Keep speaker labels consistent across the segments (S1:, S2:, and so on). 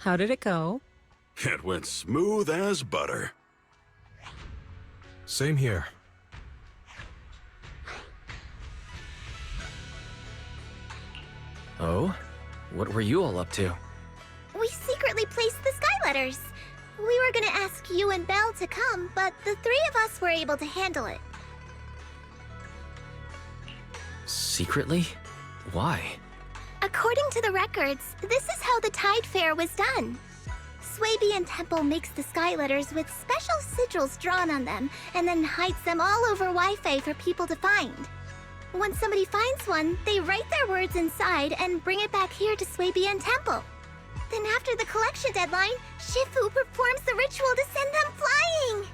S1: How did it go?
S2: It went smooth as butter.
S3: Same here.
S4: Oh? What were you all up to?
S5: We secretly placed the sky letters. We were gonna ask you and Belle to come, but the three of us were able to handle it.
S4: Secretly? Why?
S5: According to the records, this is how the Tide Fair was done. Swabian Temple makes the sky letters with special sigils drawn on them, and then hides them all over Waifei for people to find. When somebody finds one, they write their words inside and bring it back here to Swabian Temple. Then after the collection deadline, Shifu performs the ritual to send them flying!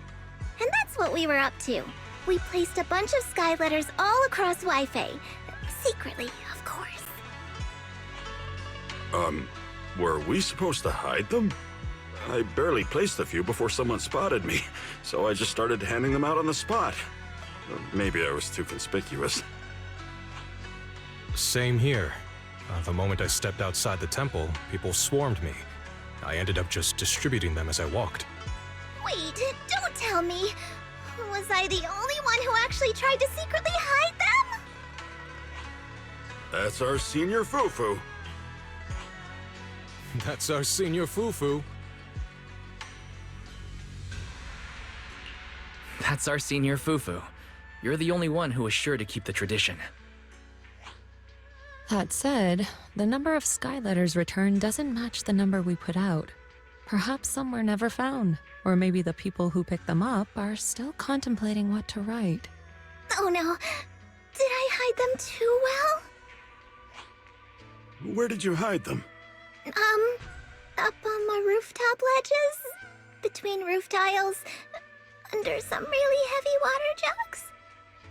S5: And that's what we were up to. We placed a bunch of sky letters all across Waifei. Secretly, of course.
S2: Were we supposed to hide them? I barely placed a few before someone spotted me, so I just started handing them out on the spot. Maybe I was too conspicuous.
S3: Same here. The moment I stepped outside the temple, people swarmed me. I ended up just distributing them as I walked.
S5: Wait, don't tell me. Was I the only one who actually tried to secretly hide them?
S2: That's our senior Fufu.
S3: That's our senior Fufu.
S4: That's our senior Fufu. You're the only one who is sure to keep the tradition.
S1: That said, the number of sky letters returned doesn't match the number we put out. Perhaps some were never found, or maybe the people who picked them up are still contemplating what to write.
S5: Oh no, did I hide them too well?
S2: Where did you hide them?
S5: Up on my rooftop ledges, between roof tiles, under some really heavy water jugs.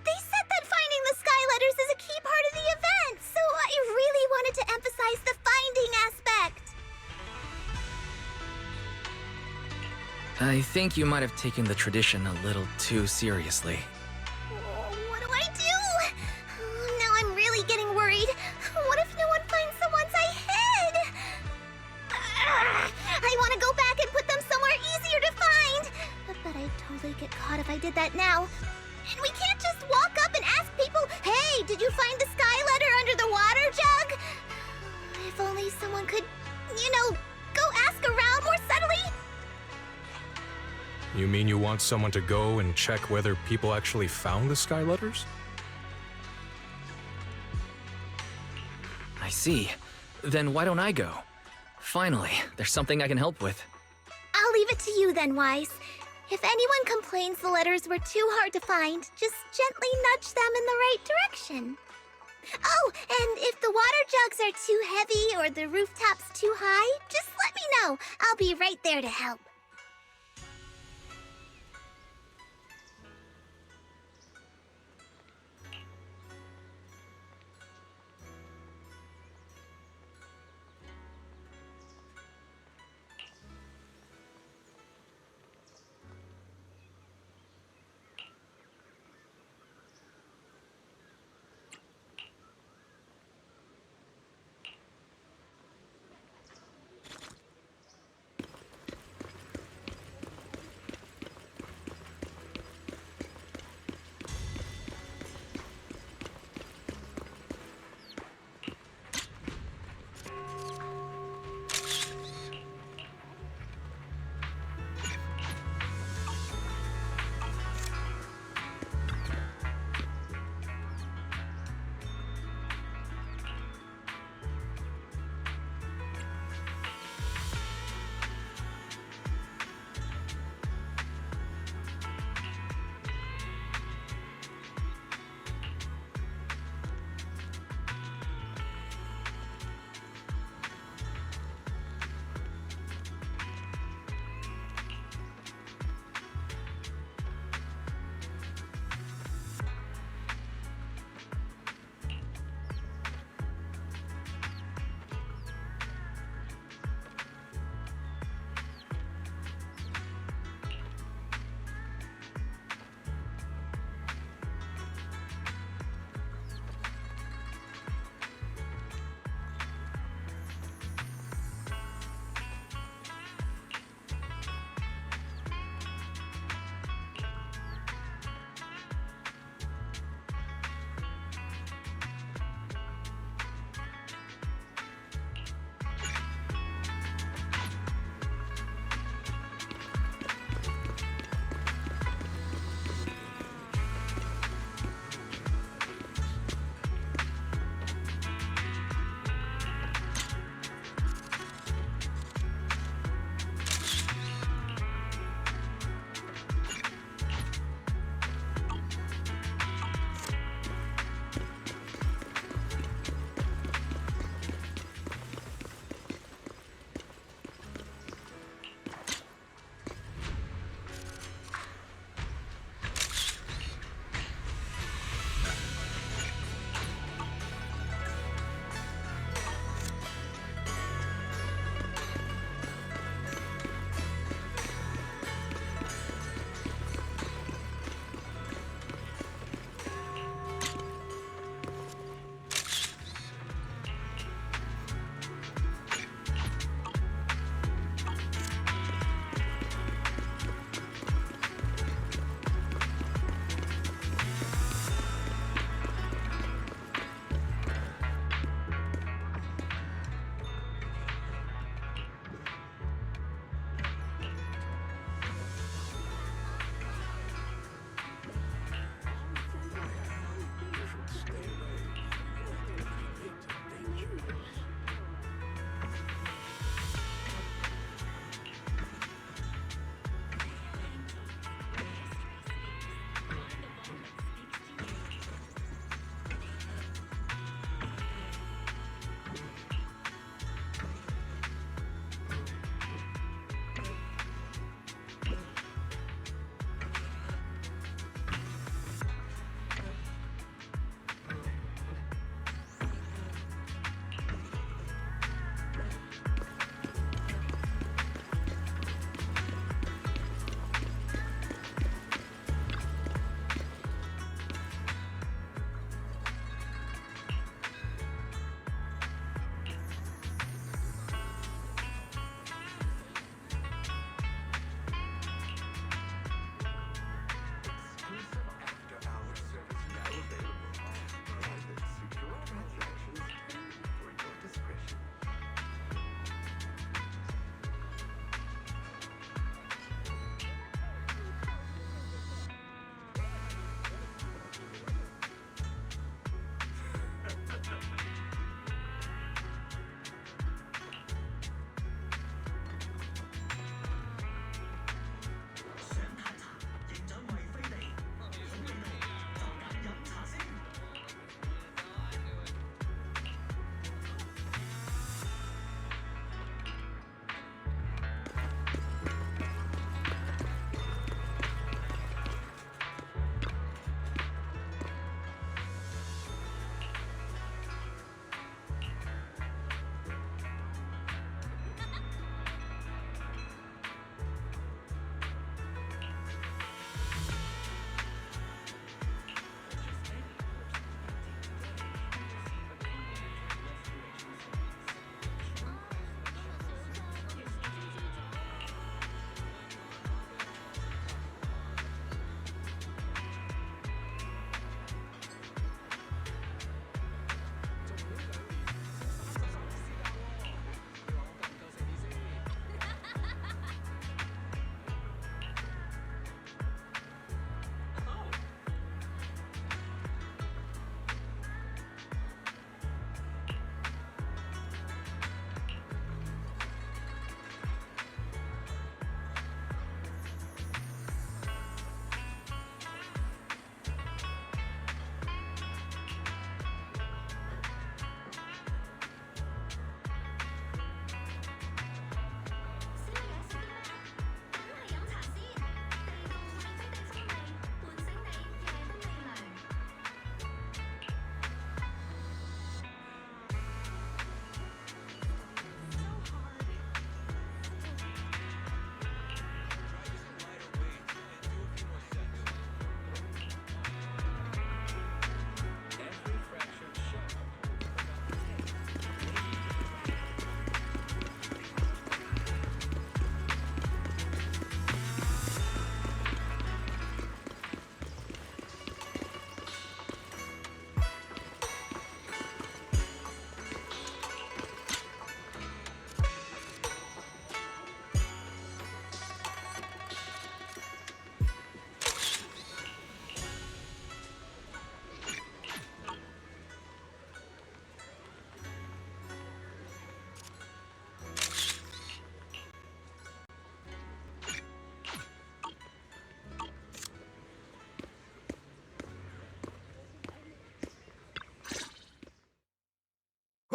S5: They said that finding the sky letters is a key part of the event, so I really wanted to emphasize the finding aspect.
S4: I think you might have taken the tradition a little too seriously.
S5: What do I do? Now I'm really getting worried. What if no one finds the ones I hid? I want to go back and put them somewhere easier to find. But I'd totally get caught if I did that now. And we can't just walk up and ask people, hey, did you find the sky letter under the water jug? If only someone could, go ask around more subtly.
S3: You mean you want someone to go and check whether people actually found the sky letters?
S4: I see. Then why don't I go? Finally, there's something I can help with.
S5: I'll leave it to you then, Wise. If anyone complains the letters were too hard to find, just gently nudge them in the right direction. Oh, and if the water jugs are too heavy or the rooftops too high, just let me know. I'll be right there to help.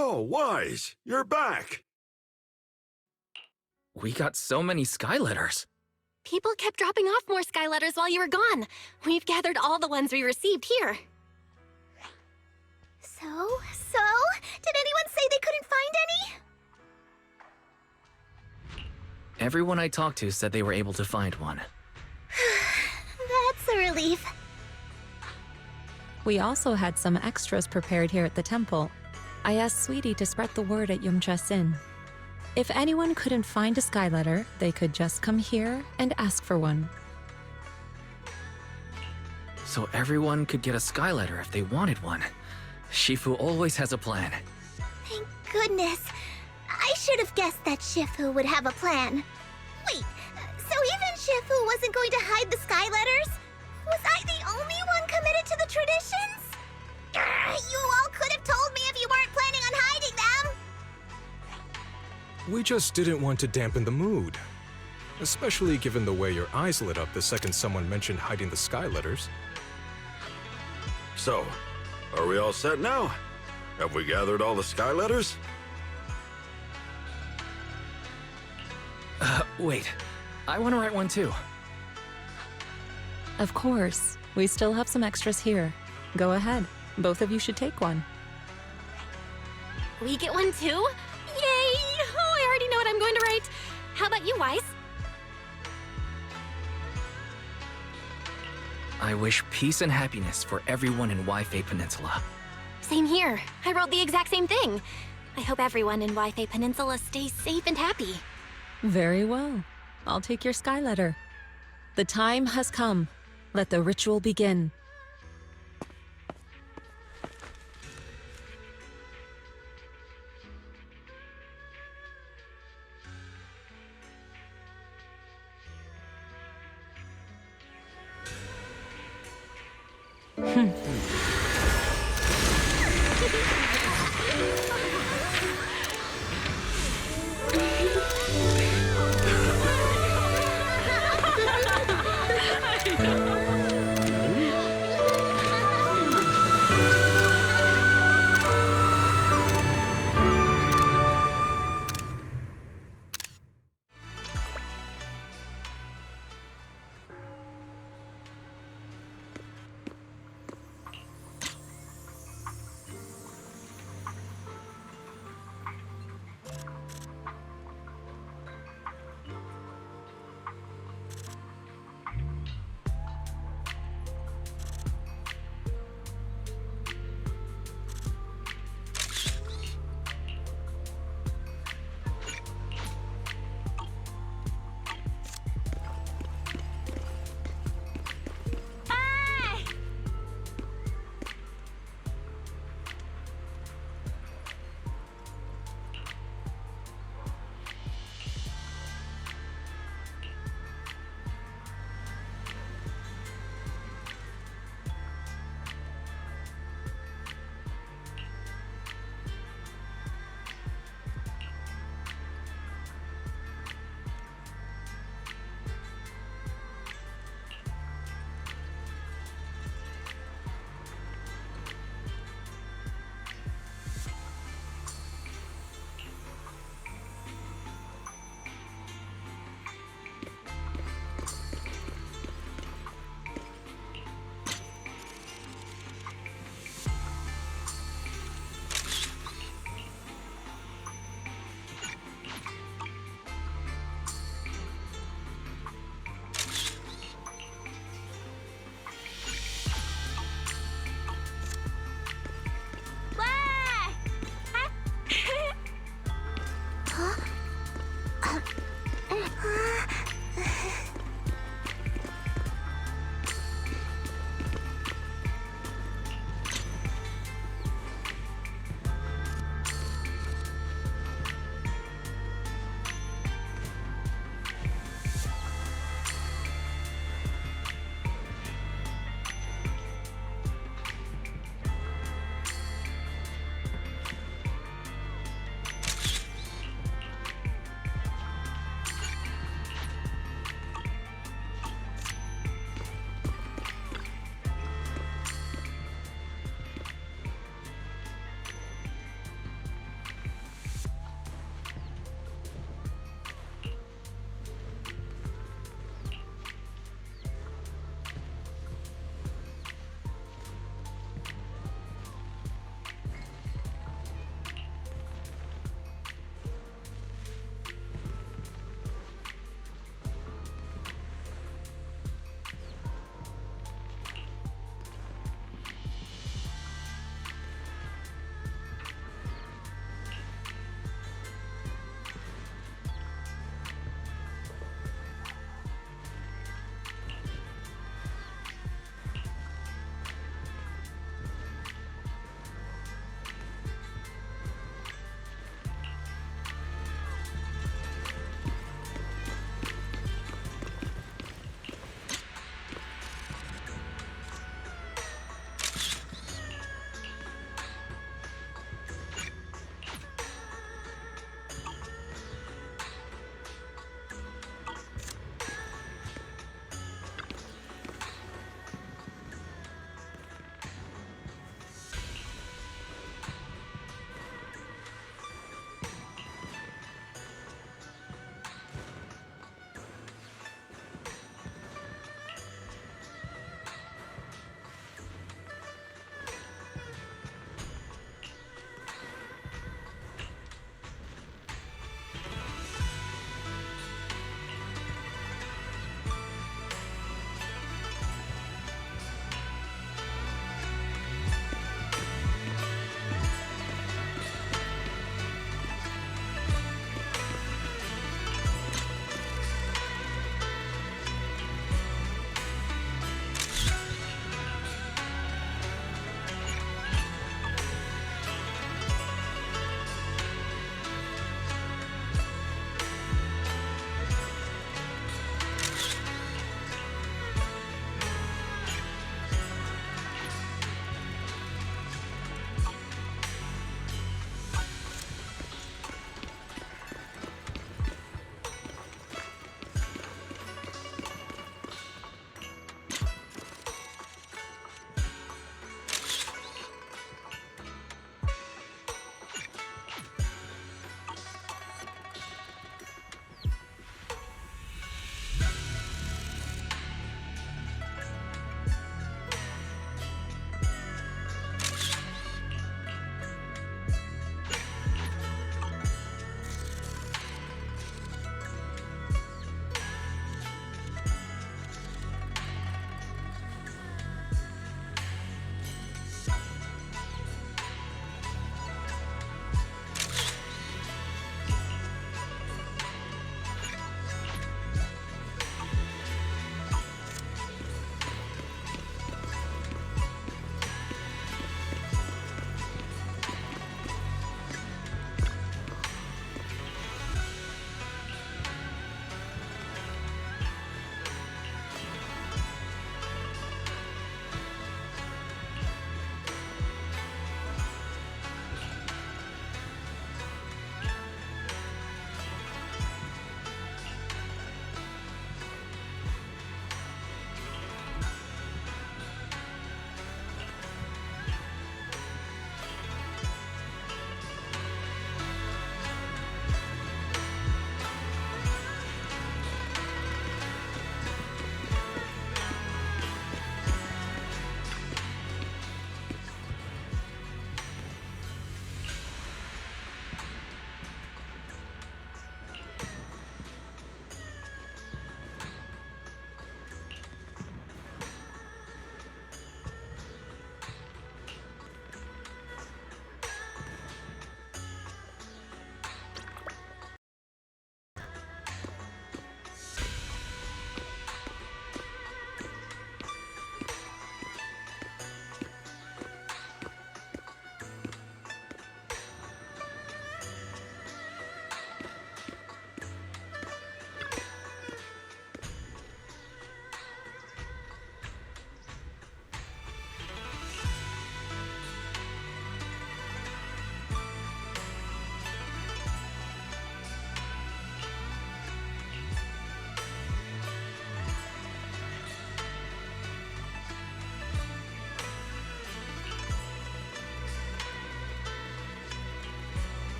S2: Oh, Wise, you're back.
S4: We got so many sky letters.
S6: People kept dropping off more sky letters while you were gone. We've gathered all the ones we received here.
S5: So? Did anyone say they couldn't find any?
S4: Everyone I talked to said they were able to find one.
S5: That's a relief.
S1: We also had some extras prepared here at the temple. I asked Sweetie to spread the word at Yumcha-sin. If anyone couldn't find a sky letter, they could just come here and ask for one.
S4: So everyone could get a sky letter if they wanted one. Shifu always has a plan.
S5: Thank goodness. I should have guessed that Shifu would have a plan. Wait, so even Shifu wasn't going to hide the sky letters? Was I the only one committed to the traditions? You all could have told me if you weren't planning on hiding them!
S3: We just didn't want to dampen the mood. Especially given the way your eyes lit up the second someone mentioned hiding the sky letters.
S2: So, are we all set now? Have we gathered all the sky letters?
S4: Wait. I want to write one too.
S1: Of course, we still have some extras here. Go ahead. Both of you should take one.
S6: We get one too? Yay! Oh, I already know what I'm going to write. How about you, Wise?
S4: I wish peace and happiness for everyone in Waifei-Peninsula.
S6: Same here. I wrote the exact same thing. I hope everyone in Waifei-Peninsula stays safe and happy.
S1: Very well. I'll take your sky letter. The time has come. Let the ritual begin.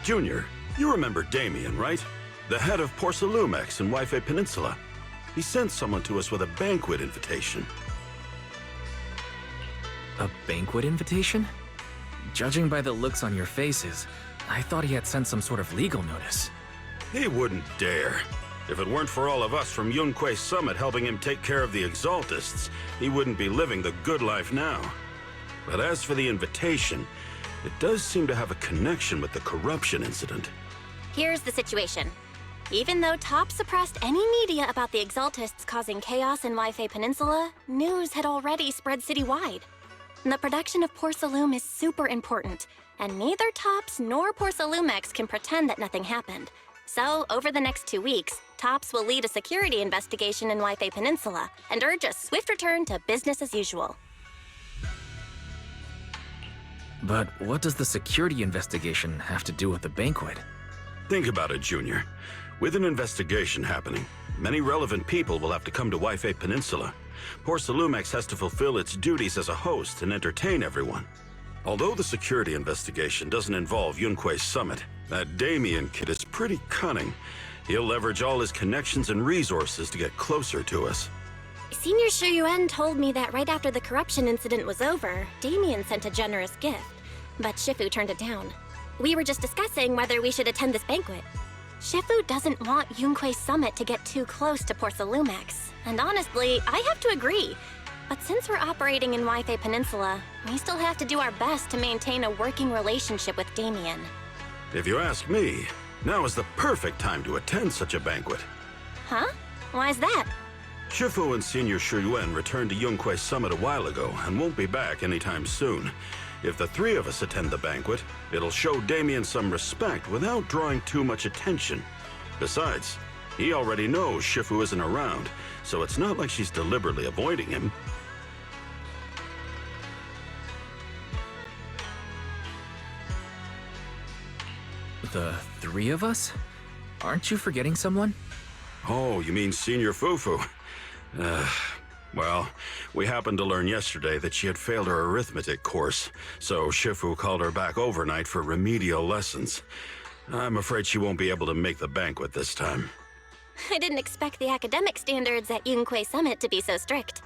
S2: Junior, you remember Damien, right? The head of Porcelumex in Waifei-Peninsula. He sent someone to us with a banquet invitation.
S4: A banquet invitation? Judging by the looks on your faces, I thought he had sent some sort of legal notice.
S2: He wouldn't dare. If it weren't for all of us from Yunquei Summit helping him take care of the Exaltists, he wouldn't be living the good life now. But as for the invitation, it does seem to have a connection with the corruption incident.
S6: Here's the situation. Even though Top suppressed any media about the Exaltists causing chaos in Waifei Peninsula, news had already spread citywide. The production of Porcelume is super important, and neither Tops nor Porcelumex can pretend that nothing happened. So, over the next 2 weeks, Tops will lead a security investigation in Waifei Peninsula and urge a swift return to business as usual.
S4: But what does the security investigation have to do with the banquet?
S2: Think about it, Junior. With an investigation happening, many relevant people will have to come to Waifei Peninsula. Porcelumex has to fulfill its duties as a host and entertain everyone. Although the security investigation doesn't involve Yunquei Summit, that Damien kid is pretty cunning. He'll leverage all his connections and resources to get closer to us.
S6: Senior Shuyuan told me that right after the corruption incident was over, Damien sent a generous gift, but Shifu turned it down. We were just discussing whether we should attend this banquet. Shifu doesn't want Yunquei Summit to get too close to Porcelumex, and honestly, I have to agree. But since we're operating in Waifei Peninsula, we still have to do our best to maintain a working relationship with Damien.
S2: If you ask me, now is the perfect time to attend such a banquet.
S6: Huh? Why's that?
S2: Shifu and Senior Shuyuan returned to Yunquei Summit a while ago and won't be back anytime soon. If the three of us attend the banquet, it'll show Damien some respect without drawing too much attention. Besides, he already knows Shifu isn't around, so it's not like she's deliberately avoiding him.
S4: The three of us? Aren't you forgetting someone?
S2: Oh, you mean Senior Fufu? Well, we happened to learn yesterday that she had failed her arithmetic course, so Shifu called her back overnight for remedial lessons. I'm afraid she won't be able to make the banquet this time.
S6: I didn't expect the academic standards at Yunquei Summit to be so strict.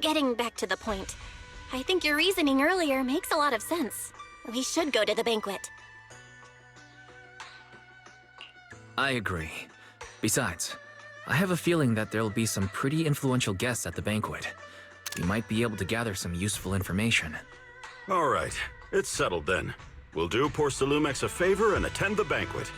S6: Getting back to the point, I think your reasoning earlier makes a lot of sense. We should go to the banquet.
S4: I agree. Besides, I have a feeling that there'll be some pretty influential guests at the banquet. We might be able to gather some useful information.
S2: All right, it's settled then. We'll do Porcelumex a favor and attend the banquet.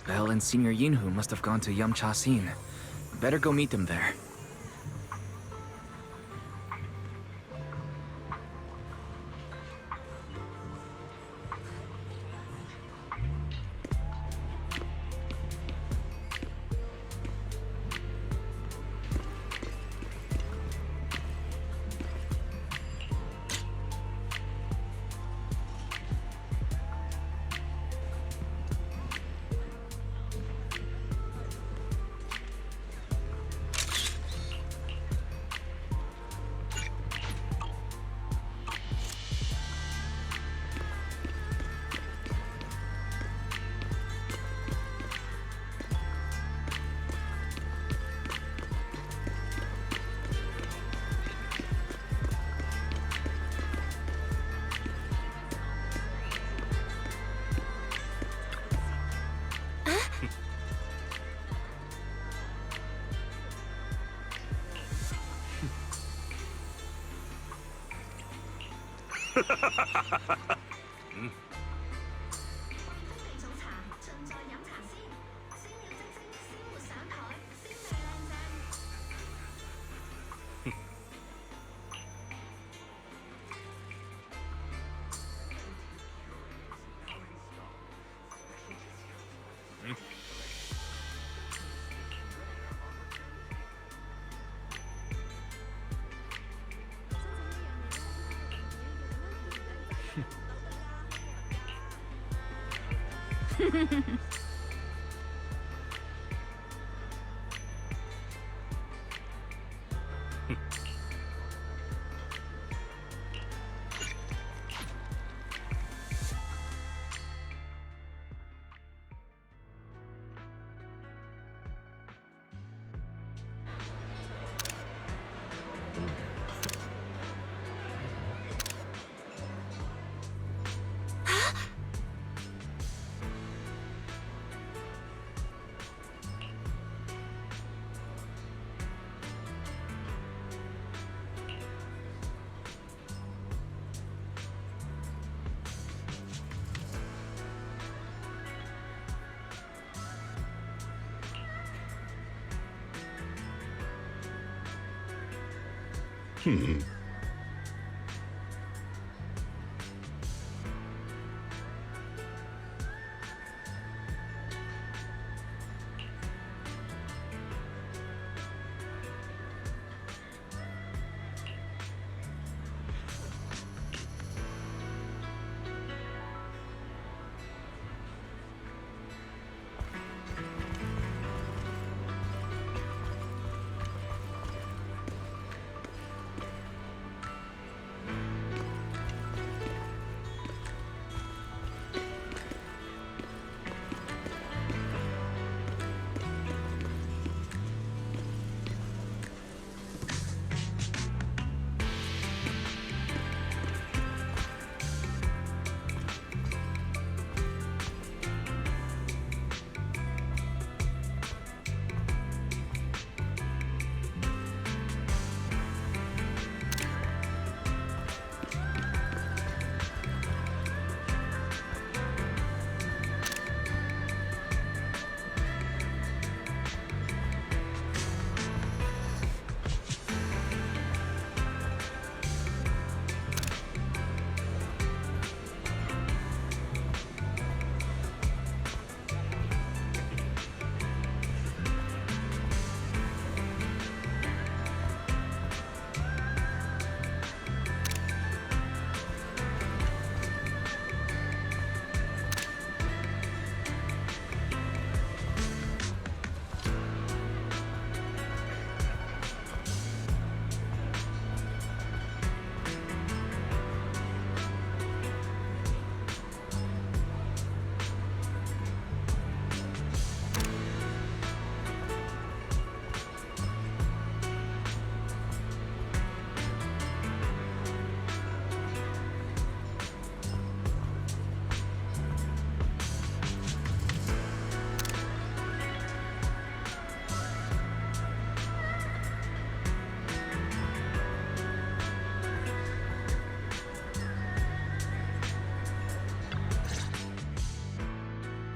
S4: Belle and Senior Yinhu must have gone to Yamcha-Sin. Better go meet them there.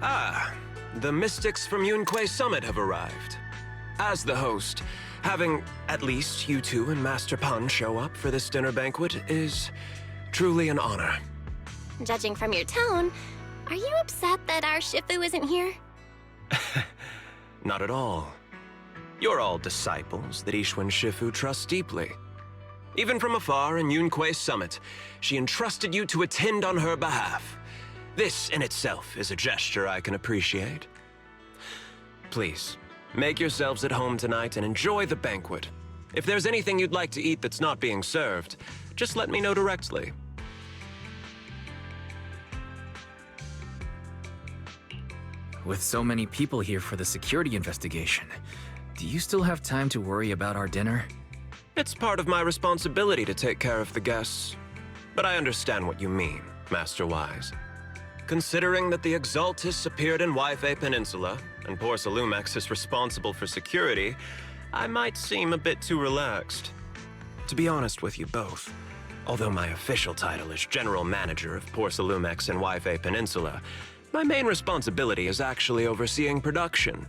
S7: Ah, the mystics from Yunquei Summit have arrived. As the host, having at least you two and Master Pan show up for this dinner banquet is truly an honor.
S6: Judging from your tone, are you upset that our Shifu isn't here?
S7: Not at all. You're all disciples that Ishwan Shifu trusts deeply. Even from afar in Yunquei Summit, she entrusted you to attend on her behalf. This in itself is a gesture I can appreciate. Please, make yourselves at home tonight and enjoy the banquet. If there's anything you'd like to eat that's not being served, just let me know directly.
S4: With so many people here for the security investigation, do you still have time to worry about our dinner?
S7: It's part of my responsibility to take care of the guests. But I understand what you mean, Master Wise. Considering that the Exaltus appeared in Waifei-Peninsula, and Porcelumex is responsible for security, I might seem a bit too relaxed. To be honest with you both, although my official title is General Manager of Porcelumex and Waifei-Peninsula, my main responsibility is actually overseeing production.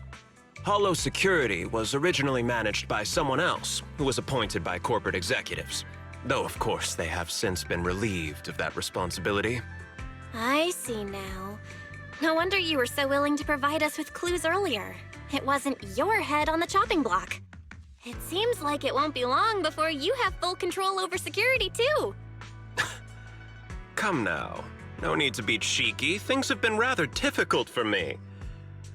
S7: Hollow Security was originally managed by someone else, who was appointed by corporate executives. Though, of course, they have since been relieved of that responsibility.
S6: I see now. No wonder you were so willing to provide us with clues earlier. It wasn't your head on the chopping block. It seems like it won't be long before you have full control over security, too.
S7: Come now. No need to be cheeky. Things have been rather difficult for me.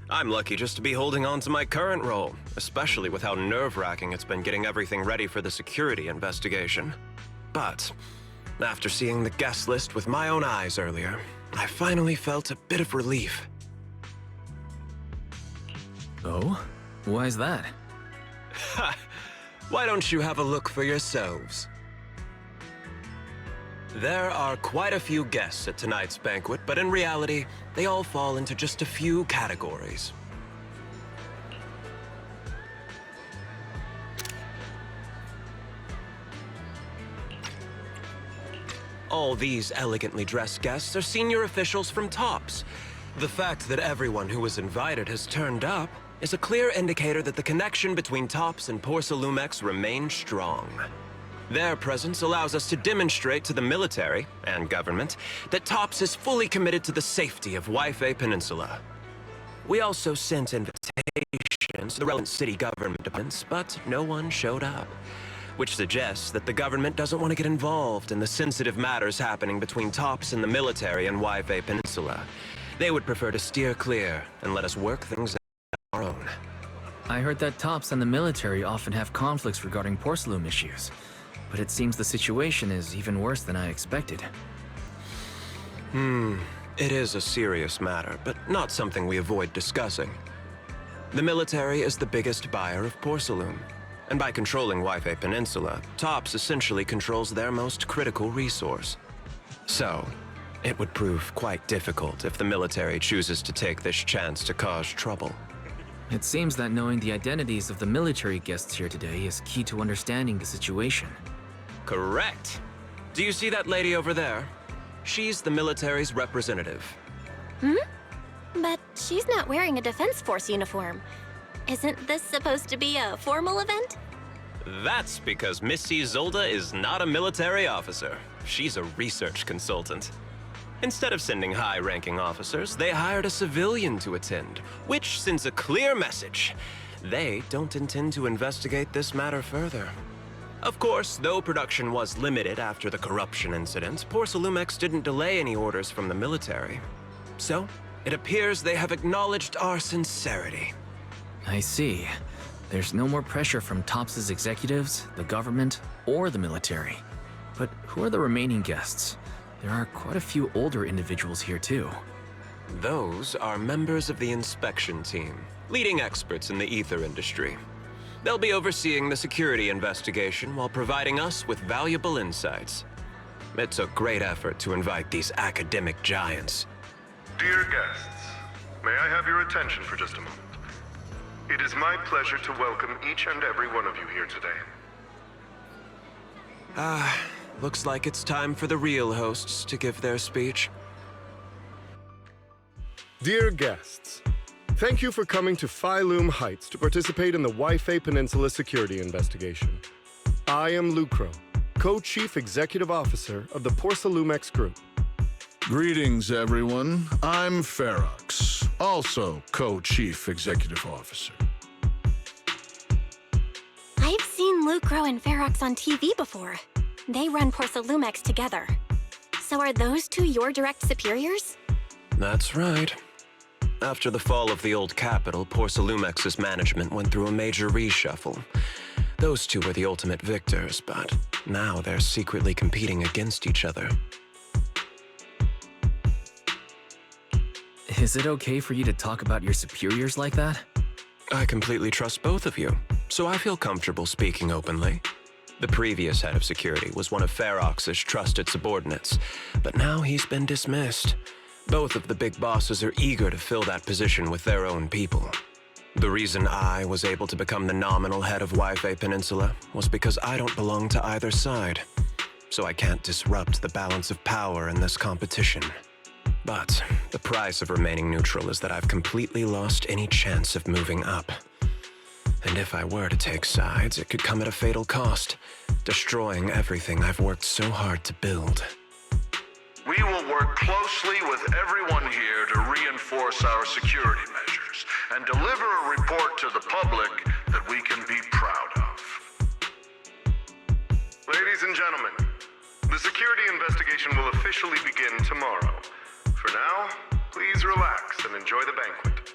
S7: I'm lucky just to be holding on to my current role, especially with how nerve-wracking it's been getting everything ready for the security investigation. But after seeing the guest list with my own eyes earlier, I finally felt a bit of relief.
S4: Oh? Why is that?
S7: Ha! Why don't you have a look for yourselves? There are quite a few guests at tonight's banquet, but in reality, they all fall into just a few categories. All these elegantly dressed guests are senior officials from TOPS. The fact that everyone who was invited has turned up is a clear indicator that the connection between TOPS and Porsalumex remains strong. Their presence allows us to demonstrate to the military and government that TOPS is fully committed to the safety of Waifei Peninsula. We also sent invitations to the relevant city government departments, but no one showed up, which suggests that the government doesn't want to get involved in the sensitive matters happening between TOPS and the military and Waifei Peninsula. They would prefer to steer clear and let us work things out on our own.
S4: I heard that TOPS and the military often have conflicts regarding Porsalume issues, but it seems the situation is even worse than I expected.
S7: It is a serious matter, but not something we avoid discussing. The military is the biggest buyer of Porsalume, and by controlling Waifei Peninsula, TOPS essentially controls their most critical resource. So, it would prove quite difficult if the military chooses to take this chance to cause trouble.
S4: It seems that knowing the identities of the military guests here today is key to understanding the situation.
S7: Correct. Do you see that lady over there? She's the military's representative.
S6: But she's not wearing a Defense Force uniform. Isn't this supposed to be a formal event?
S7: That's because Missy Zolda is not a military officer. She's a research consultant. Instead of sending high-ranking officers, they hired a civilian to attend, which sends a clear message. They don't intend to investigate this matter further. Of course, though production was limited after the corruption incident, Porsalumex didn't delay any orders from the military. So, it appears they have acknowledged our sincerity.
S4: I see. There's no more pressure from TOPS's executives, the government, or the military. But who are the remaining guests? There are quite a few older individuals here too.
S7: Those are members of the inspection team, leading experts in the ether industry. They'll be overseeing the security investigation while providing us with valuable insights. It took great effort to invite these academic giants.
S8: Dear guests, may I have your attention for just a moment? It is my pleasure to welcome each and every one of you here today.
S7: Looks like it's time for the real hosts to give their speech.
S8: Dear guests, thank you for coming to Phi-Lume Heights to participate in the Waifei Peninsula security investigation. I am Lucro, Co-Chief Executive Officer of the Porsalumex Group.
S9: Greetings, everyone. I'm Ferox, also Co-Chief Executive Officer.
S6: I've seen Lucro and Ferox on TV before. They run Porsalumex together. So are those two your direct superiors?
S7: That's right. After the fall of the old capital, Porsalumex's management went through a major reshuffle. Those two were the ultimate victors, but now they're secretly competing against each other.
S4: Is it okay for you to talk about your superiors like that?
S7: I completely trust both of you, so I feel comfortable speaking openly. The previous head of security was one of Ferox's trusted subordinates, but now he's been dismissed. Both of the big bosses are eager to fill that position with their own people. The reason I was able to become the nominal head of Waifei Peninsula was because I don't belong to either side, so I can't disrupt the balance of power in this competition. But the price of remaining neutral is that I've completely lost any chance of moving up. And if I were to take sides, it could come at a fatal cost, destroying everything I've worked so hard to build.
S8: We will work closely with everyone here to reinforce our security measures and deliver a report to the public that we can be proud of. Ladies and gentlemen, the security security investigation will officially begin tomorrow. For now, please relax and enjoy the banquet.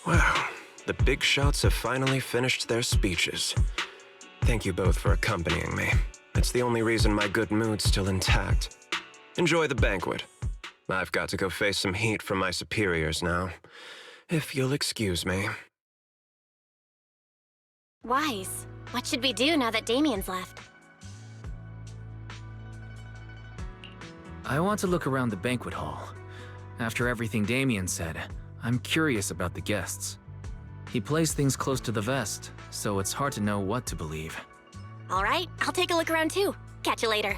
S7: Wow, the big shots have finally finished their speeches. Thank you both for accompanying me. It's the only reason my good mood's still intact. Enjoy the banquet. I've got to go face some heat from my superiors now. If you'll excuse me.
S6: Wise, what should we do now that Damien's left?
S4: I want to look around the banquet hall. After everything Damien said, I'm curious about the guests. He plays things close to the vest, so it's hard to know what to believe.
S6: All right, I'll take a look around too. Catch you later.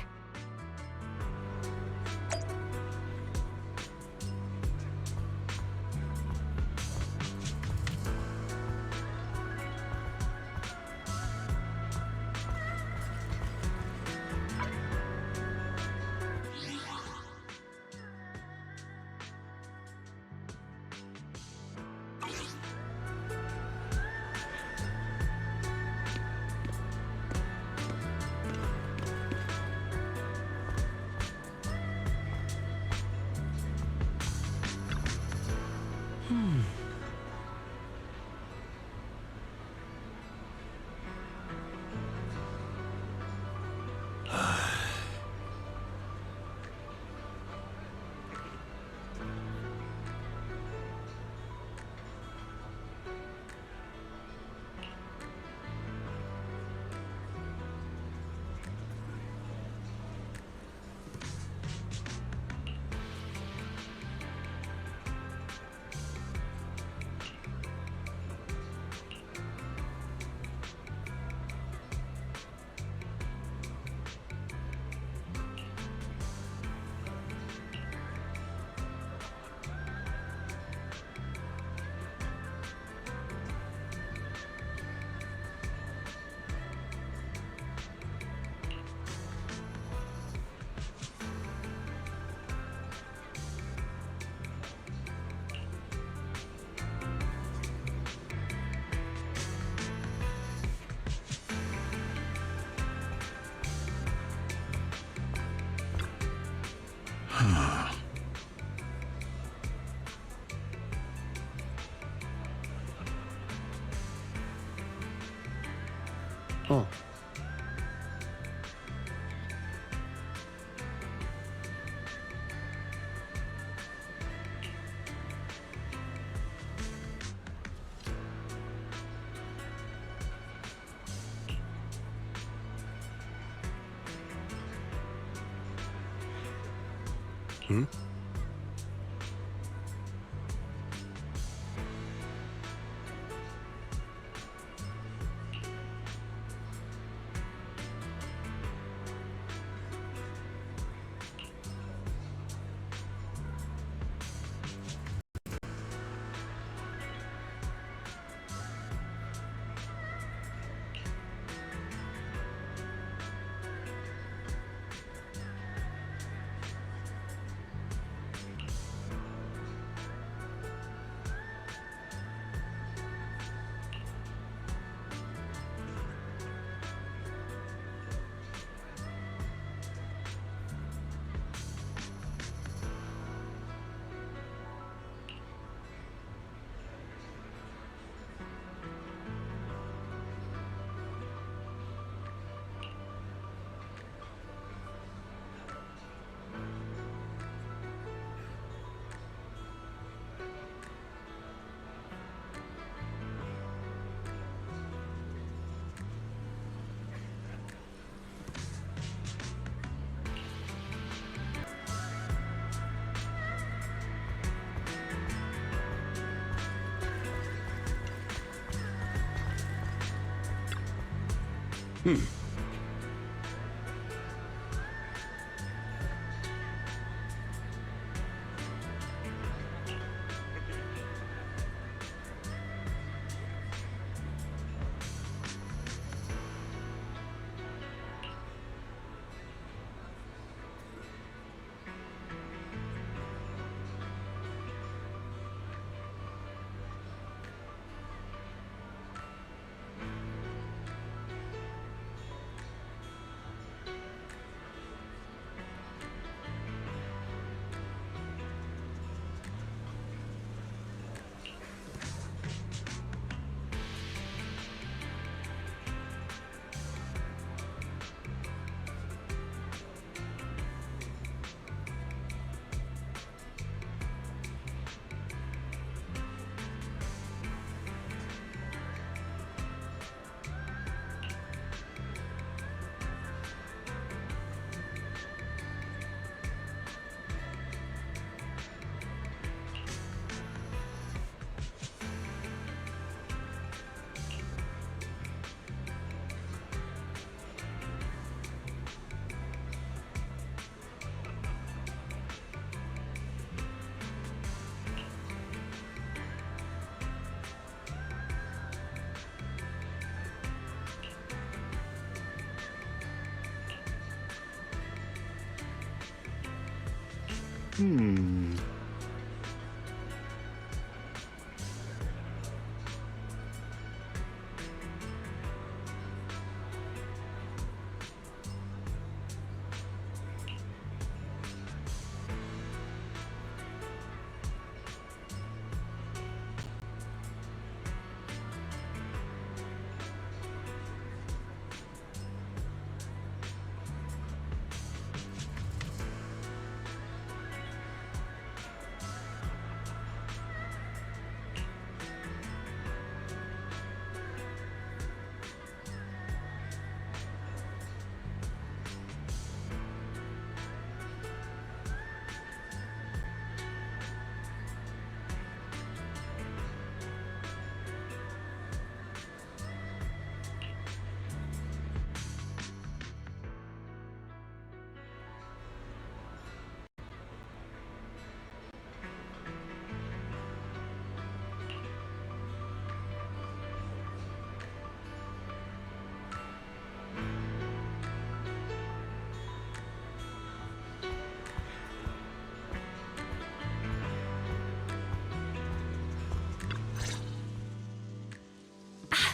S10: Oh.
S7: Hmm?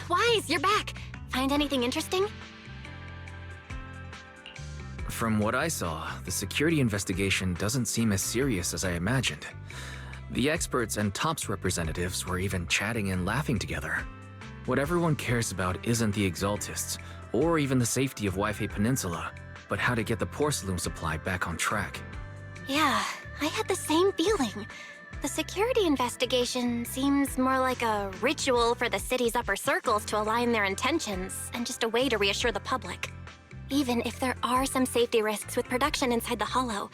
S6: Wise, you're back. Find anything interesting?
S4: From what I saw, the security investigation doesn't seem as serious as I imagined. The experts and TOPS representatives were even chatting and laughing together. What everyone cares about isn't the Exaltists, or even the safety of Waifei-Peninsula, but how to get the porcelain supply back on track.
S6: Yeah, I had the same feeling. The security investigation seems more like a ritual for the city's upper circles to align their intentions, and just a way to reassure the public. Even if there are some safety risks with production inside the Hollow,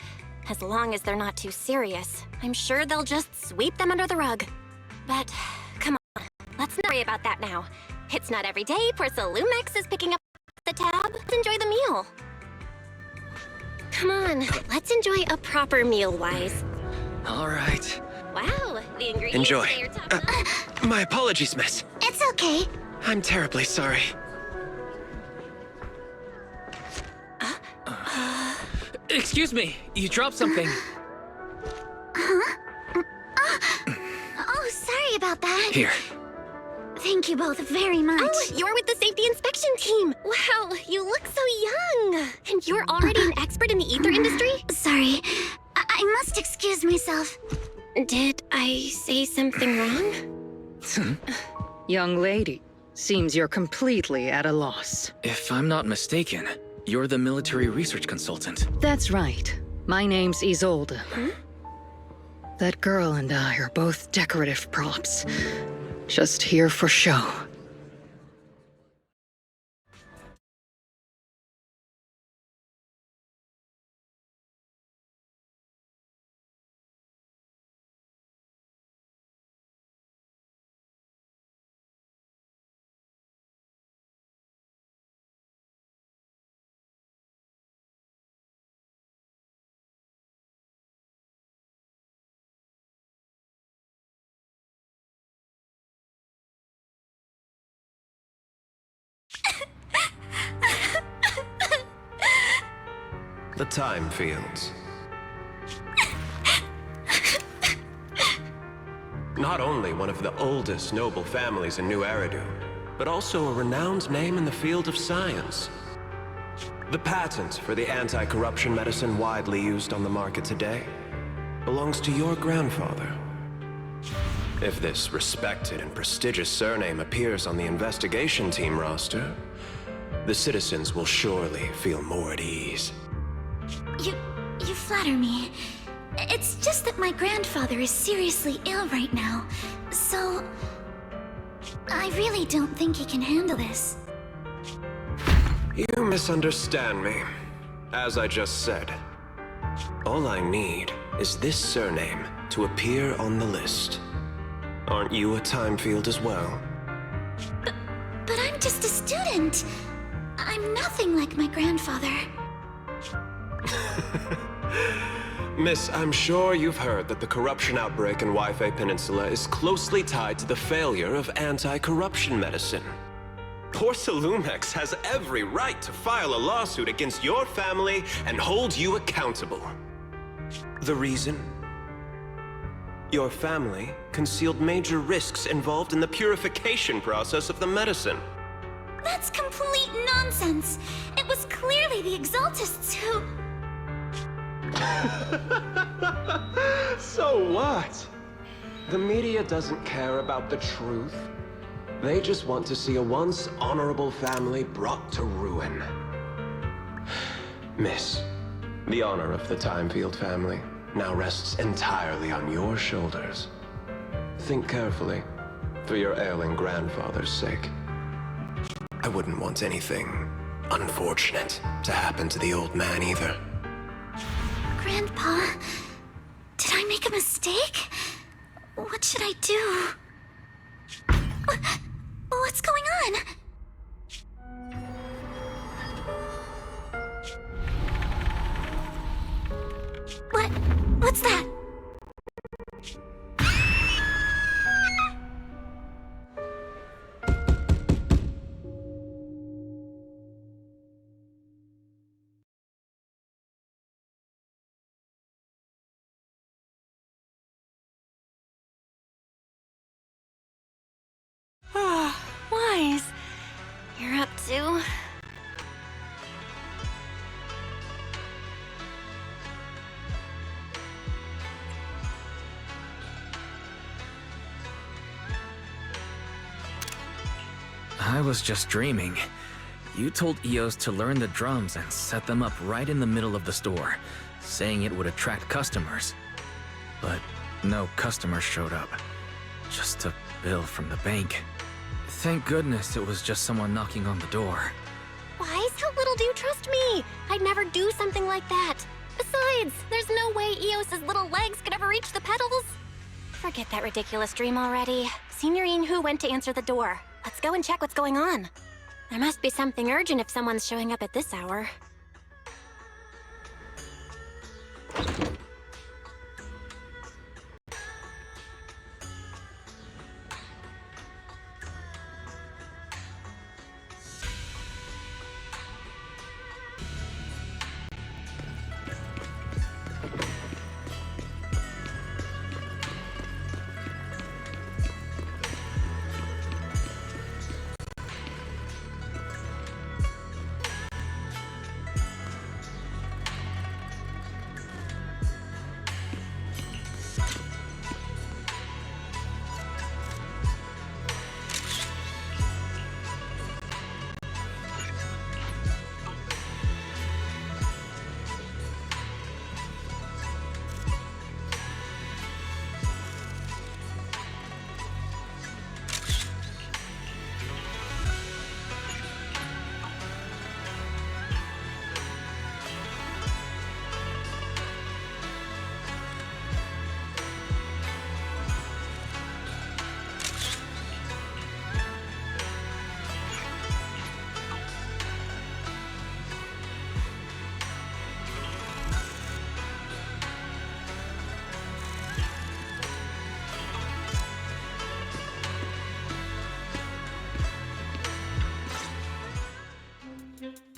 S6: as long as they're not too serious, I'm sure they'll just sweep them under the rug. But, come on, let's not worry about that now. It's not every day Porcelumex is picking up the tab. Let's enjoy the meal. Come on, let's enjoy a proper meal, Wise.
S4: All right.
S6: Wow, the ingredients
S7: Enjoy.
S6: say you're talking
S7: My apologies, miss.
S5: It's okay.
S7: I'm terribly sorry.
S4: Excuse me, you dropped something.
S5: Oh, sorry about that.
S4: Here.
S5: Thank you both very much.
S6: Oh, you're with the safety inspection team. Wow, you look so young. And you're already an expert in the ether industry?
S5: Sorry. I must excuse myself.
S6: Did I say something wrong?
S10: Young lady, seems you're completely at a loss.
S4: If I'm not mistaken, you're the military research consultant.
S10: That's right. My name's Isolde. That girl and I are both decorative props. Just here for show.
S7: The time fields. Not only one of the oldest noble families in New Eridu, but also a renowned name in the field of science. The patent for the anti-corruption medicine widely used on the market today belongs to your grandfather. If this respected and prestigious surname appears on the investigation team roster, the citizens will surely feel more at ease.
S5: You flatter me. It's just that my grandfather is seriously ill right now, so I really don't think he can handle this.
S7: You misunderstand me. As I just said, all I need is this surname to appear on the list. Aren't you a time field as well?
S5: But I'm just a student. I'm nothing like my grandfather.
S7: Miss, I'm sure you've heard that the corruption outbreak in Waifei-Peninsula is closely tied to the failure of anti-corruption medicine. Porcelumex has every right to file a lawsuit against your family and hold you accountable. The reason? Your family concealed major risks involved in the purification process of the medicine.
S5: That's complete nonsense. It was clearly the Exaltists who...
S7: So what? The media doesn't care about the truth. They just want to see a once honorable family brought to ruin. Miss, the honor of the Timefield family now rests entirely on your shoulders. Think carefully, for your ailing grandfather's sake. I wouldn't want anything unfortunate to happen to the old man either.
S5: Grandpa, did I make a mistake? What should I do? What's going on? What's that?
S6: Wise, you're up to...
S4: I was just dreaming. You told Eos to learn the drums and set them up right in the middle of the store, saying it would attract customers. But no customers showed up. Just a bill from the bank. Thank goodness it was just someone knocking on the door.
S6: Wise, how little do you trust me? I'd never do something like that. Besides, there's no way Eos's little legs could ever reach the pedals. Forget that ridiculous dream already. Signorine Hu went to answer the door. Let's go and check what's going on. There must be something urgent if someone's showing up at this hour.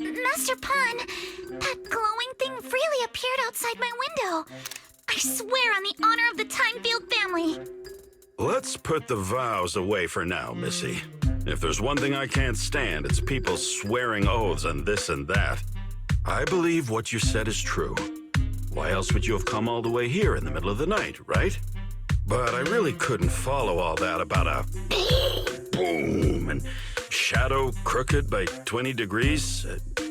S5: Master Pawn, that glowing thing really appeared outside my window. I swear on the honor of the Timefield family.
S2: Let's put the vows away for now, Missy. If there's one thing I can't stand, it's people swearing oaths and this and that. I believe what you said is true. Why else would you have come all the way here in the middle of the night, right? But I really couldn't follow all that about a boom and shadow crooked by 20 degrees.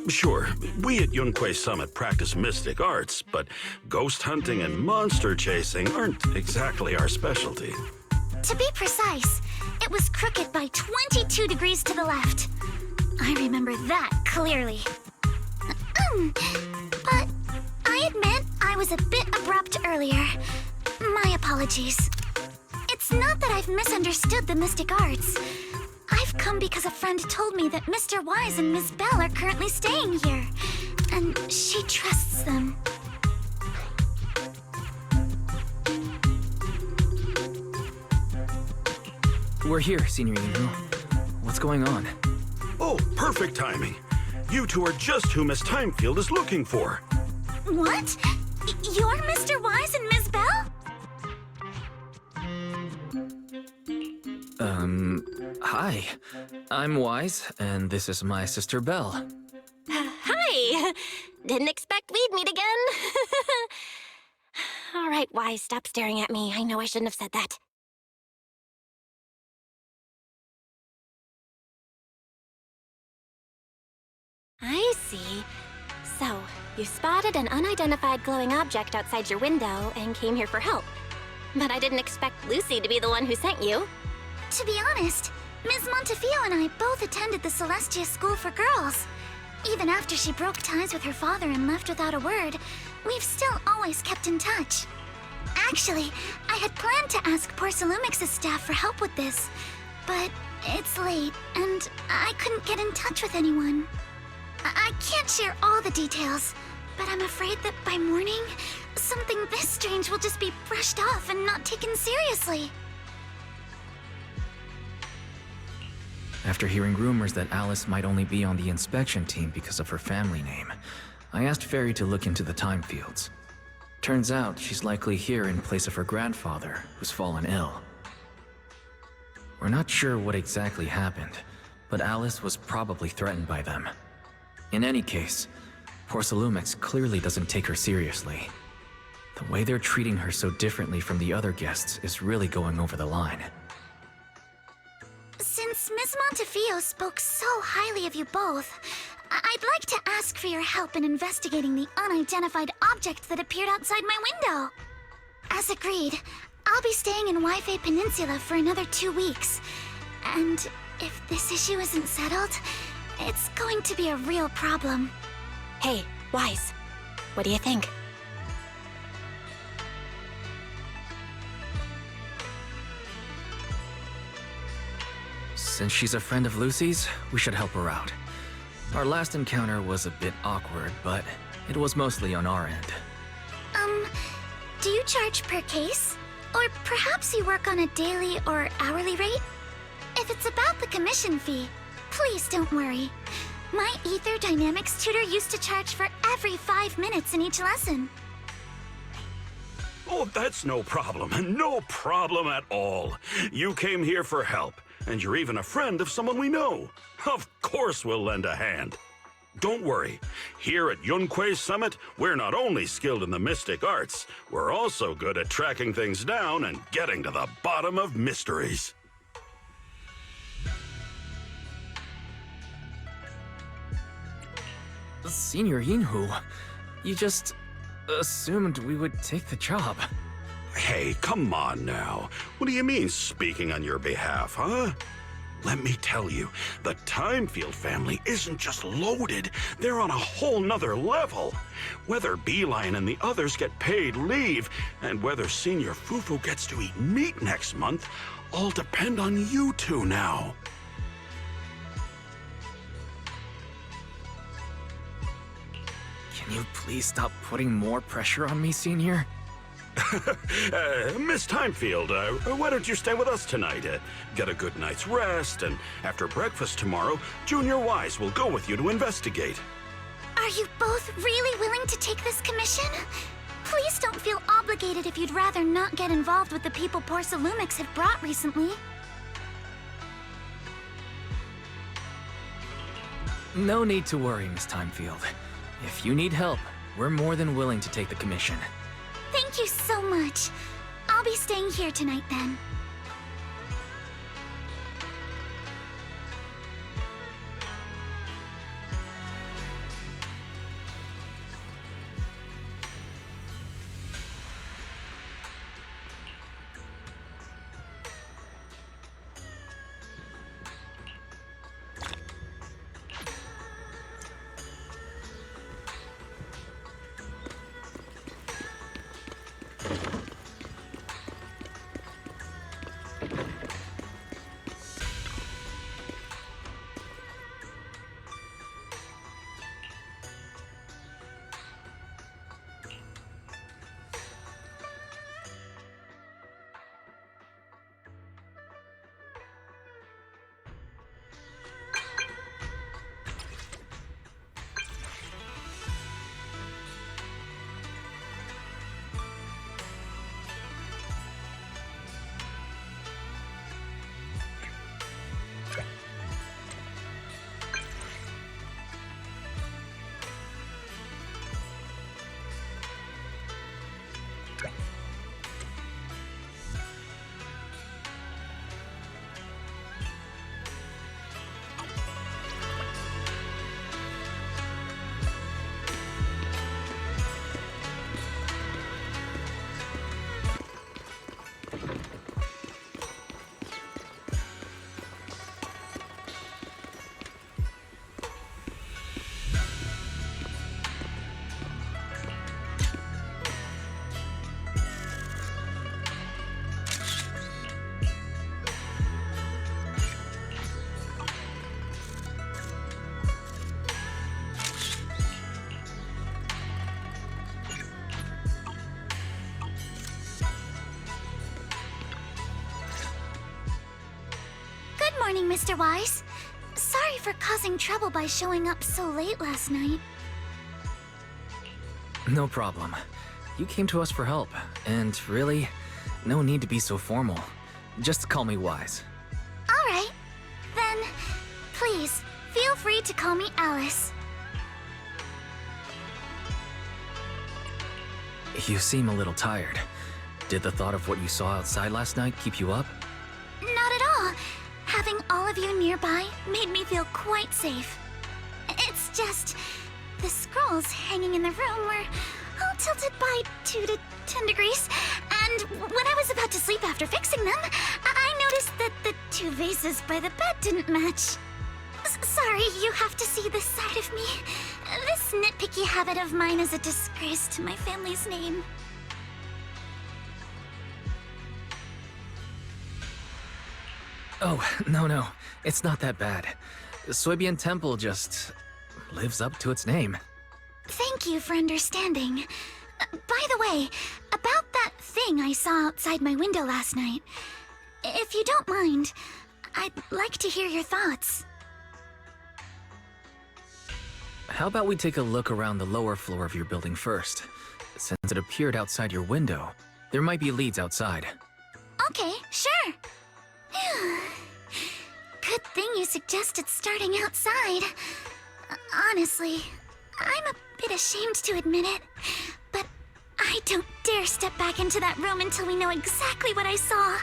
S2: Sure, we at Yunquei Summit practice mystic arts, but ghost hunting and monster chasing aren't exactly our specialty.
S5: To be precise, it was crooked by 22 degrees to the left. I remember that clearly. But I admit I was a bit abrupt earlier. My apologies. It's not that I've misunderstood the mystic arts. I've come because a friend told me that Mr. Wise and Miss Bell are currently staying here, and she trusts them.
S4: We're here, Signorine Hu. What's going on?
S2: Oh, perfect timing. You two are just who Miss Timefield is looking for.
S5: What? You're Mr. Wise
S4: Hi, I'm Wise, and this is my sister Belle.
S6: Hi! Didn't expect we'd meet again. All right, Wise, stop staring at me. I know I shouldn't have said that. I see. So, you spotted an unidentified glowing object outside your window and came here for help. But I didn't expect Lucy to be the one who sent you.
S5: To be honest, Ms. Montefiore and I both attended the Celestia School for Girls. Even after she broke ties with her father and left without a word, we've still always kept in touch. Actually, I had planned to ask Porcelumix's staff for help with this, but it's late, and I couldn't get in touch with anyone. I can't share all the details, but I'm afraid that by morning, something this strange will just be brushed off and not taken seriously.
S4: After hearing rumors that Alice might only be on the inspection team because of her family name, I asked Fairy to look into the time fields. Turns out she's likely here in place of her grandfather, who's fallen ill. We're not sure what exactly happened, but Alice was probably threatened by them. In any case, Porcelumix clearly doesn't take her seriously. The way they're treating her so differently from the other guests is really going over the line.
S5: Since Ms. Montefiore spoke so highly of you both, I'd like to ask for your help in investigating the unidentified object that appeared outside my window. As agreed, I'll be staying in Waifei-Peninsula for another 2 weeks. And if this issue isn't settled, it's going to be a real problem.
S6: Hey, Wise, what do you think?
S4: Since she's a friend of Lucy's, we should help her out. Our last encounter was a bit awkward, but it was mostly on our end.
S5: Do you charge per case? Or perhaps you work on a daily or hourly rate? If it's about the commission fee, please don't worry. My Ether Dynamics tutor used to charge for every 5 minutes in each lesson.
S2: Oh, that's no problem. No problem at all. You came here for help, and you're even a friend of someone we know. Of course we'll lend a hand. Don't worry. Here at Yunque's Summit, we're not only skilled in the mystic arts, we're also good at tracking things down and getting to the bottom of mysteries.
S4: Senior Yinhu, you just assumed we would take the job.
S2: Hey, come on now. What do you mean, speaking on your behalf, huh? Let me tell you, the Timefield family isn't just loaded, they're on a whole nother level. Whether Beeline and the others get paid leave, and whether Senior Fufu gets to eat meat next month, all depend on you two now.
S4: Can you please stop putting more pressure on me, Senior?
S2: Miss Timefield, why don't you stay with us tonight? Get a good night's rest, and after breakfast tomorrow, Junior Wise will go with you to investigate.
S5: Are you both really willing to take this commission? Please don't feel obligated if you'd rather not get involved with the people Porcelumix have brought recently.
S4: No need to worry, Miss Timefield. If you need help, we're more than willing to take the commission.
S5: Thank you so much. I'll be staying here tonight then. morning, Mr. Wise. Sorry for causing trouble by showing up so late last night.
S4: No problem. You came to us for help, and really, no need to be so formal. Just call me Wise.
S5: Alright. Then, please, feel free to call me Alice.
S4: You seem a little tired. Did the thought of what you saw outside last night keep you up?
S5: Not at all. Having all of you nearby made me feel quite safe. It's just... the scrolls hanging in the room were all tilted by 2 to 10 degrees, and when I was about to sleep after fixing them, I noticed that the 2 vases by the bed didn't match. Sorry, you have to see this side of me. This nitpicky habit of mine is a disgrace to my family's name.
S4: Oh, no. It's not that bad. Suebian Temple just lives up to its name.
S5: Thank you for understanding. By the way, about that thing I saw outside my window last night. If you don't mind, I'd like to hear your thoughts.
S4: How about we take a look around the lower floor of your building first? Since it appeared outside your window, there might be leads outside.
S5: Okay, sure. Good thing you suggested starting outside. Honestly, I'm a bit ashamed to admit it, but I don't dare step back into that room until we know exactly what I saw.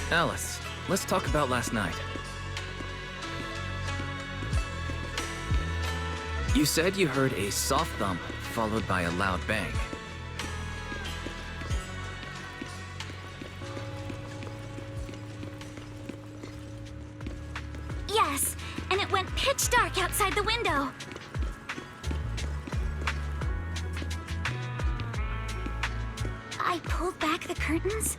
S4: Alice, let's talk about last night. You said you heard a soft thump followed by a loud bang.
S5: Yes, and it went pitch dark outside the window. I pulled back the curtains.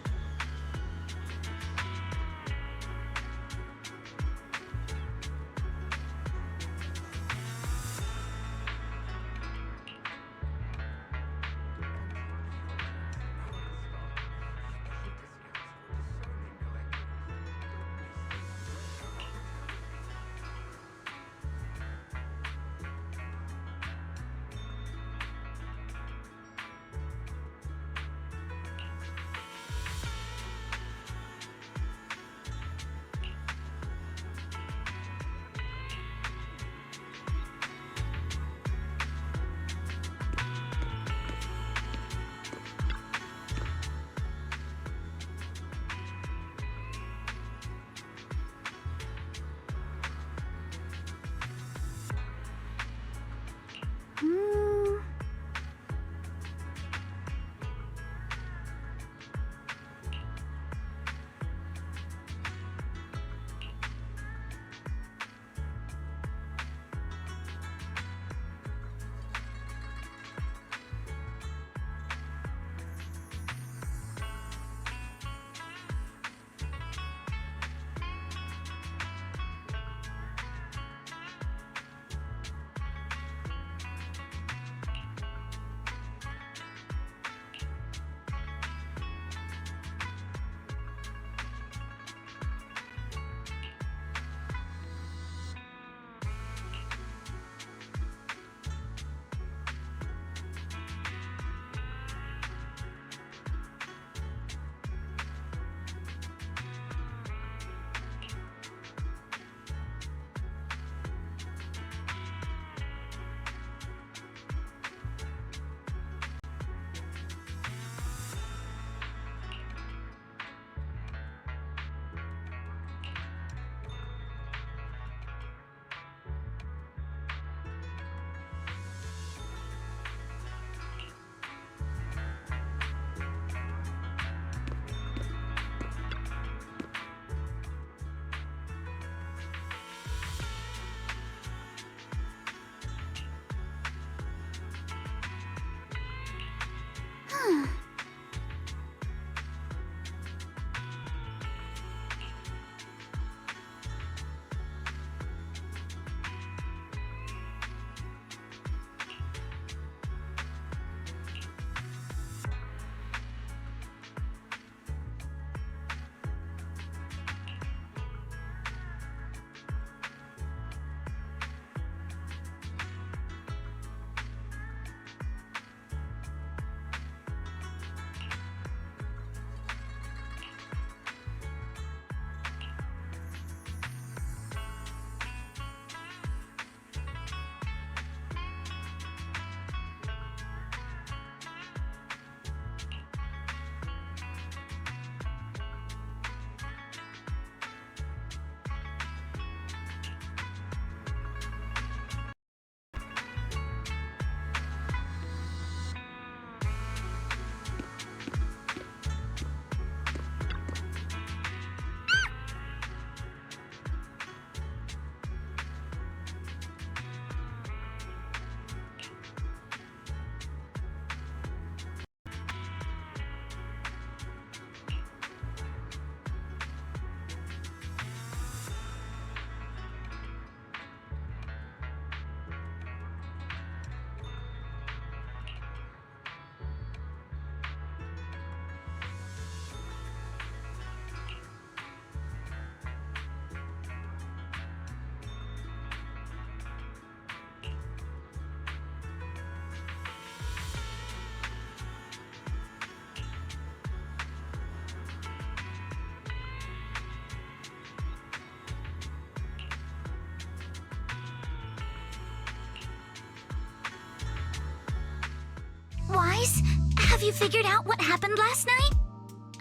S11: Guys, have you figured out what happened last night?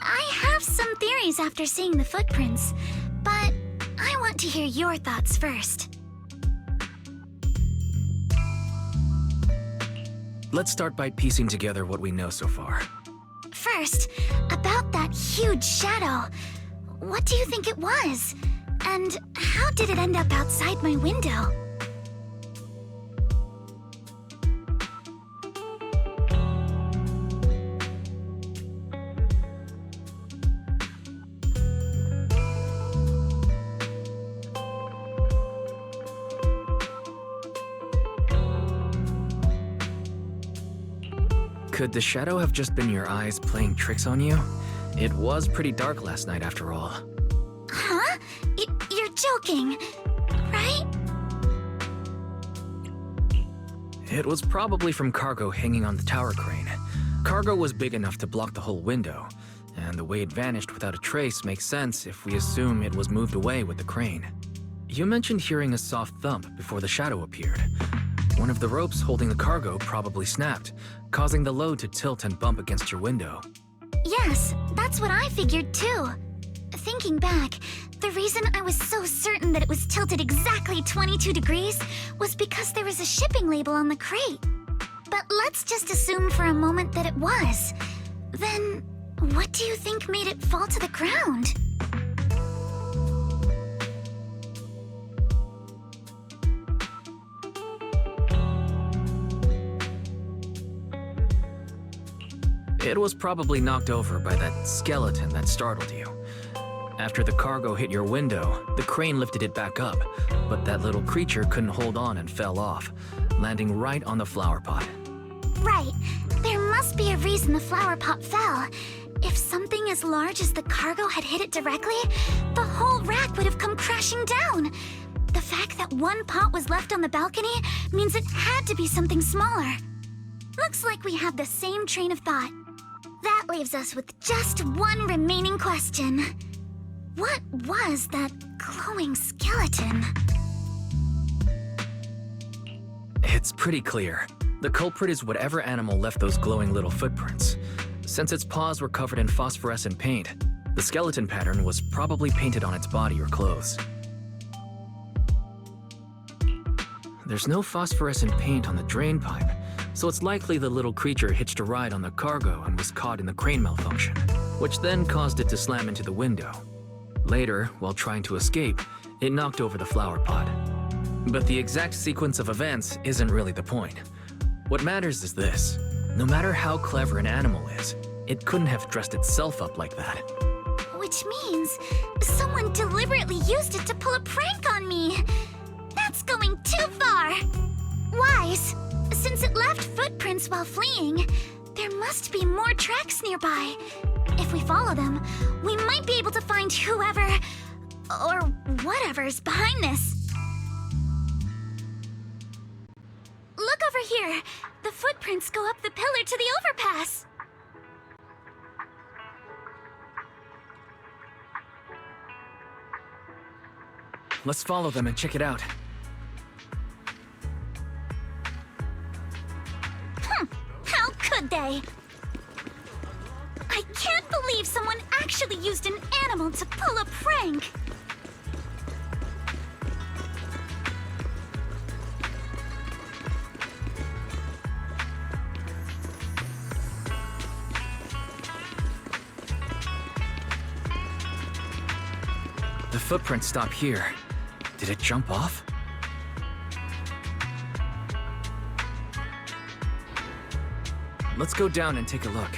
S11: I have some theories after seeing the footprints, but I want to hear your thoughts first.
S4: Let's start by piecing together what we know so far.
S11: First, about that huge shadow. What do you think it was? And how did it end up outside my window?
S4: Could the shadow have just been your eyes playing tricks on you? It was pretty dark last night after all.
S11: Huh? You're joking, right?
S4: It was probably from cargo hanging on the tower crane. Cargo was big enough to block the whole window, and the way it vanished without a trace makes sense if we assume it was moved away with the crane. You mentioned hearing a soft thump before the shadow appeared. One of the ropes holding the cargo probably snapped, causing the load to tilt and bump against your window.
S11: Yes, that's what I figured too. Thinking back, the reason I was so certain that it was tilted exactly 22 degrees was because there was a shipping label on the crate. But let's just assume for a moment that it was. Then, what do you think made it fall to the ground?
S4: It was probably knocked over by that skeleton that startled you. After the cargo hit your window, the crane lifted it back up, but that little creature couldn't hold on and fell off, landing right on the flower pot.
S11: Right. There must be a reason the flower pot fell. If something as large as the cargo had hit it directly, the whole rack would have come crashing down. The fact that one pot was left on the balcony means it had to be something smaller. Looks like we have the same train of thought. That leaves us with just one remaining question. What was that glowing skeleton?
S4: It's pretty clear. The culprit is whatever animal left those glowing little footprints. Since its paws were covered in phosphorescent paint, the skeleton pattern was probably painted on its body or clothes. There's no phosphorescent paint on the drain pipe, so it's likely the little creature hitched a ride on the cargo and was caught in the crane malfunction, which then caused it to slam into the window. Later, while trying to escape, it knocked over the flower pot. But the exact sequence of events isn't really the point. What matters is this. No matter how clever an animal is, it couldn't have dressed itself up like that.
S11: Which means someone deliberately used it to pull a prank on me. That's going too far. Wise, since it left footprints while fleeing, there must be more tracks nearby. If we follow them, we might be able to find whoever or whatever's behind this. Look over here. The footprints go up the pillar to the overpass.
S4: Let's follow them and check it out.
S11: How could they? I can't believe someone actually used an animal to pull a prank.
S4: The footprints stop here. Did it jump off? Let's go down and take a look.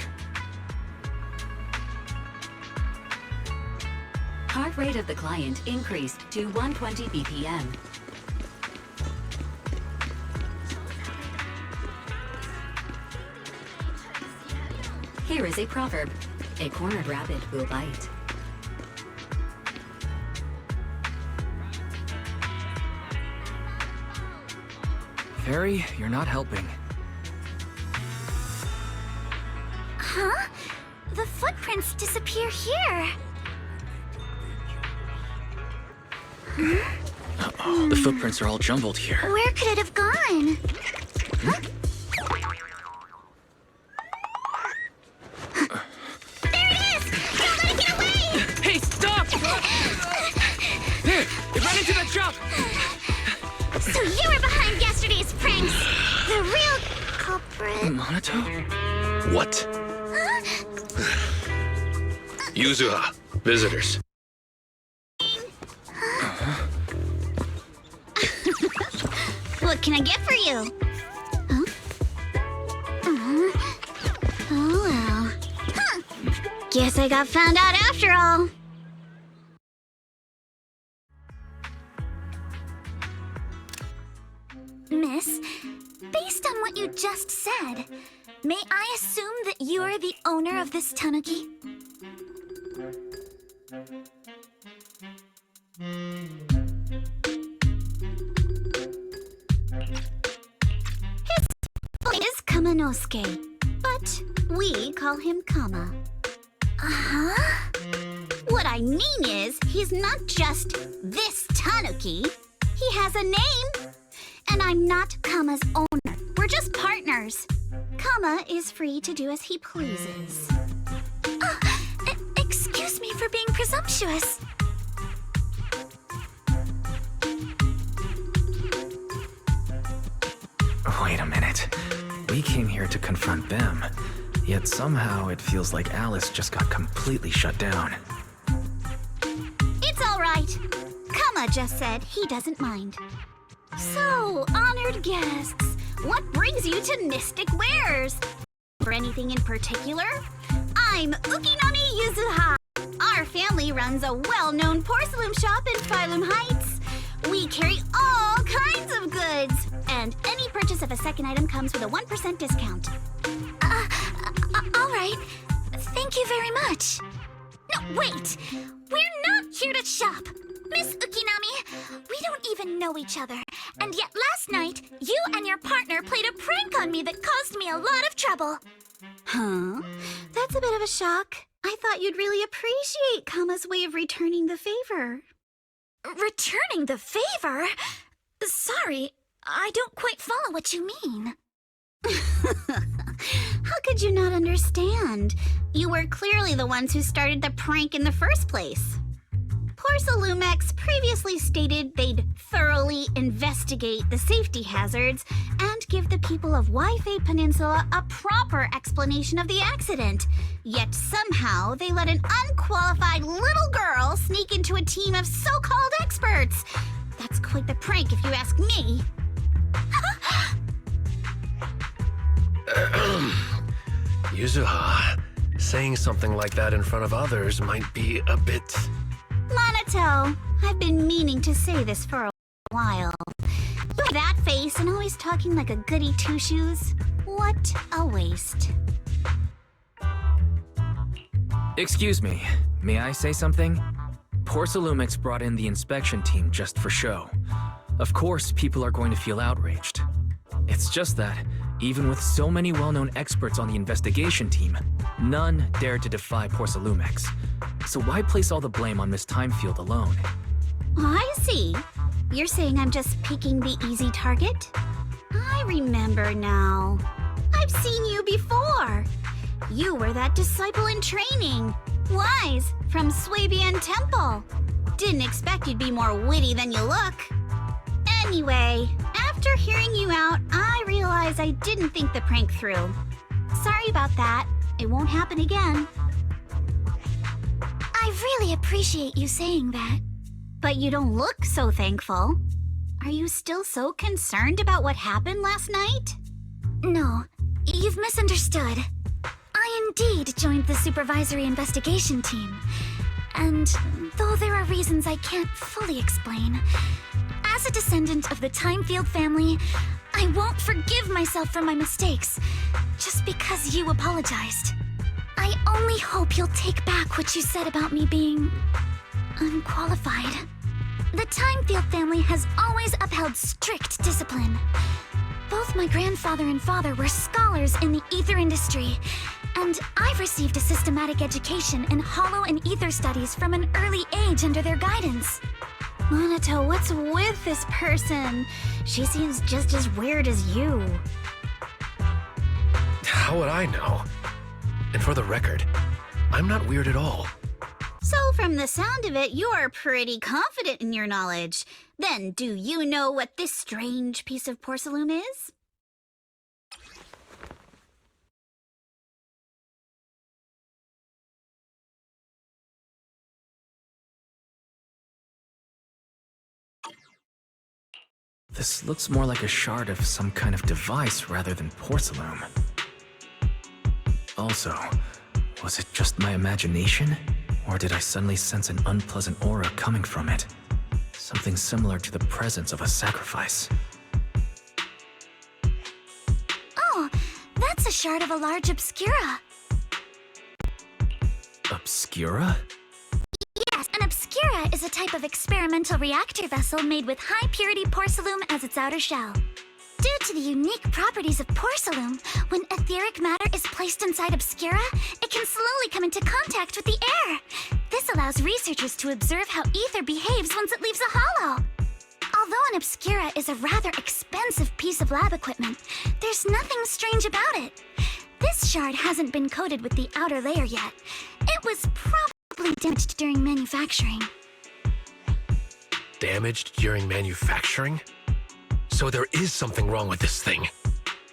S12: Heart rate of the client increased to 120 BPM. Here is a proverb. A cornered rabbit will bite.
S4: Fairy, you're not helping.
S11: Huh? The footprints disappear here.
S4: Uh-oh, the footprints are all jumbled here.
S11: Where could it have gone? Huh? The real culprit...
S4: Monato?
S3: What? Yuzuha, visitors.
S11: What can I get for you? Huh? Oh well. Huh. Guess I got found out after all. Miss, based on what you just said, may I assume that you are the owner of this tanuki? His name is Kamanosuke, but we call him Kama. Uh-huh. What I mean is, he's not just this tanuki. He has a name. And I'm not Kama's owner. We're just partners. Kama is free to do as he pleases. Excuse me for being presumptuous.
S4: Wait a minute. We came here to confront them, yet somehow it feels like Alice just got completely shut down.
S11: It's all right. Kama just said he doesn't mind. So, honored guests, what brings you to Mystic Wares? For anything in particular? I'm Ukinami Yuzuha. Our family runs a well-known porcelain shop in Phylum Heights. We carry all kinds of goods, and any purchase of a second item comes with a 1% discount. All right. Thank you very much. No, wait! We're not here to shop! Miss Ukinami, we don't even know each other, and yet last night, you and your partner played a prank on me that caused me a lot of trouble. Huh? That's a bit of a shock. I thought you'd really appreciate Kama's way of returning the favor. Returning the favor? Sorry, I don't quite follow what you mean. How could you not understand? You were clearly the ones who started the prank in the first place. Porcelumex previously stated they'd thoroughly investigate the safety hazards and give the people of Waifei-Peninsula a proper explanation of the accident. Yet somehow they let an unqualified little girl sneak into a team of so-called experts. That's quite the prank if you ask me.
S7: Yuzuha, saying something like that in front of others might be a bit...
S11: Monato, I've been meaning to say this for a while. You have that face and always talking like a goody two-shoes. What a waste.
S4: Excuse me, may I say something? Porcelumex brought in the inspection team just for show. Of course, people are going to feel outraged. It's just that, even with so many well-known experts on the investigation team, none dared to defy Porcelumex. So why place all the blame on Miss Timefield alone?
S11: I see. You're saying I'm just picking the easy target? I remember now. I've seen you before. You were that disciple in training. Wise, from Swabian Temple. Didn't expect you'd be more witty than you look. Anyway, after hearing you out, I realized I didn't think the prank through. Sorry about that. It won't happen again. I really appreciate you saying that. But you don't look so thankful. Are you still so concerned about what happened last night? No, you've misunderstood. I indeed joined the supervisory investigation team. And though there are reasons I can't fully explain, as a descendant of the Timefield family, I won't forgive myself for my mistakes just because you apologized. I only hope you'll take back what you said about me being unqualified. The Timefield family has always upheld strict discipline. Both my grandfather and father were scholars in the ether industry, and I've received a systematic education in hollow and ether studies from an early age under their guidance. Monato, what's with this person? She seems just as weird as you.
S7: How would I know? And for the record, I'm not weird at all.
S11: So from the sound of it, you're pretty confident in your knowledge. Then do you know what this strange piece of porcelain is?
S4: This looks more like a shard of some kind of device rather than porcelain. Also, was it just my imagination? Or did I suddenly sense an unpleasant aura coming from it? Something similar to the presence of a sacrifice.
S11: Oh, that's a shard of a large obscura.
S4: Obscura?
S11: Yes, an obscura is a type of experimental reactor vessel made with high-purity porcelain as its outer shell. Due to the unique properties of porcelain, when etheric matter is placed inside obscura, it can slowly come into contact with the air. This allows researchers to observe how ether behaves once it leaves a hollow. Although an obscura is a rather expensive piece of lab equipment, there's nothing strange about it. This shard hasn't been coated with the outer layer yet. It was probably damaged during manufacturing.
S13: Damaged during manufacturing? So there is something wrong with this thing.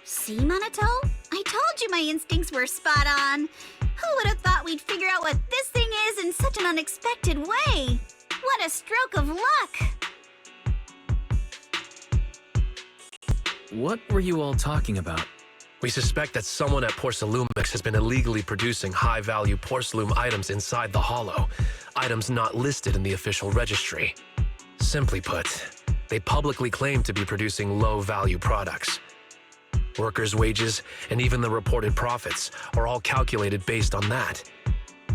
S14: See, Minato? I told you my instincts were spot on. Who would have thought we'd figure out what this thing is in such an unexpected way? What a stroke of luck!
S4: What were you all talking about?
S13: We suspect that someone at Porcelumix has been illegally producing high-value porcelain items inside the hollow, items not listed in the official registry. Simply put, they publicly claim to be producing low-value products. Workers' wages and even the reported profits are all calculated based on that.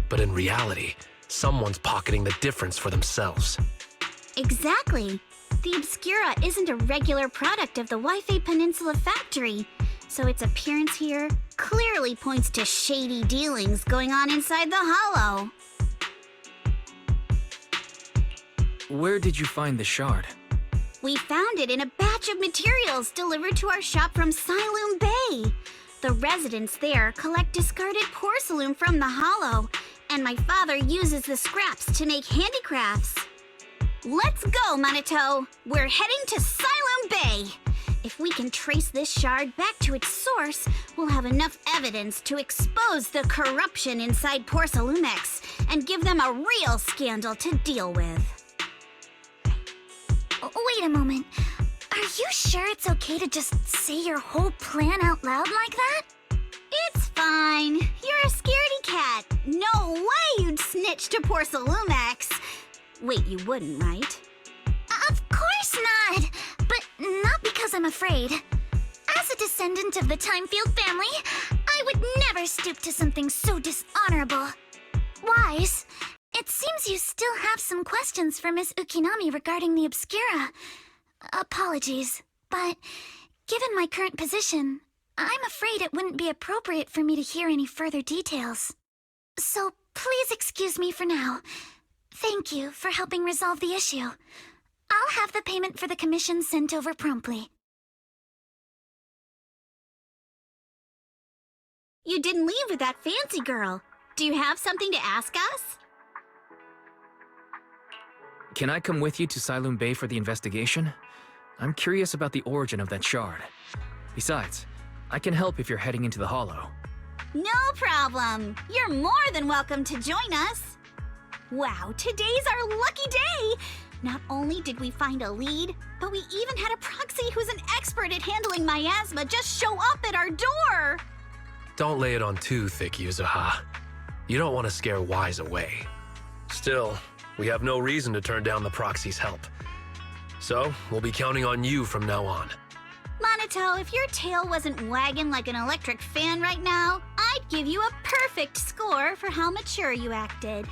S13: But in reality, someone's pocketing the difference for themselves.
S14: Exactly. The Obscura isn't a regular product of the Waifei-Peninsula factory, so its appearance here clearly points to shady dealings going on inside the hollow.
S4: Where did you find the shard?
S14: We found it in a batch of materials delivered to our shop from Siloom Bay. The residents there collect discarded porcelain from the hollow, and my father uses the scraps to make handicrafts. Let's go, Minato! We're heading to Siloom Bay! If we can trace this shard back to its source, we'll have enough evidence to expose the corruption inside Porcelumix and give them a real scandal to deal with.
S11: Wait a moment. Are you sure it's okay to just say your whole plan out loud like that?
S14: It's fine. You're a scaredy cat. No way you'd snitch to Porcelumix. Wait, you wouldn't, right?
S11: Of course not! But not because I'm afraid. As a descendant of the Timefield family, I would never stoop to something so dishonorable. Wise, it seems you still have some questions for Miss Ukinami regarding the Obscura. Apologies, but given my current position, I'm afraid it wouldn't be appropriate for me to hear any further details. So please excuse me for now. Thank you for helping resolve the issue. I'll have the payment for the commission sent over promptly.
S14: You didn't leave with that fancy girl. Do you have something to ask us?
S4: Can I come with you to Siloom Bay for the investigation? I'm curious about the origin of that shard. Besides, I can help if you're heading into the hollow.
S14: No problem. You're more than welcome to join us. Wow, today's our lucky day! Not only did we find a lead, but we even had a proxy who's an expert at handling miasma just show up at our door!
S13: Don't lay it on too thick, Yuzuha. You don't want to scare Wise away. Still, we have no reason to turn down the proxy's help. So, we'll be counting on you from now on.
S14: Minato, if your tail wasn't wagging like an electric fan right now, I'd give you a perfect score for how mature you acted.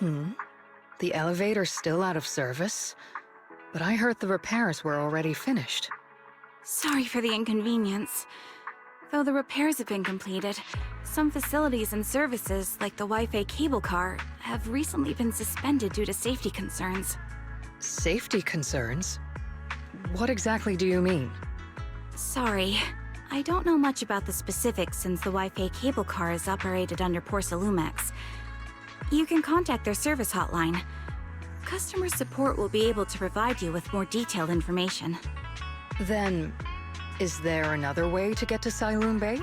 S10: The elevator's still out of service? But I heard the repairs were already finished.
S15: Sorry for the inconvenience. Though the repairs have been completed, some facilities and services, like the Wi-Fi cable car, have recently been suspended due to safety concerns.
S10: Safety concerns? What exactly do you mean?
S15: Sorry. I don't know much about the specifics since the Wi-Fi cable car is operated under Porsalumex. You can contact their service hotline. Customer support will be able to provide you with more detailed information.
S10: Then, is there another way to get to Siloon Bay?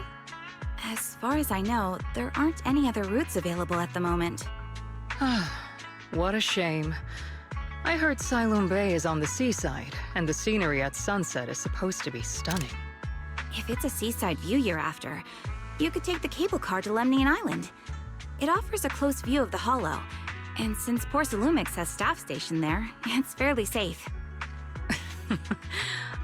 S15: As far as I know, there aren't any other routes available at the moment.
S10: What a shame. I heard Siloon Bay is on the seaside, and the scenery at sunset is supposed to be stunning.
S15: If it's a seaside view you're after, you could take the cable car to Lemnian Island. It offers a close view of the Hollow, and since Porsalumix has staff stationed there, it's fairly safe.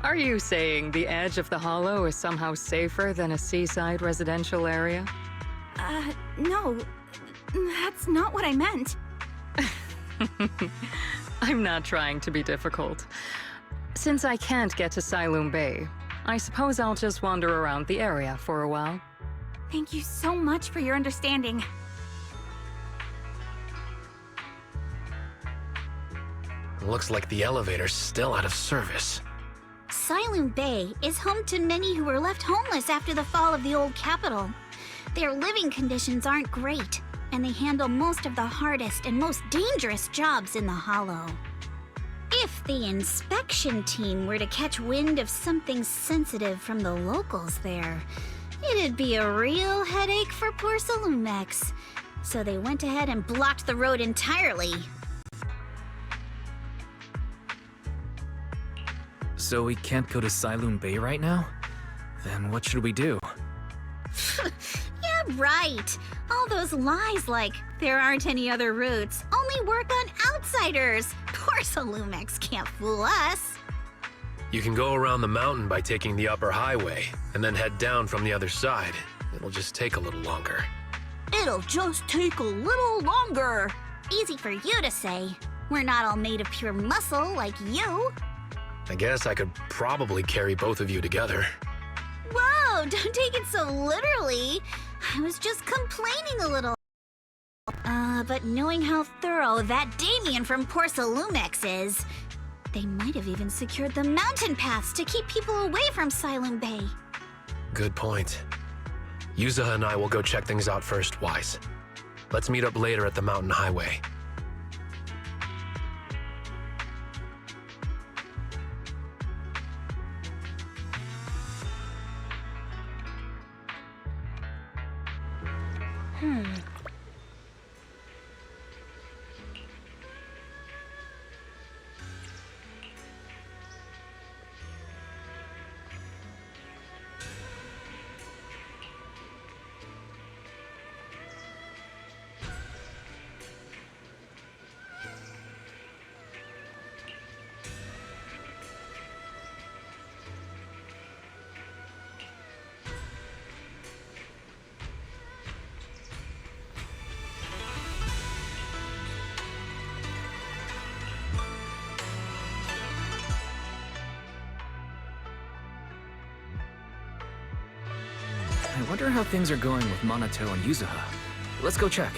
S10: Are you saying the edge of the Hollow is somehow safer than a seaside residential area?
S15: No. That's not what I meant.
S10: I'm not trying to be difficult. Since I can't get to Siloon Bay, I suppose I'll just wander around the area for a while.
S15: Thank you so much for your understanding.
S13: Looks like the elevator's still out of service.
S14: Siloon Bay is home to many who were left homeless after the fall of the old capital. Their living conditions aren't great, and they handle most of the hardest and most dangerous jobs in the Hollow. If the inspection team were to catch wind of something sensitive from the locals there, it'd be a real headache for Porsalumex. So they went ahead and blocked the road entirely.
S4: So we can't go to Siloon Bay right now? Then what should we do?
S14: Yeah, right. All those lies like, there aren't any other routes, only work on outsiders. Porsalumex can't fool us.
S13: You can go around the mountain by taking the upper highway, and then head down from the other side. It'll just take a little longer.
S14: It'll just take a little longer. Easy for you to say. We're not all made of pure muscle like you.
S13: I guess I could probably carry both of you together.
S14: Whoa, don't take it so literally. I was just complaining a little. But knowing how thorough that Damien from Porsalumex is, they might have even secured the mountain paths to keep people away from Siloon Bay.
S13: Good point. Yuza and I will go check things out first, Wise. Let's meet up later at the mountain highway.
S4: I wonder how things are going with Monato and Yuzuha. Let's go check.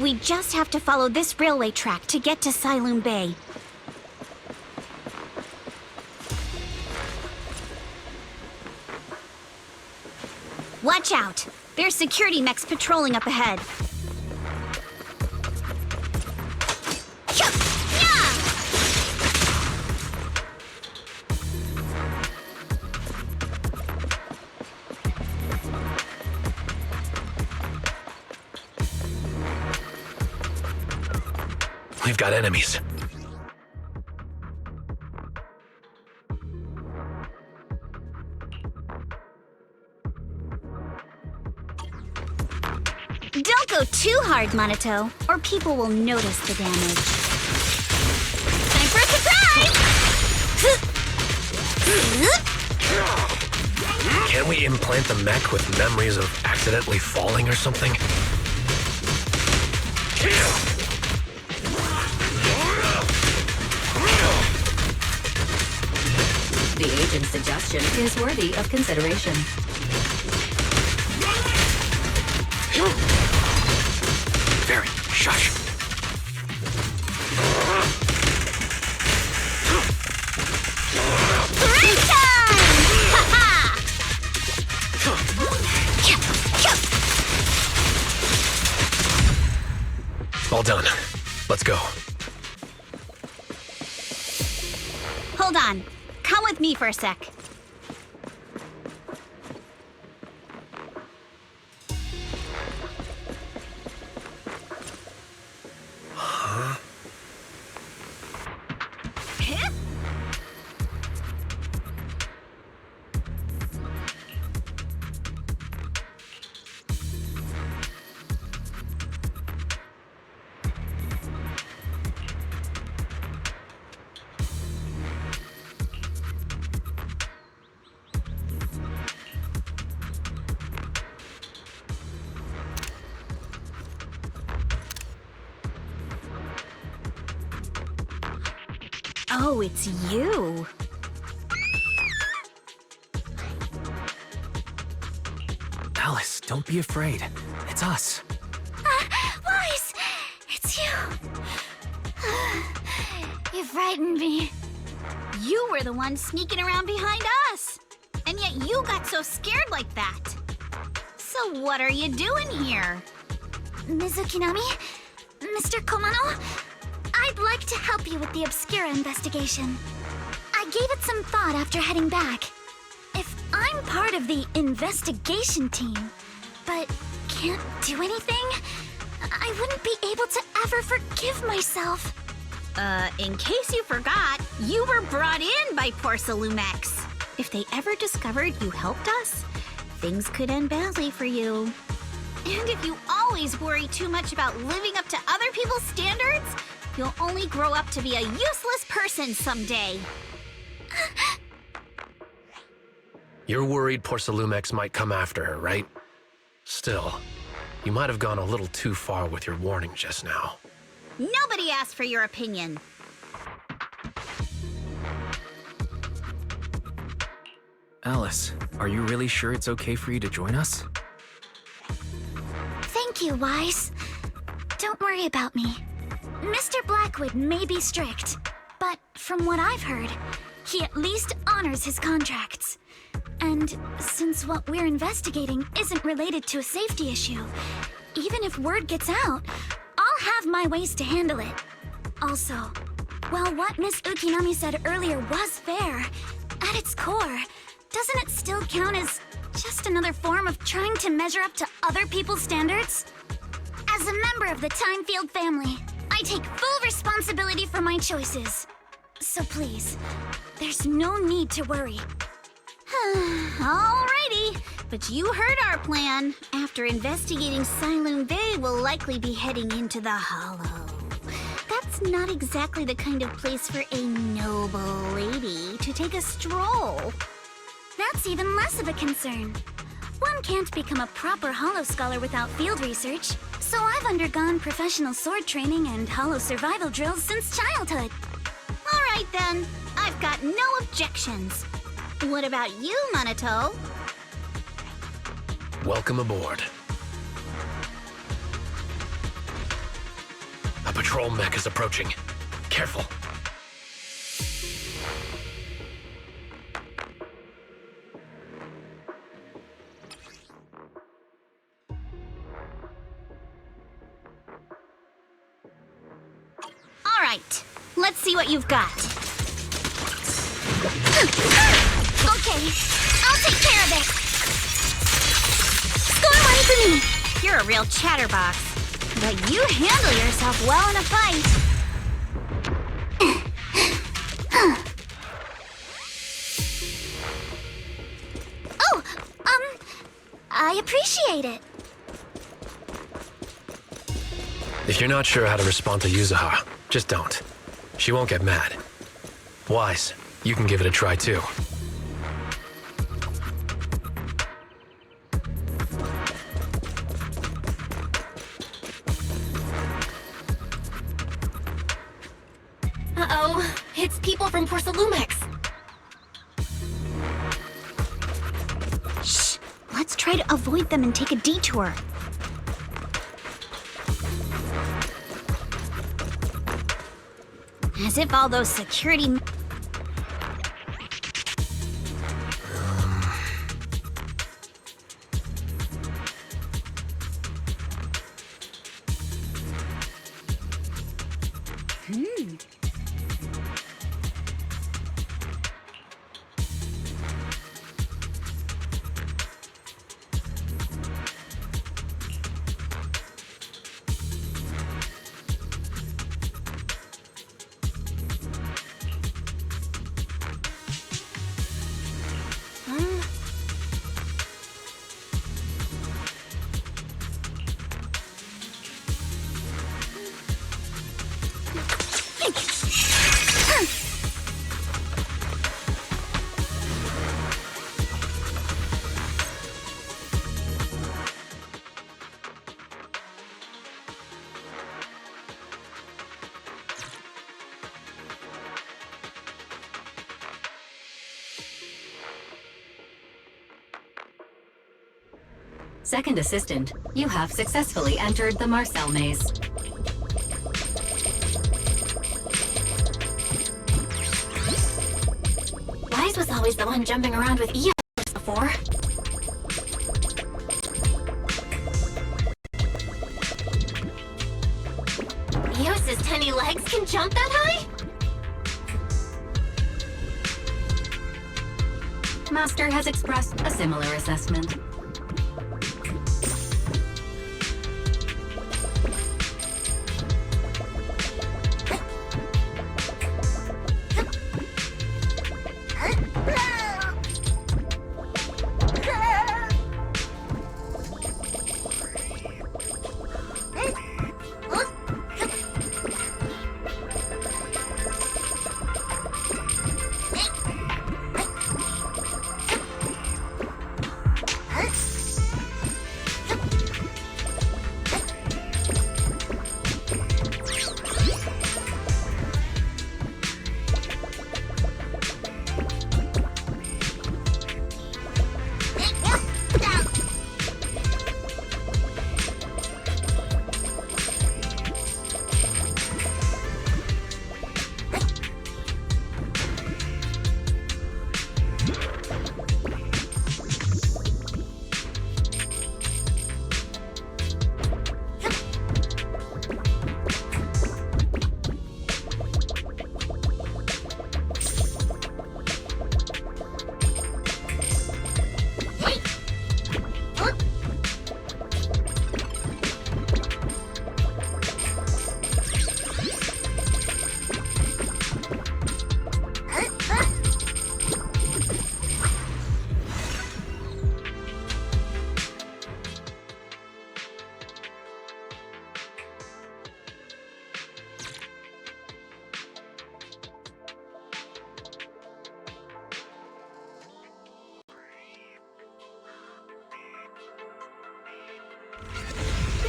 S14: We just have to follow this railway track to get to Siloon Bay. Watch out! There's security mechs patrolling up ahead.
S13: We've got enemies.
S14: Don't go too hard, Monato, or people will notice the damage. Time for a surprise!
S13: Can't we implant the mech with memories of accidentally falling or something?
S12: The agent's suggestion is worthy of consideration.
S13: Very shush.
S14: Break time! Ha-ha!
S13: All done. Let's go.
S14: Hold on. Come with me for a sec. Oh, it's you.
S4: Alice, don't be afraid. It's us.
S11: Wise! It's you. You frightened me.
S14: You were the one sneaking around behind us. And yet you got so scared like that. So what are you doing here?
S11: Mizukinami? Mr. Komano? I'd like to help you with the Obscura investigation. I gave it some thought after heading back. If I'm part of the investigation team, but can't do anything, I wouldn't be able to ever forgive myself.
S14: In case you forgot, you were brought in by Porcelumex. If they ever discovered you helped us, things could end badly for you. And if you always worry too much about living up to other people's standards, you'll only grow up to be a useless person someday.
S13: You're worried Porcelumex might come after her, right? Still, you might have gone a little too far with your warning just now.
S14: Nobody asked for your opinion.
S4: Alice, are you really sure it's okay for you to join us?
S11: Thank you, Wise. Don't worry about me. Mr. Blackwood may be strict, but from what I've heard, he at least honors his contracts. And since what we're investigating isn't related to a safety issue, even if word gets out, I'll have my ways to handle it. Also, while what Miss Ukinami said earlier was fair, at its core, doesn't it still count as just another form of trying to measure up to other people's standards? As a member of the Timefield family, I take full responsibility for my choices. So please, there's no need to worry.
S14: Alrighty, but you heard our plan. After investigating Siloon Bay, we'll likely be heading into the Hollow. That's not exactly the kind of place for a noble lady to take a stroll.
S11: That's even less of a concern. One can't become a proper Hollow scholar without field research, so I've undergone professional sword training and Hollow survival drills since childhood.
S14: Alright then, I've got no objections. What about you, Monato?
S13: Welcome aboard. patrol mech is approaching. Careful.
S14: All right, let's see what you've got. Okay, I'll take care of it. Score one for me. You're a real chatterbox, but you handle yourself well in a fight. Oh, I appreciate it.
S13: If you're not sure how to respond to Yuzuha, just don't. She won't get mad. Wise, you can give it a try too.
S6: Uh-oh, it's people from Porsalumex.
S14: Shh, let's try to avoid them and take a detour. As if all those security...
S12: Second assistant, you have successfully entered the Marcel maze.
S6: Wise was always the one jumping around with Eos before. Eos's tiny legs can jump that high?
S12: Master has expressed a similar assessment.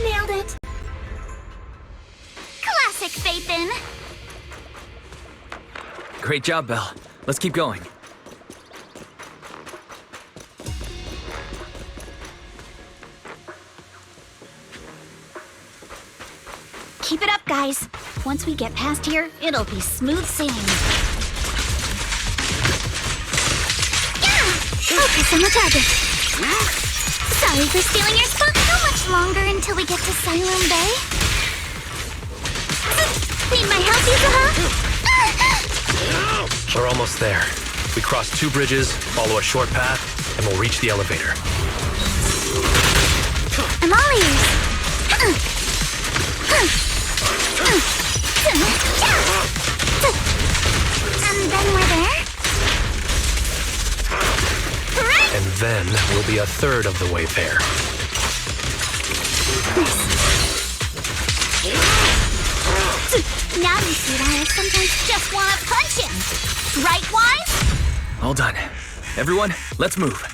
S14: Nailed it! Classic Faithin!
S4: Great job, Belle. Let's keep going.
S14: Keep it up, guys. Once we get past here, it'll be smooth sailing.
S11: Focus on the target. Sorry for stealing your spot. How much longer until we get to Siloam Bay? Need my help, Yuzuha?
S13: We're almost there. We cross 2 bridges, follow a short path, and we'll reach the elevator.
S11: I'm all ears. And then we're there?
S13: And then we'll be a third of the way there.
S14: Now you see why I sometimes just want to punch him. Right, Wise?
S4: All done. Everyone, let's move.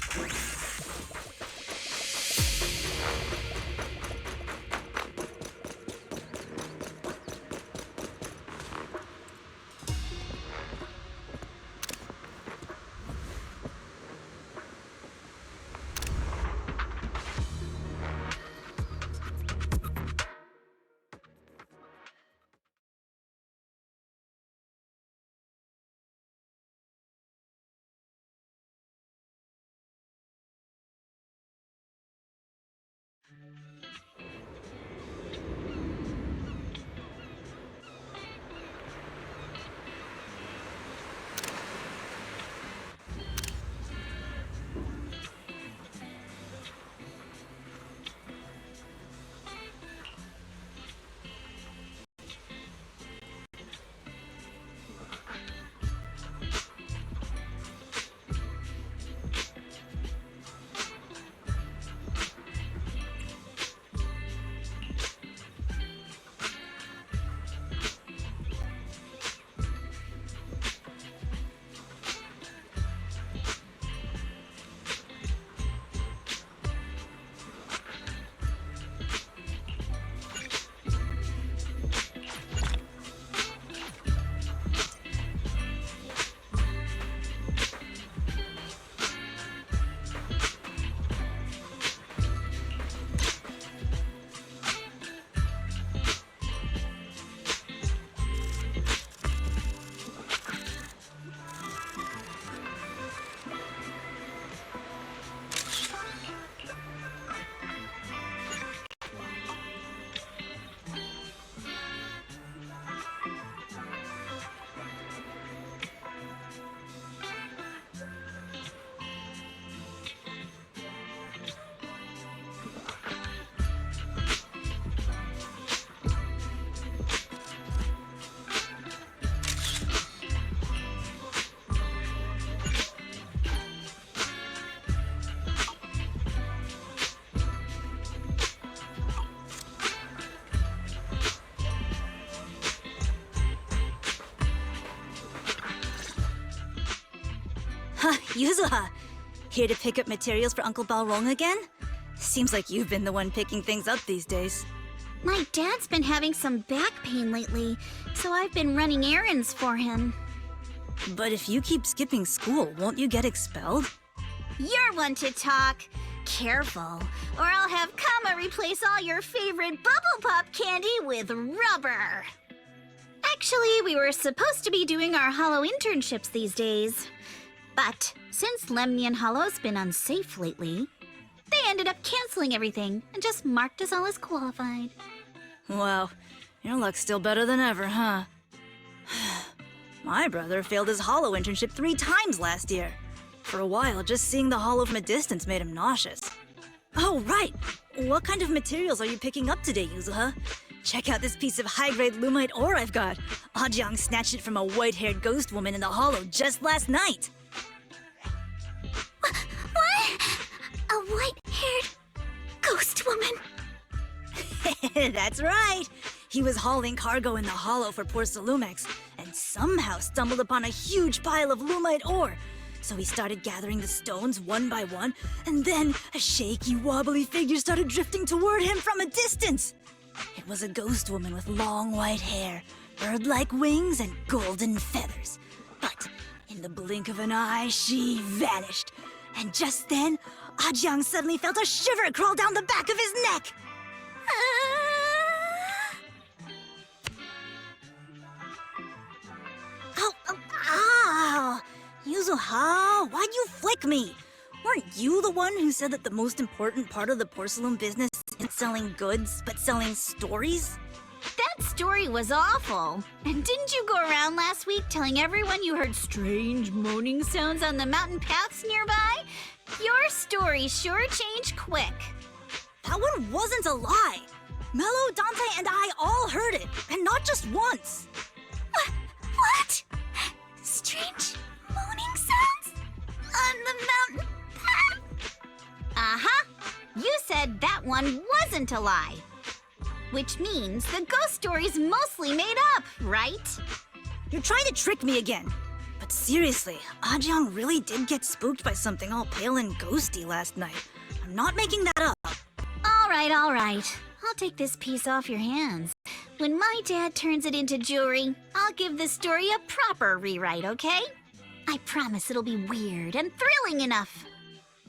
S16: Yuzuha, here to pick up materials for Uncle Balrong again? Seems like you've been the one picking things up these days.
S14: My dad's been having some back pain lately, so I've been running errands for him.
S16: But if you keep skipping school, won't you get expelled?
S14: You're one to talk. Careful, or I'll have Kama replace all your favorite Bubble Pop candy with rubber. Actually, we were supposed to be doing our Hollow internships these days. But since Lemnian Hollow's been unsafe lately, they ended up canceling everything and just marked us all as qualified.
S16: Wow, your luck's still better than ever, huh? My brother failed his Hollow internship 3 times last year. For a while, just seeing the Hollow from a distance made him nauseous. Oh, right! What kind of materials are you picking up today, Yuzuha? Check out this piece of high-grade lumite ore I've got. Ajang snatched it from a white-haired ghost woman in the Hollow just last night.
S11: What? A white-haired ghost woman?
S16: That's right! He was hauling cargo in the Hollow for poor Salumex, and somehow stumbled upon a huge pile of lumite ore. So he started gathering the stones one by one, and then a shaky, wobbly figure started drifting toward him from a distance. It was a ghost woman with long white hair, bird-like wings, and golden feathers. But in the blink of an eye, she vanished. And just then, Ajang suddenly felt a shiver crawl down the back of his neck. Yuzuha, why'd you flick me? Weren't you the one who said that the most important part of the porcelain business isn't selling goods, but selling stories?
S14: That story was awful. And didn't you go around last week telling everyone you heard strange moaning sounds on the mountain paths nearby? Your story sure changed quick.
S16: That one wasn't a lie. Mello, Dante, and I all heard it, and not just once.
S11: What? Strange moaning sounds? On the mountain path?
S14: Uh-huh. You said that one wasn't a lie. Which means the ghost story's mostly made up, right?
S16: You're trying to trick me again. But seriously, Ajang really did get spooked by something all pale and ghosty last night. I'm not making that up.
S14: All right. I'll take this piece off your hands. When my dad turns it into jewelry, I'll give the story a proper rewrite, okay? I promise it'll be weird and thrilling enough.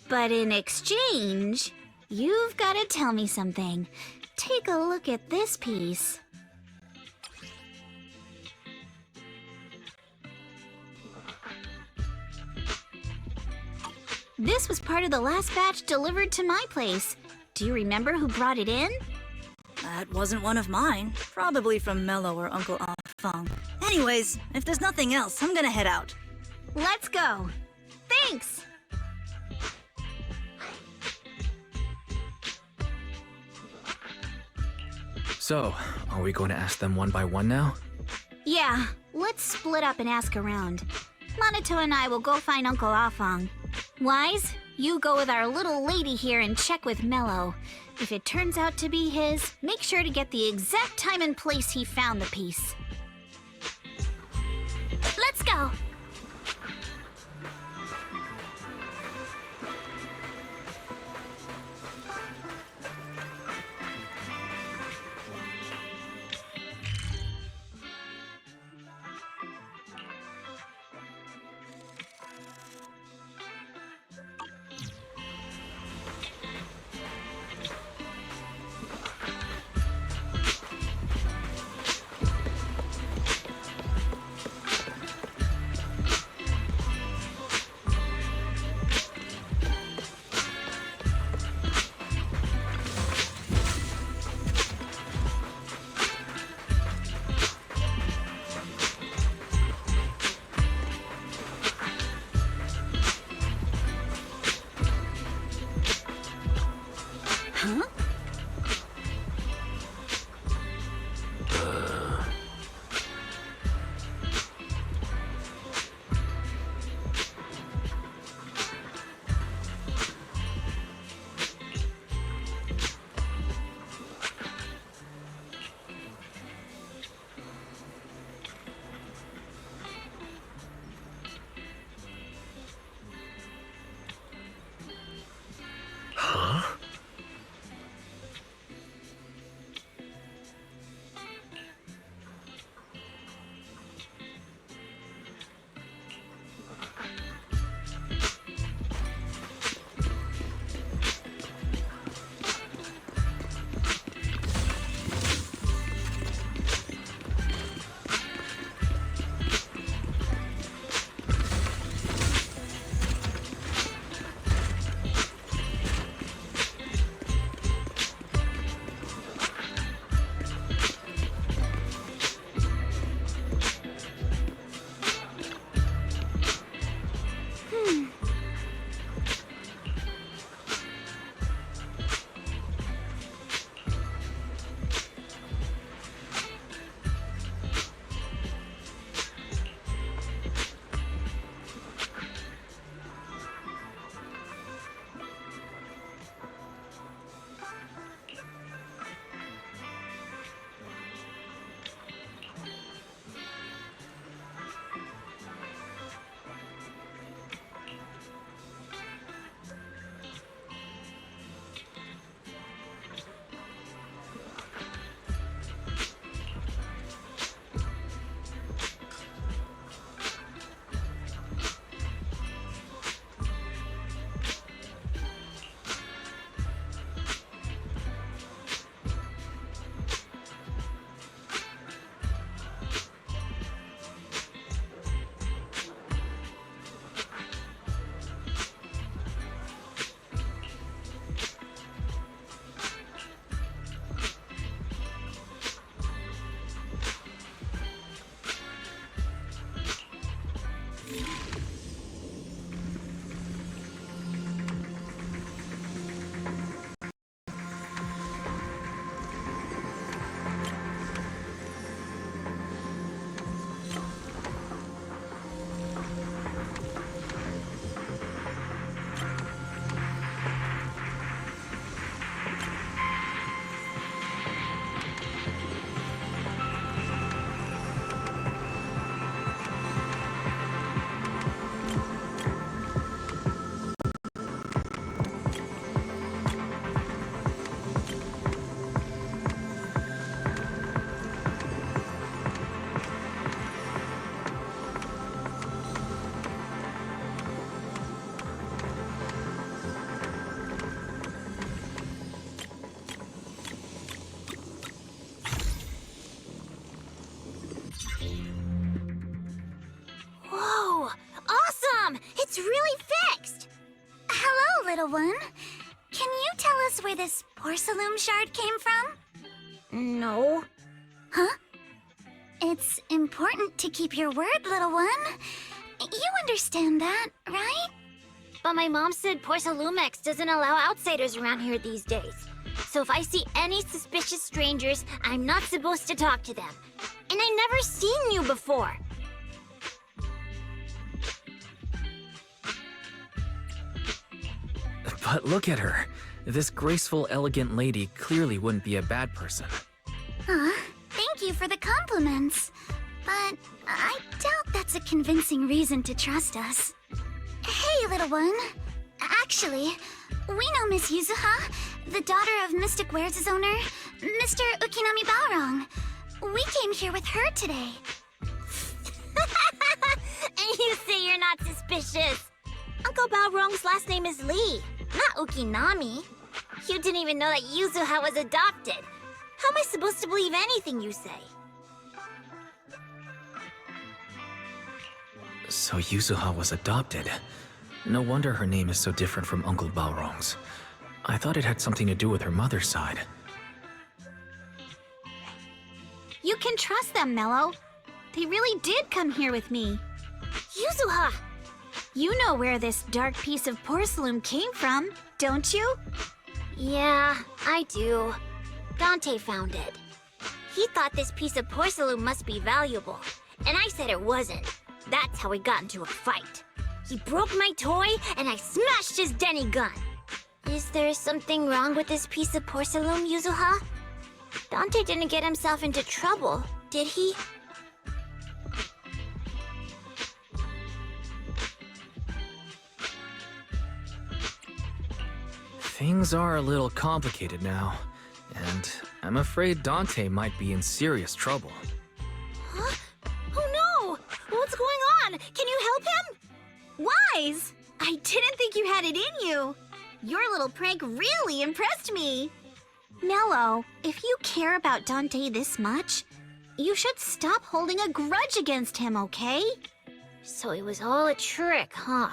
S14: But in exchange, you've got to tell me something. Take a look at this piece. This was part of the last batch delivered to my place. Do you remember who brought it in?
S16: That wasn't one of mine. Probably from Mello or Uncle Fong. Anyways, if there's nothing else, I'm gonna head out.
S14: Let's go. Thanks!
S4: So, are we going to ask them one by one now?
S14: Yeah, let's split up and ask around. Monato and I will go find Uncle Afong. Wise, you go with our little lady here and check with Mello. If it turns out to be his, make sure to get the exact time and place he found the piece.
S11: Let's go. little one. Can you tell us where this porcelain shard came from?
S14: No.
S11: Huh? It's important to keep your word, little one. You understand that, right?
S14: But my mom said Porcelumex doesn't allow outsiders around here these days. So if I see any suspicious strangers, I'm not supposed to talk to them. And I never seen you before.
S4: But look at her. This graceful, elegant lady clearly wouldn't be a bad person.
S11: Thank you for the compliments. But I doubt that's a convincing reason to trust us. Hey, little one. Actually, we know Miss Yuzuha, the daughter of Mystic Wares' owner, Mr. Ukinami Balrong. We came here with her today.
S14: And you say you're not suspicious. Uncle Balrong's last name is Lee, not Ukinami. You didn't even know that Yuzuha was adopted. How am I supposed to believe anything you say?
S4: So Yuzuha was adopted. No wonder her name is so different from Uncle Balrong's. I thought it had something to do with her mother's side.
S14: You can trust them, Mello. They really did come here with me. Yuzuha! You know where this dark piece of porcelain came from, don't you? Yeah, I do. Dante found it. He thought this piece of porcelain must be valuable, and I said it wasn't. That's how we got into a fight. He broke my toy, and I smashed his Denny gun. Is there something wrong with this piece of porcelain, Yuzuha? Dante didn't get himself into trouble, did he?
S4: Things are a little complicated now, and I'm afraid Dante might be in serious trouble.
S14: Huh? Oh no! What's going on? Can you help him? Wise! I didn't think you had it in you. Your little prank really impressed me. Nello, if you care about Dante this much, you should stop holding a grudge against him, okay? So it was all a trick, huh?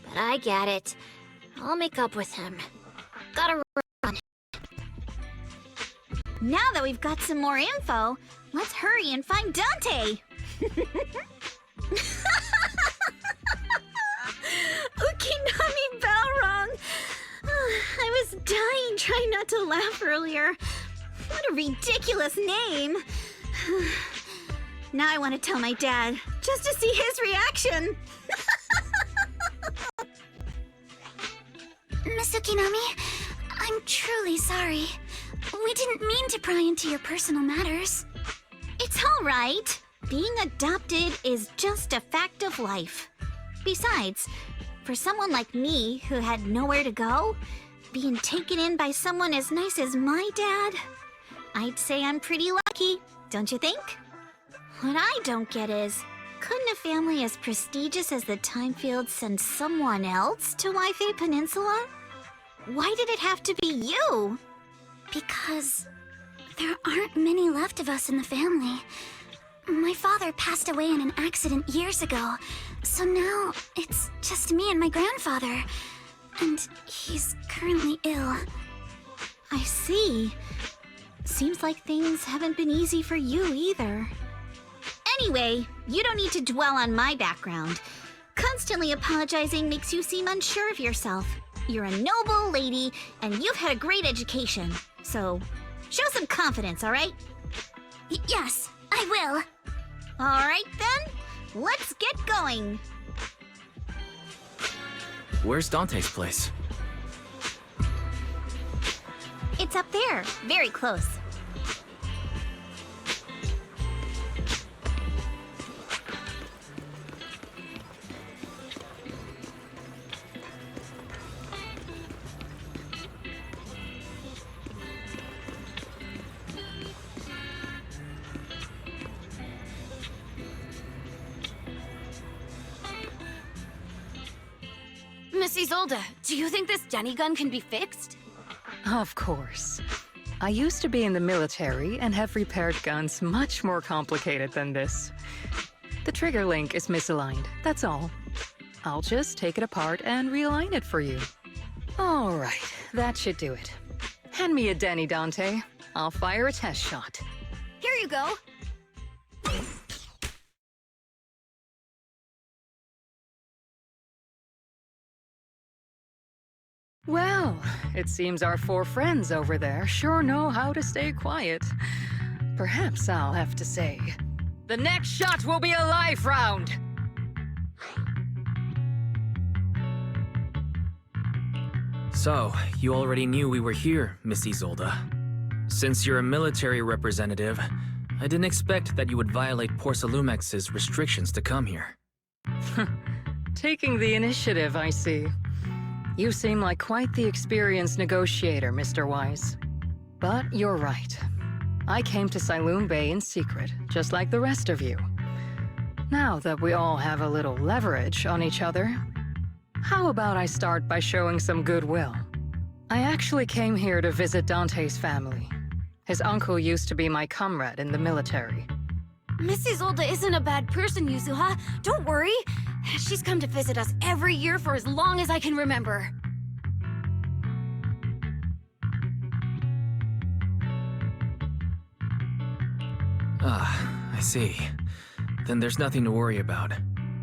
S14: But I get it. I'll make up with him. Gotta run. Now that we've got some more info, let's hurry and find Dante! Ukinami Balrong! I was dying trying not to laugh earlier. What a ridiculous name! Now I want to tell my dad, just to see his reaction!
S11: Miss Ukinami, I'm truly sorry. We didn't mean to pry into your personal matters.
S14: It's all right. Being adopted is just a fact of life. Besides, for someone like me who had nowhere to go, being taken in by someone as nice as my dad, I'd say I'm pretty lucky, don't you think? What I don't get is, couldn't a family as prestigious as the Timefields send someone else to Waifei Peninsula? Why did it have to be you?
S11: Because there aren't many left of us in the family. My father passed away in an accident years ago, so now it's just me and my grandfather. And he's currently ill.
S14: I see. Seems like things haven't been easy for you either. Anyway, you don't need to dwell on my background. Constantly apologizing makes you seem unsure of yourself. You're a noble lady, and you've had a great education. So, show some confidence, all right?
S11: Yes, I will.
S14: All right, then. Let's get going.
S4: Where's Dante's place?
S14: It's up there, very close.
S15: Miss Isolde, do you think this Denny gun can be fixed?
S10: Of course. I used to be in the military and have repaired guns much more complicated than this. The trigger link is misaligned, that's all. I'll just take it apart and realign it for you. All right, that should do it. Hand me a Denny, Dante. I'll fire a test shot.
S14: Here you go.
S10: Well, it seems our 4 friends over there sure know how to stay quiet. Perhaps I'll have to say, the next shot will be a life round!
S4: So, you already knew we were here, Miss Isolde. Since you're a military representative, I didn't expect that you would violate Porcelumex's restrictions to come here.
S10: Taking the initiative, I see. You seem like quite the experienced negotiator, Mr. Wise. But you're right. I came to Siloam Bay in secret, just like the rest of you. Now that we all have a little leverage on each other, how about I start by showing some goodwill? I actually came here to visit Dante's family. His uncle used to be my comrade in the military.
S14: Miss Isolde isn't a bad person, Yuzuha. Don't worry. She's come to visit us every year for as long as I can remember.
S4: Ah, I see. Then there's nothing to worry about.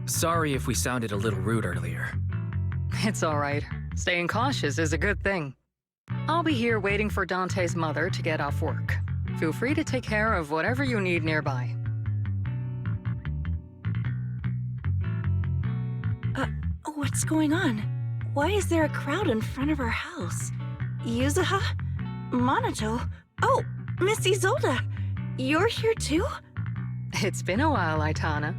S4: Sorry if we sounded a little rude earlier.
S10: It's all right. Staying cautious is a good thing. I'll be here waiting for Dante's mother to get off work. Feel free to take care of whatever you need nearby.
S17: What's going on? Why is there a crowd in front of our house? Yuzuha? Monato? Oh, Miss Isolde! You're here too?
S10: It's been a while, Aitana.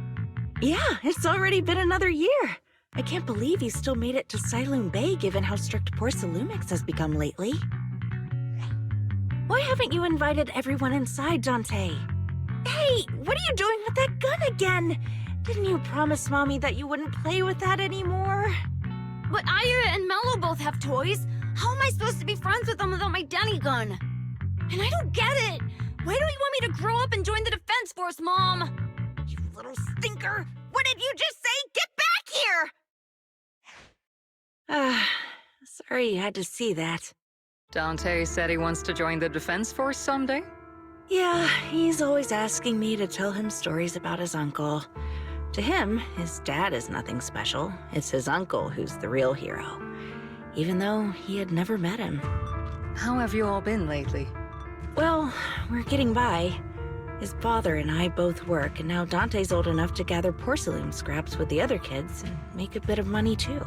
S17: Yeah, it's already been another year. I can't believe you still made it to Siloam Bay given how strict Porcelumix has become lately. Why haven't you invited everyone inside, Dante? Hey, what are you doing with that gun again? Didn't you promise Mommy that you wouldn't play with that anymore?
S14: But Ira and Mello both have toys. How am I supposed to be friends with them without my Denny gun? And I don't get it. Why don't you want me to grow up and join the Defense Force, Mom?
S17: You little stinker! What did you just say? Get back here! Sorry you had to see that.
S10: Dante said he wants to join the Defense Force someday?
S17: Yeah, he's always asking me to tell him stories about his uncle. To him, his dad is nothing special. It's his uncle who's the real hero, even though he had never met him.
S10: How have you all been lately?
S17: Well, we're getting by. His father and I both work, and now Dante's old enough to gather porcelain scraps with the other kids and make a bit of money too.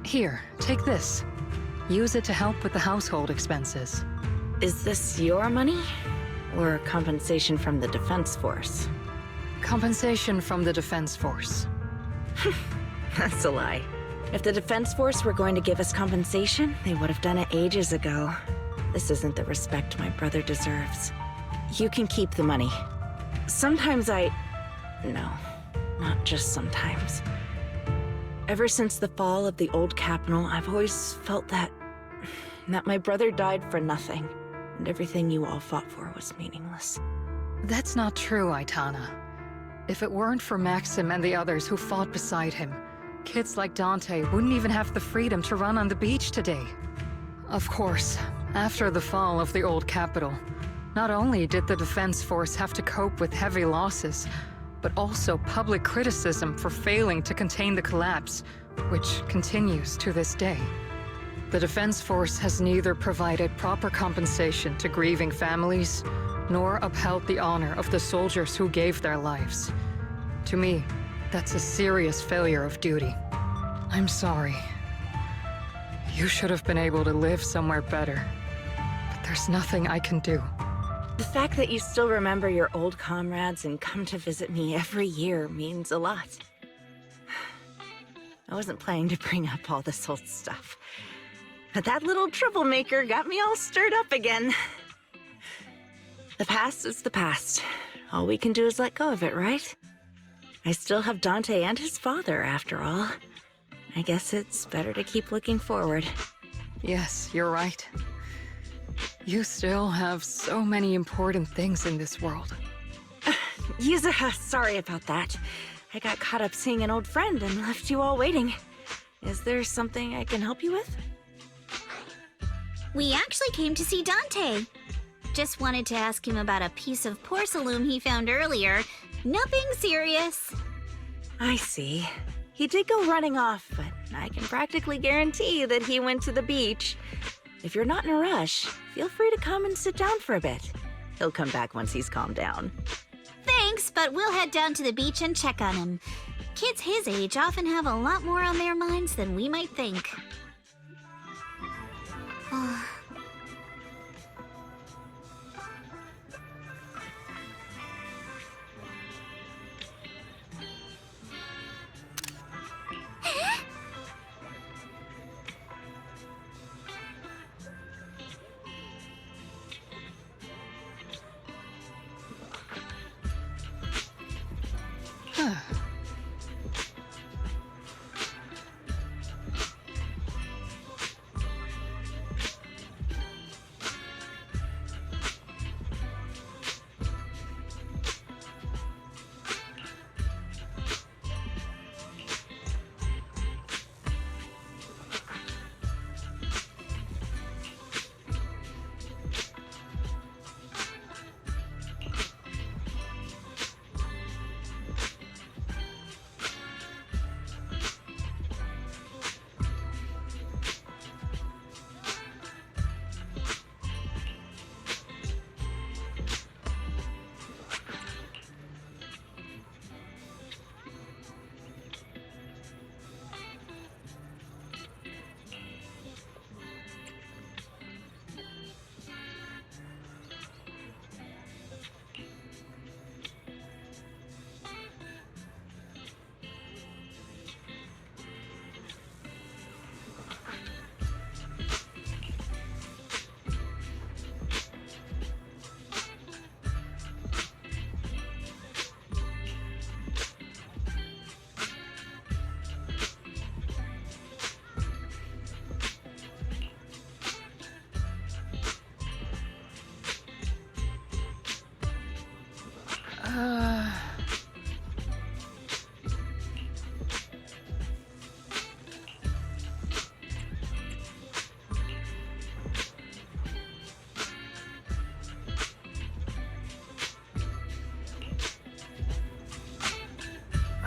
S10: Here, take this. Use it to help with the household expenses.
S17: Is this your money? Or compensation from the Defense Force?
S10: Compensation from the Defense Force.
S17: That's a lie. If the Defense Force were going to give us compensation, they would have done it ages ago. This isn't the respect my brother deserves. You can keep the money. Sometimes No, not just sometimes. Ever since the fall of the old capital, I've always felt that my brother died for nothing, and everything you all fought for was meaningless.
S10: That's not true, Aitana. If it weren't for Maxim and the others who fought beside him, kids like Dante wouldn't even have the freedom to run on the beach today. Of course, after the fall of the old capital, not only did the Defense Force have to cope with heavy losses, but also public criticism for failing to contain the collapse, which continues to this day. The Defense Force has neither provided proper compensation to grieving families, nor upheld the honor of the soldiers who gave their lives. To me, that's a serious failure of duty. I'm sorry. You should have been able to live somewhere better, but there's nothing I can do.
S17: The fact that you still remember your old comrades and come to visit me every year means a lot. I wasn't planning to bring up all this old stuff, but that little troublemaker got me all stirred up again. The past is the past. All we can do is let go of it, right? I still have Dante and his father, after all. I guess it's better to keep looking forward.
S10: Yes, you're right. You still have so many important things in this world.
S17: Yuzuha, sorry about that. I got caught up seeing an old friend and left you all waiting. Is there something I can help you with?
S14: We actually came to see Dante. Just wanted to ask him about a piece of porcelain he found earlier. Nothing serious.
S17: I see. He did go running off, but I can practically guarantee that he went to the beach. If you're not in a rush, feel free to come and sit down for a bit. He'll come back once he's calmed down.
S14: Thanks, but we'll head down to the beach and check on him. Kids his age often have a lot more on their minds than we might think.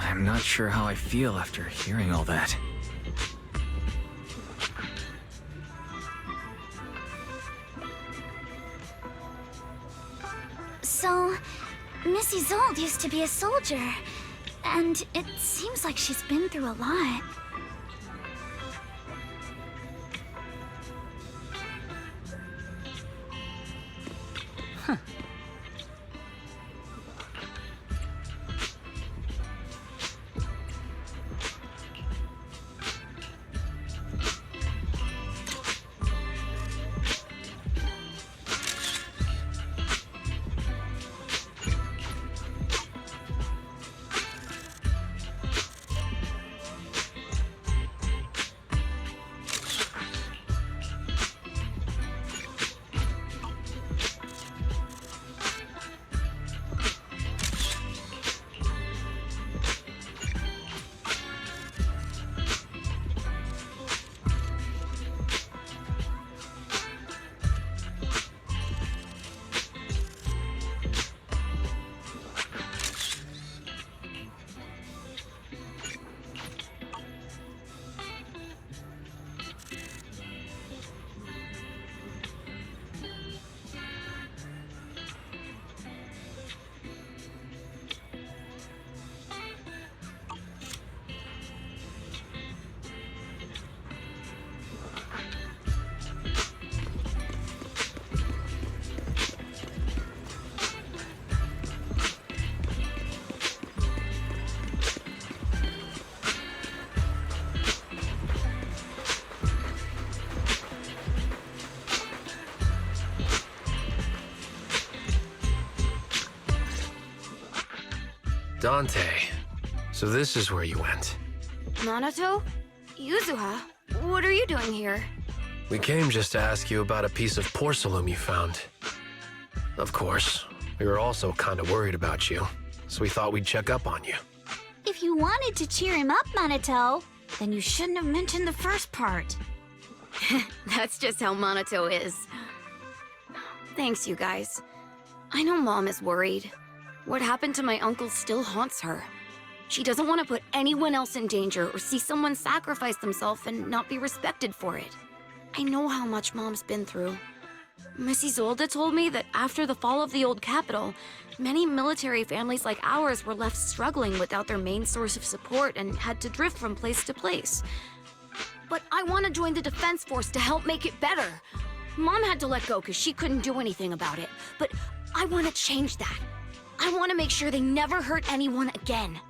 S4: I'm not sure how I feel after hearing all that.
S11: So, Miss Isolde used to be a soldier, and it seems like she's been through a lot.
S13: Dante, so this is where you went.
S15: Nanato? Yuzuha? What are you doing here?
S13: We came just to ask you about a piece of porcelain you found. Of course, we were also kind of worried about you, so we thought we'd check up on you.
S14: If you wanted to cheer him up, Minato, then you shouldn't have mentioned the first part.
S15: That's just how Minato is. Thanks, you guys. I know Mom is worried. What happened to my uncle still haunts her. She doesn't want to put anyone else in danger or see someone sacrifice themselves and not be respected for it. I know how much Mom's been through. Miss Isolde told me that after the fall of the old capital, many military families like ours were left struggling without their main source of support and had to drift from place to place. But I want to join the defense force to help make it better. Mom had to let go because she couldn't do anything about it, but I want to change that. I want to make sure they never hurt anyone again.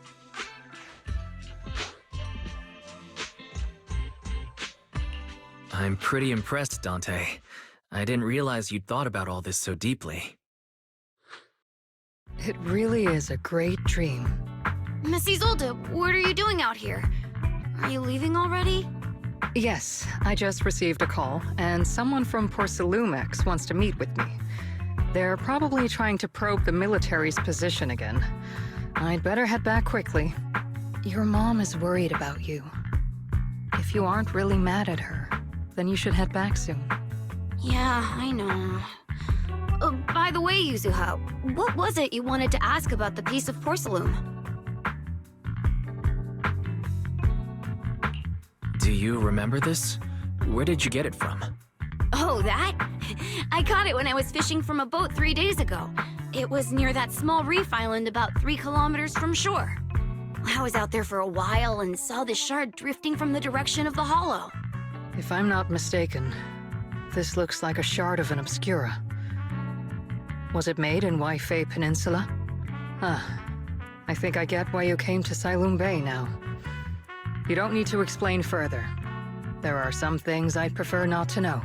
S4: I'm pretty impressed, Dante. I didn't realize you'd thought about all this so deeply.
S10: It really is a great dream.
S15: Miss Isolde, what are you doing out here? Are you leaving already?
S10: Yes, I just received a call, and someone from Porcelumex wants to meet with me. They're probably trying to probe the military's position again. I'd better head back quickly. Your mom is worried about you. If you aren't really mad at her, then you should head back soon.
S15: Yeah, I know. By the way, Yuzuha, what was it you wanted to ask about the piece of porcelain?
S4: Do you remember this? Where did you get it from?
S15: Oh, that? I caught it when I was fishing from a boat 3 days ago. It was near that small reef island about 3 kilometers from shore. I was out there for a while and saw the shard drifting from the direction of the hollow.
S10: If I'm not mistaken, this looks like a shard of an Obscura. Was it made in Waifei-Peninsula? I think I get why you came to Sailoom Bay now. You don't need to explain further. There are some things I'd prefer not to know.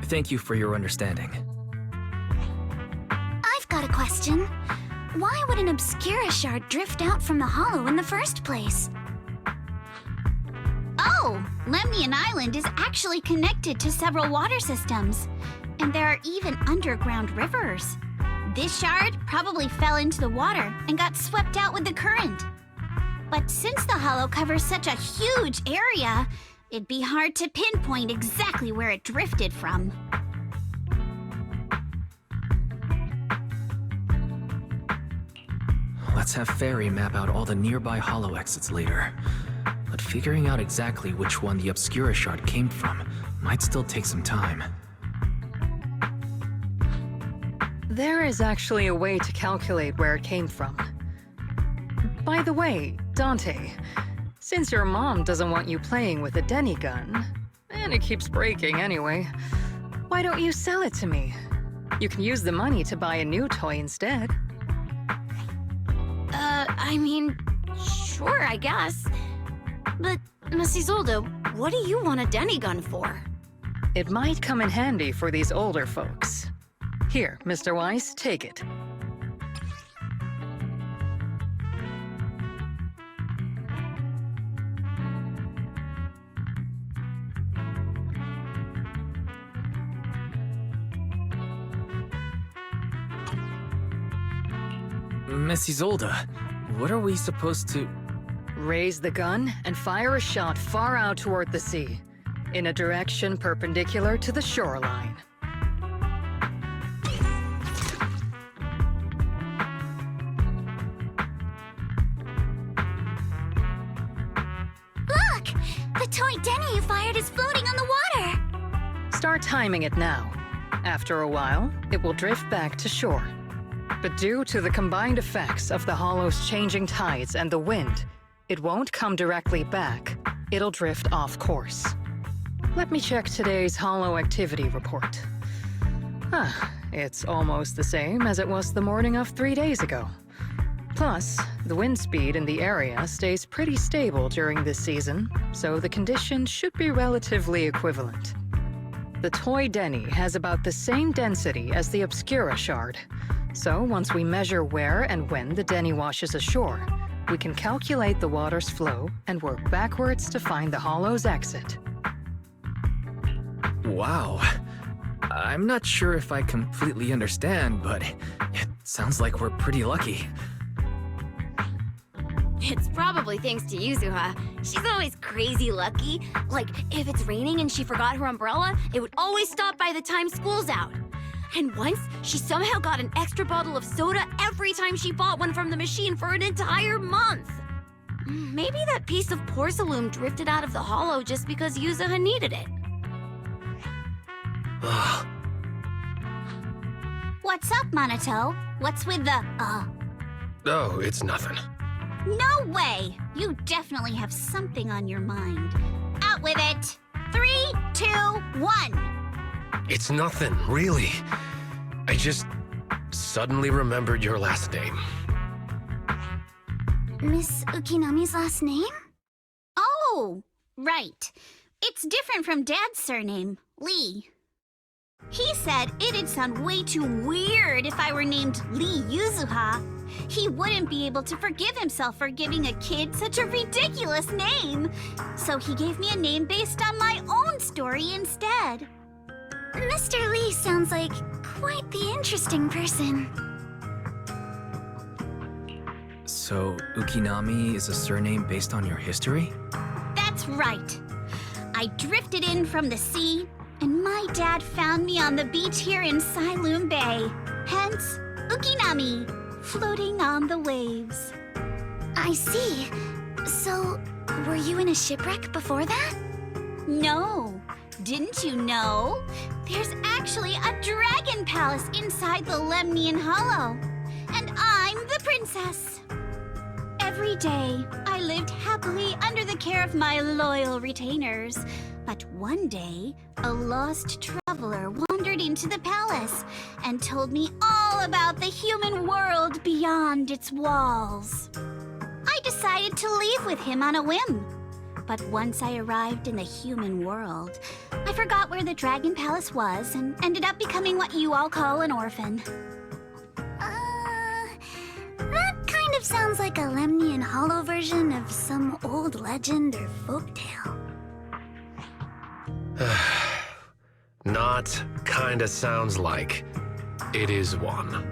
S4: Thank you for your understanding.
S11: I've got a question. Why would an Obscura shard drift out from the hollow in the first place?
S14: Oh, Lemnian Island is actually connected to several water systems. And there are even underground rivers. This shard probably fell into the water and got swept out with the current. But since the hollow covers such a huge area, it'd be hard to pinpoint exactly where it drifted from.
S4: Let's have Fairy map out all the nearby hollow exits later. But figuring out exactly which one the Obscura shard came from might still take some time.
S10: There is actually a way to calculate where it came from. By the way, Dante, since your mom doesn't want you playing with a Denny gun, and it keeps breaking anyway, why don't you sell it to me? You can use the money to buy a new toy instead.
S15: I mean, sure, I guess. But, Miss Isolde, what do you want a Denny gun for?
S10: It might come in handy for these older folks. Here, Mr. Weiss, take it.
S4: Miss Isolde, what are we supposed to...
S10: Raise the gun and fire a shot far out toward the sea, in a direction perpendicular to the shoreline.
S11: Look! The toy Denny you fired is floating on the water!
S10: Start timing it now. After a while, it will drift back to shore. But due to the combined effects of the hollow's changing tides and the wind, it won't come directly back. It'll drift off course. Let me check today's hollow activity report. It's almost the same as it was the morning of 3 days ago. Plus, the wind speed in the area stays pretty stable during this season, so the conditions should be relatively equivalent. The toy Denny has about the same density as the Obscura shard. So once we measure where and when the Denny washes ashore, we can calculate the water's flow and work backwards to find the hollow's exit.
S4: Wow. I'm not sure if I completely understand, but Sounds like we're pretty lucky.
S15: It's probably thanks to Yuzuha. She's always crazy lucky. Like, if it's raining and she forgot her umbrella, it would always stop by the time school's out. And once, she somehow got an extra bottle of soda every time she bought one from the machine for an entire month. Maybe that piece of porcelain drifted out of the hollow just because Yuzuha needed it.
S14: What's up, Monato? What's with the,
S13: Oh, it's nothing.
S14: No way! You definitely have something on your mind. Out with it! 3, 2, 1!
S13: It's nothing, really. I just suddenly remembered your last name.
S11: Miss Ukinami's last name?
S14: Oh, right. It's different from Dad's surname, Lee. He said it'd sound way too weird if I were named Lee Yuzuha. He wouldn't be able to forgive himself for giving a kid such a ridiculous name. So he gave me a name based on my own story instead.
S11: Mr. Lee sounds like quite the interesting person.
S4: So, Ukinami is a surname based on your history?
S14: That's right. I drifted in from the sea, and my dad found me on the beach here in Sailoon Bay. Hence, Ukinami, floating on the waves.
S11: I see. So, were you in a shipwreck before that?
S14: No. Didn't you know? There's actually a dragon palace inside the Lemnian Hollow. And I'm the princess. Every day, I lived happily under the care of my loyal retainers. But one day, a lost traveler wandered into the palace and told me all about the human world beyond its walls. I decided to leave with him on a whim. But once I arrived in the human world, I forgot where the Dragon Palace was and ended up becoming what you all call an orphan.
S11: That kind of sounds like a Lemnian Hollow version of some old legend or folktale.
S13: Not kinda sounds like. It is one.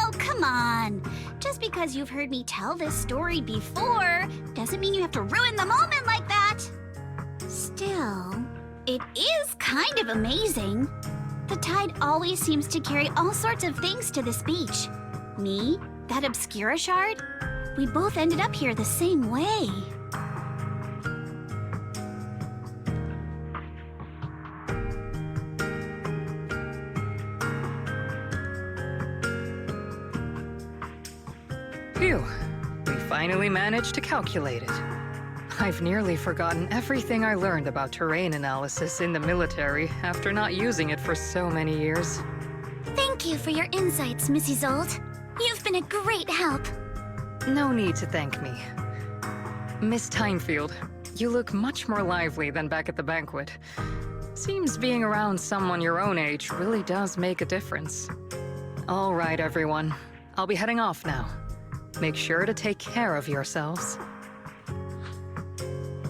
S14: Oh, come on. Just because you've heard me tell this story before doesn't mean you have to ruin the moment like that. Still, it is kind of amazing. The tide always seems to carry all sorts of things to this beach. Me, that Obscura shard, we both ended up here the same way.
S10: Phew. We finally managed to calculate it. I've nearly forgotten everything I learned about terrain analysis in the military after not using it for so many years.
S11: Thank you for your insights, Miss Isolde. You've been a great help.
S10: No need to thank me. Miss Timefield, you look much more lively than back at the banquet. Seems being around someone your own age really does make a difference. All right, everyone. I'll be heading off now. Make sure to take care of yourselves.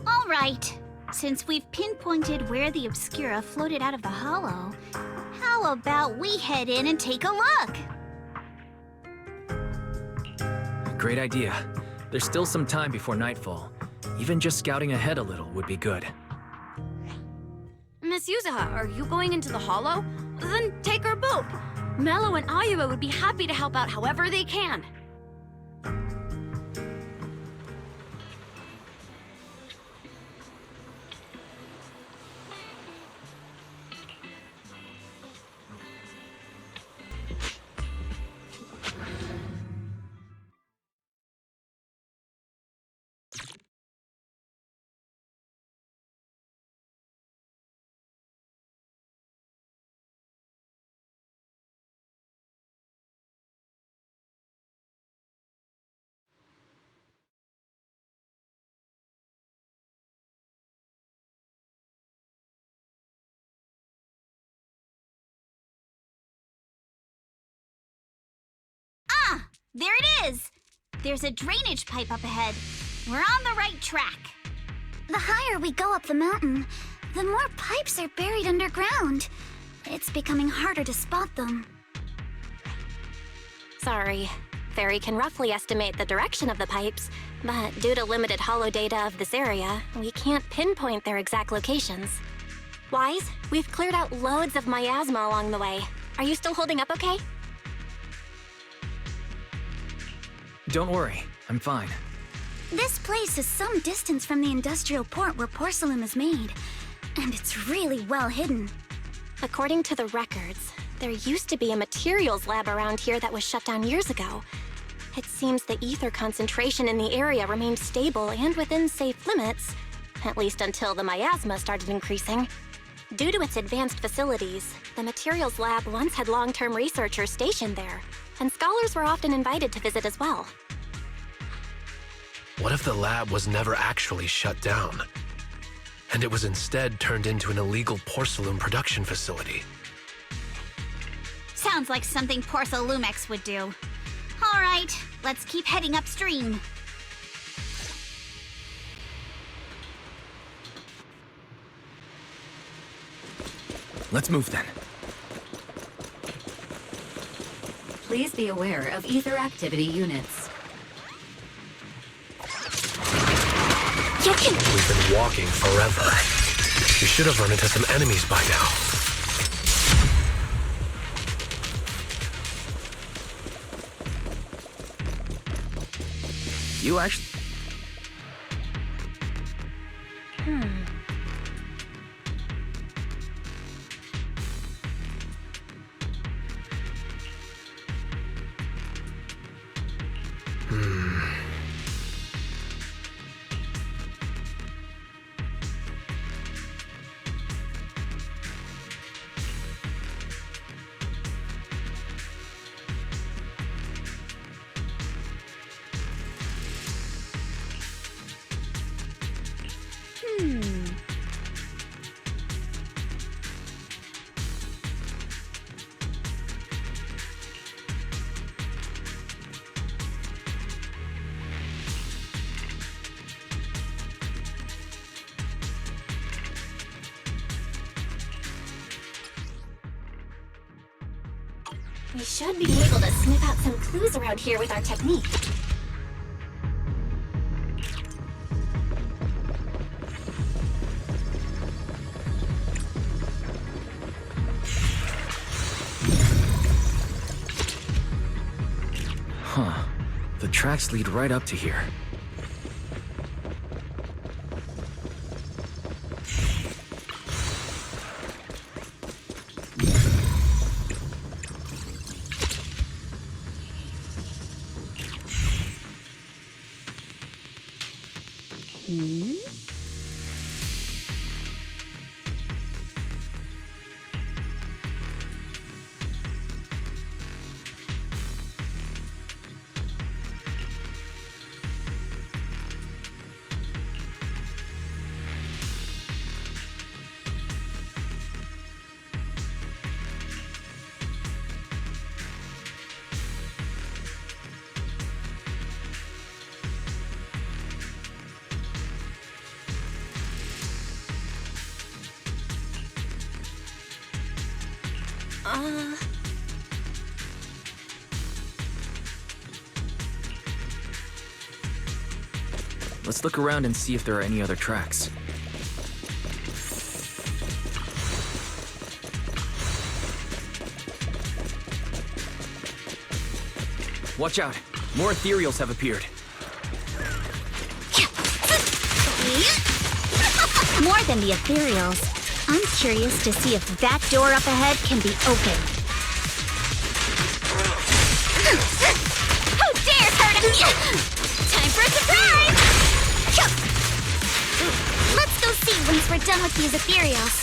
S14: All right. Since we've pinpointed where the Obscura floated out of the hollow, how about we head in and take a look?
S4: Great idea. There's still some time before nightfall. Even just scouting ahead a little would be good.
S15: Miss Yuzuha, are you going into the hollow? Then take our boat. Mello and Ayuba would be happy to help out however they can.
S14: Ah, there it is! There's a drainage pipe up ahead. We're on the right track.
S11: The higher we go up the mountain, the more pipes are buried underground. It's becoming harder to spot them.
S6: Sorry. Fairy can roughly estimate the direction of the pipes, but due to limited holo data of this area, we can't pinpoint their exact locations. Wise, we've cleared out loads of miasma along the way. Are you still holding up okay?
S4: Don't worry, I'm fine.
S11: This place is some distance from the industrial port where porcelain is made, and it's really well hidden.
S6: According to the records, there used to be a materials lab around here that was shut down years ago. It seems the ether concentration in the area remained stable and within safe limits, at least until the miasma started increasing. Due to its advanced facilities, the materials lab once had long-term researchers stationed there, and scholars were often invited to visit as well.
S13: What if the lab was never actually shut down, and it was instead turned into an illegal porcelain production facility?
S14: Sounds like something Porcelumex would do. All right, let's keep heading upstream.
S4: Let's move then.
S12: Please be aware of ether activity units.
S13: We've been walking forever. We should have run into some enemies by now.
S4: You actually...
S6: We should be able to sniff out some clues around here with our technique.
S4: Huh. The tracks lead right up to here. Let's look around and see if there are any other tracks. Watch out! More ethereals have appeared.
S14: More than the ethereals. I'm curious to see if that door up ahead can be opened. Who dares hurt me? Time for a surprise! Let's go see once we're done with these ethereals.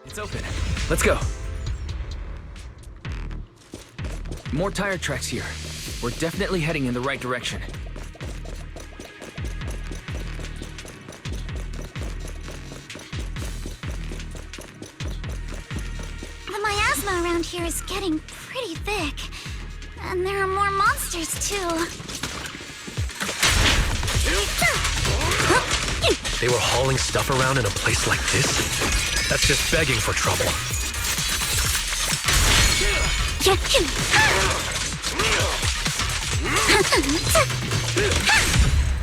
S4: It's open. Let's go. More tire tracks here. We're definitely heading in the right direction.
S11: The miasma around here is getting pretty thick. And there are more monsters, too.
S13: They were hauling stuff around in a place like this? That's just begging for trouble.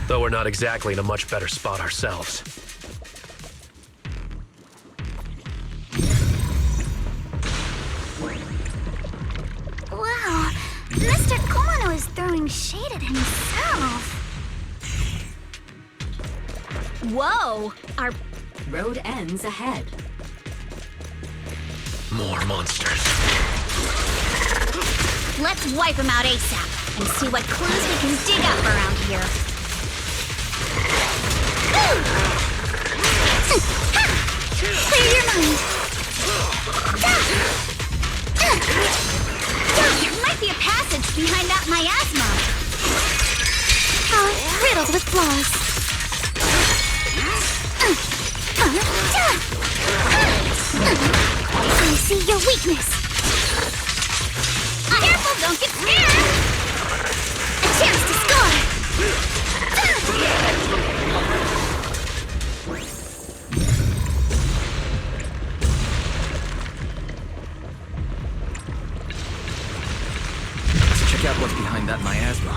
S13: Though we're not exactly in a much better spot ourselves.
S11: Wow, Mr. Kumano is throwing shade at himself.
S15: Whoa! Our
S12: road ends ahead.
S13: More monsters.
S14: Let's wipe them out ASAP and see what clues we can dig up around here.
S11: Clear your mind.
S14: There might be a passage behind that miasma.
S11: How it's riddled with flaws. I see your weakness.
S14: Careful, don't get scared!
S11: A chance to score.
S4: Let's check out what's behind that miasma.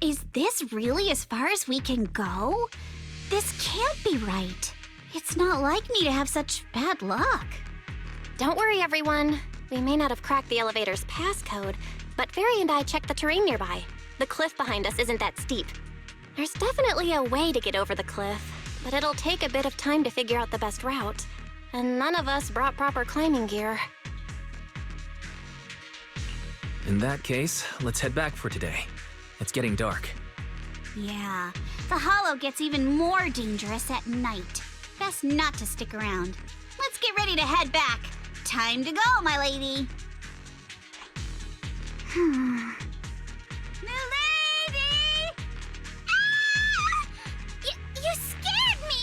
S14: Is this really as far as we can go? This can't be right. It's not like me to have such bad luck.
S6: Don't worry, everyone. We may not have cracked the elevator's passcode, but Fairy and I checked the terrain nearby. The cliff behind us isn't that steep. There's definitely a way to get over the cliff, but it'll take a bit of time to figure out the best route. And none of us brought proper climbing gear.
S4: In that case, let's head back for today. It's getting dark.
S14: Yeah, the hollow gets even more dangerous at night. Best not to stick around. Let's get ready to head back. Time to go, my lady. Milady! Ah! You scared me!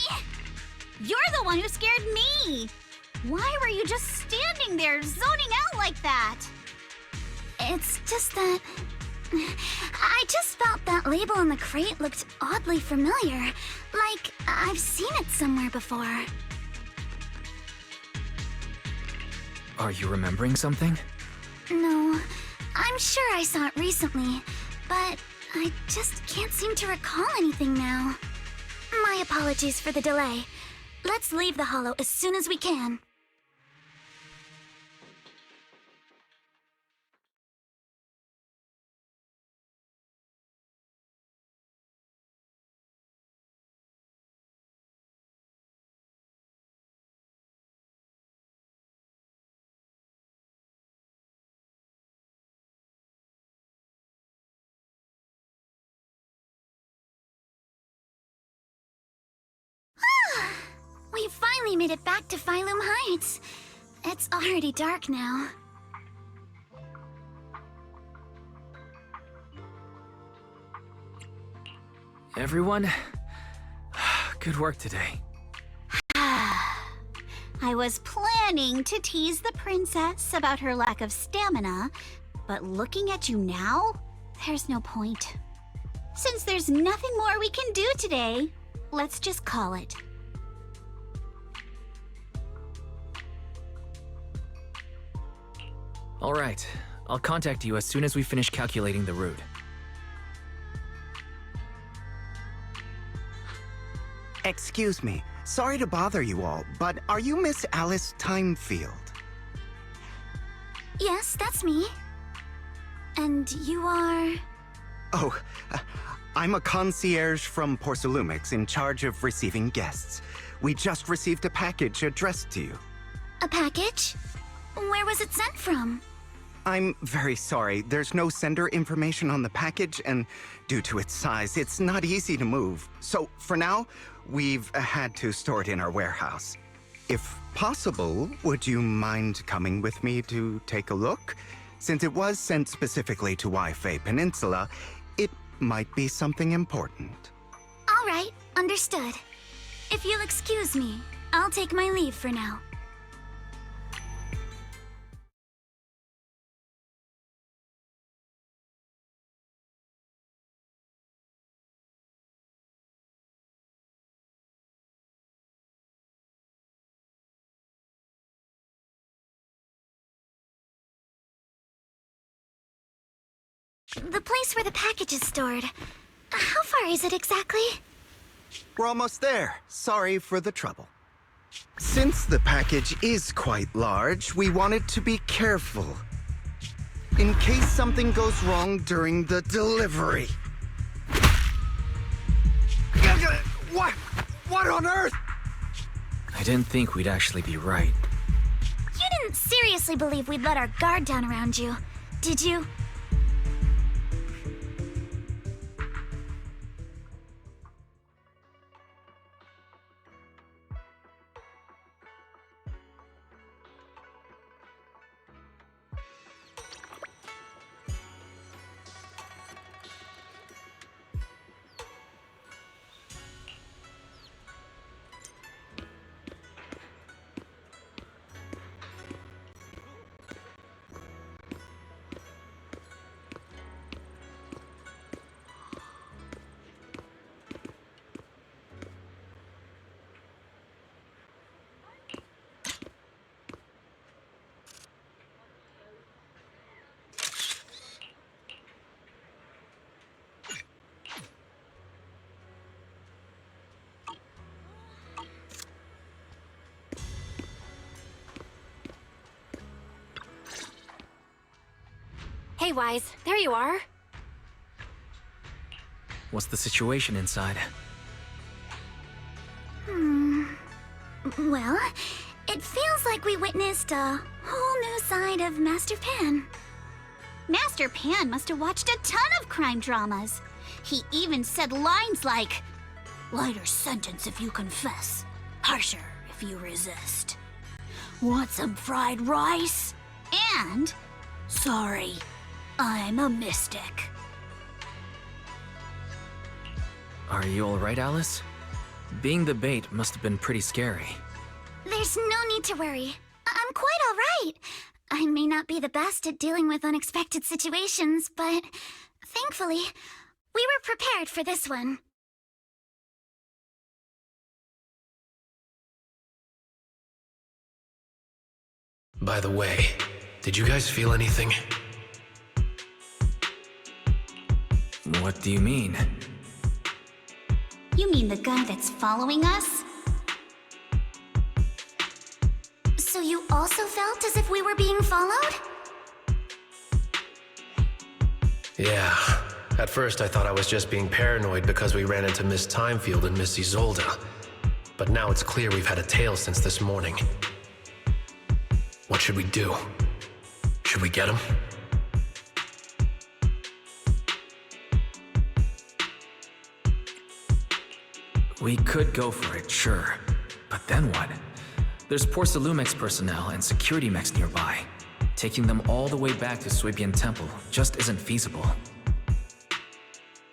S14: You're the one who scared me! Why were you just standing there, zoning out like that?
S11: It's just that... I just felt that label on the crate looked oddly familiar. Like, I've seen it somewhere before.
S4: Are you remembering something?
S11: No, I'm sure I saw it recently, but I just can't seem to recall anything now. My apologies for the delay. Let's leave the hollow as soon as we can. We finally made it back to Phylum Heights. It's already dark now.
S4: Everyone, good work today.
S14: I was planning to tease the princess about her lack of stamina, but looking at you now, there's no point. Since there's nothing more we can do today, let's just call it.
S4: All right, I'll contact you as soon as we finish calculating the route.
S18: Excuse me, sorry to bother you all, but are you Miss Alice Timefield?
S11: Yes, that's me. And you are...
S18: Oh, I'm a concierge from Porcelumix in charge of receiving guests. We just received a package addressed to you.
S11: A package? Where was it sent from?
S18: I'm very sorry. There's no sender information on the package, and due to its size, it's not easy to move. So, for now, we've had to store it in our warehouse. If possible, would you mind coming with me to take a look? Since it was sent specifically to Waifei-Peninsula, it might be something important.
S11: All right, understood. If you'll excuse me, I'll take my leave for now. The place where the package is stored. How far is it exactly?
S18: We're almost there. Sorry for the trouble. Since the package is quite large, we wanted to be careful. In case something goes wrong during the delivery. What on earth?
S4: I didn't think we'd actually be right.
S11: You didn't seriously believe we'd let our guard down around you, did you?
S6: Hey, Wise, there you are.
S4: What's the situation inside?
S11: Well, it feels like we witnessed a whole new side of Master Pan.
S14: Master Pan must have watched a ton of crime dramas. He even said lines like, "Lighter sentence if you confess, harsher if you resist. Want some fried rice?" And, "Sorry, I'm a mystic."
S4: Are you alright, Alice? Being the bait must have been pretty scary.
S11: There's no need to worry. I'm quite alright. I may not be the best at dealing with unexpected situations, but thankfully, we were prepared for this one.
S13: By the way, did you guys feel anything?
S4: What do you mean?
S14: You mean the guy that's following us?
S11: So you also felt as if we were being followed?
S13: Yeah. At first I thought I was just being paranoid because we ran into Miss Timefield and Miss Isolda. But now it's clear we've had a tail since this morning. What should we do? Should we get him?
S4: We could go for it, sure. But then what? There's Porcelumex personnel and security mechs nearby. Taking them all the way back to Swabian Temple just isn't feasible.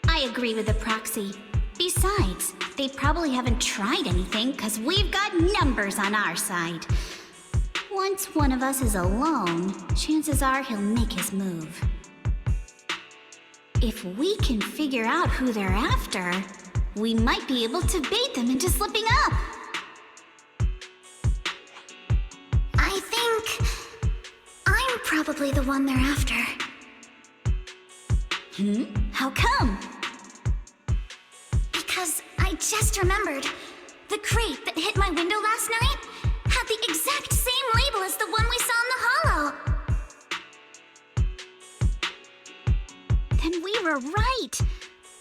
S14: I agree with the proxy. Besides, they probably haven't tried anything because we've got numbers on our side. Once one of us is alone, chances are he'll make his move. If we can figure out who they're after, we might be able to bait them into slipping up.
S11: I think I'm probably the one they're after.
S14: How come?
S11: Because I just remembered. The crate that hit my window last night had the exact same label as the one we saw in the hollow.
S14: Then we were right.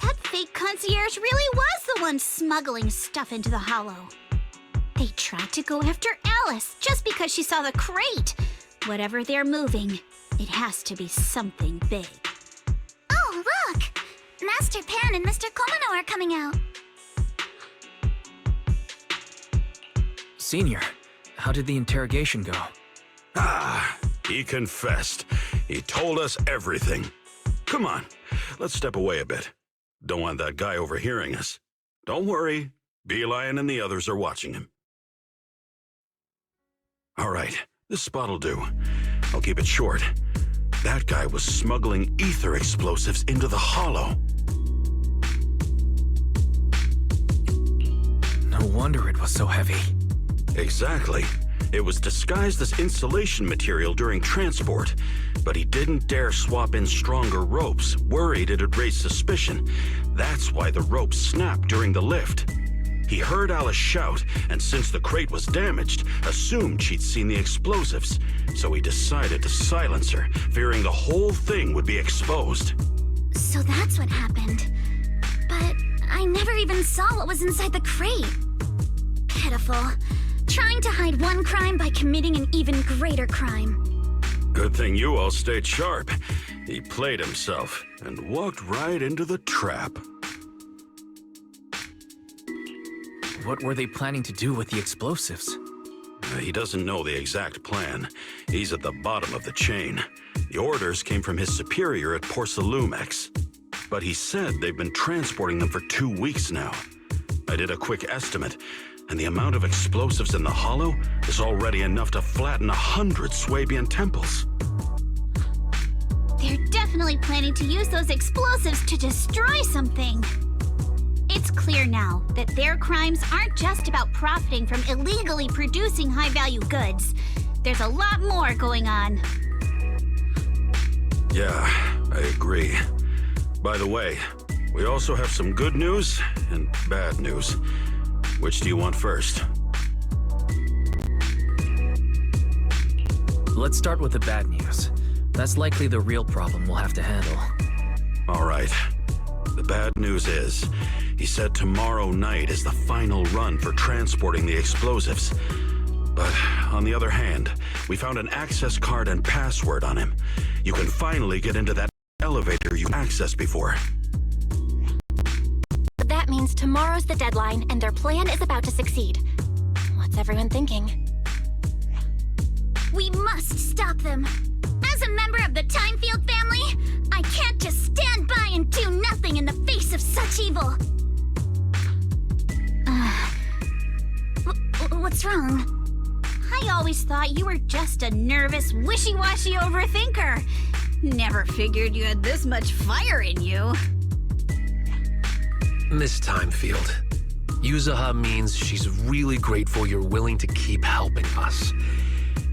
S14: That fake concierge really was the one smuggling stuff into the hollow. They tried to go after Alice just because she saw the crate. Whatever they're moving, it has to be something big.
S11: Oh, look! Master Pan and Mr. Komano are coming out.
S4: Senior, how did the interrogation go?
S2: He confessed. He told us everything. Come on, let's step away a bit. Don't want that guy overhearing us. Don't worry, Beelion and the others are watching him. All right, this spot'll do. I'll keep it short. That guy was smuggling ether explosives into the hollow.
S4: No wonder it was so heavy.
S2: Exactly. It was disguised as insulation material during transport, but he didn't dare swap in stronger ropes, worried it'd raise suspicion. That's why the ropes snapped during the lift. He heard Alice shout, and since the crate was damaged, assumed she'd seen the explosives, so he decided to silence her, fearing the whole thing would be exposed.
S11: So that's what happened. But I never even saw what was inside the crate. Pitiful. Trying to hide one crime by committing an even greater crime.
S2: Good thing you all stayed sharp. He played himself and walked right into the trap.
S4: What were they planning to do with the explosives?
S2: He doesn't know the exact plan. He's at the bottom of the chain. The orders came from his superior at Porcelumex. But he said they've been transporting them for 2 weeks now. I did a quick estimate, and the amount of explosives in the hollow is already enough to flatten 100 Swabian temples.
S14: They're definitely planning to use those explosives to destroy something. It's clear now that their crimes aren't just about profiting from illegally producing high-value goods. There's a lot more going on.
S2: Yeah, I agree. By the way, we also have some good news and bad news. Which do you want first?
S4: Let's start with the bad news. That's likely the real problem we'll have to handle.
S2: All right. The bad news is, he said tomorrow night is the final run for transporting the explosives. But on the other hand, we found an access card and password on him. You can finally get into that elevator you accessed before.
S6: That means tomorrow's the deadline, and their plan is about to succeed. What's everyone thinking?
S14: We must stop them. As a member of the Timefield family, I can't just stand by and do nothing in the face of such evil. What's wrong? I always thought you were just a nervous, wishy-washy overthinker. Never figured you had this much fire in you.
S13: Miss Timefield, Yuzaha means she's really grateful you're willing to keep helping us.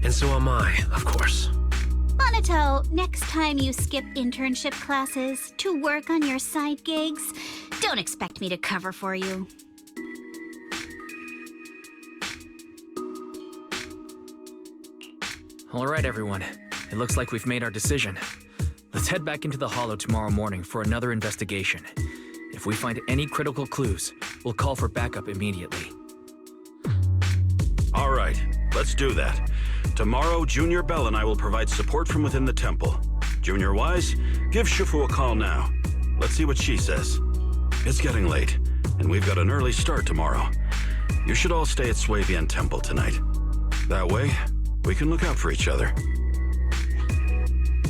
S13: And so am I, of course.
S14: Monato, next time you skip internship classes to work on your side gigs, don't expect me to cover for you.
S4: All right, everyone. It looks like we've made our decision. Let's head back into the Hollow tomorrow morning for another investigation. If we find any critical clues, we'll call for backup immediately.
S2: All right, let's do that. Tomorrow, Junior Bell and I will provide support from within the temple. Junior Wise, give Shifu a call now. Let's see what she says. It's getting late, and we've got an early start tomorrow. You should all stay at Swabian Temple tonight. That way, we can look out for each other.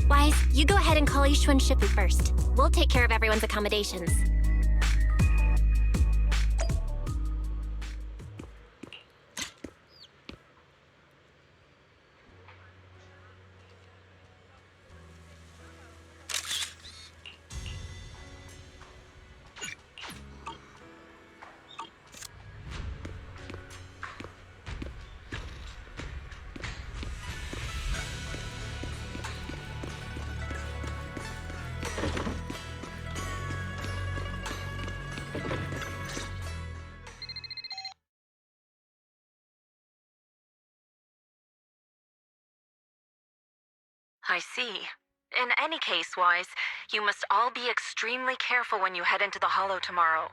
S6: Wise, you go ahead and call Ishu and Shifu first. We'll take care of everyone's accommodations.
S19: I see. In any case, Wise, you must all be extremely careful when you head into the Hollow tomorrow.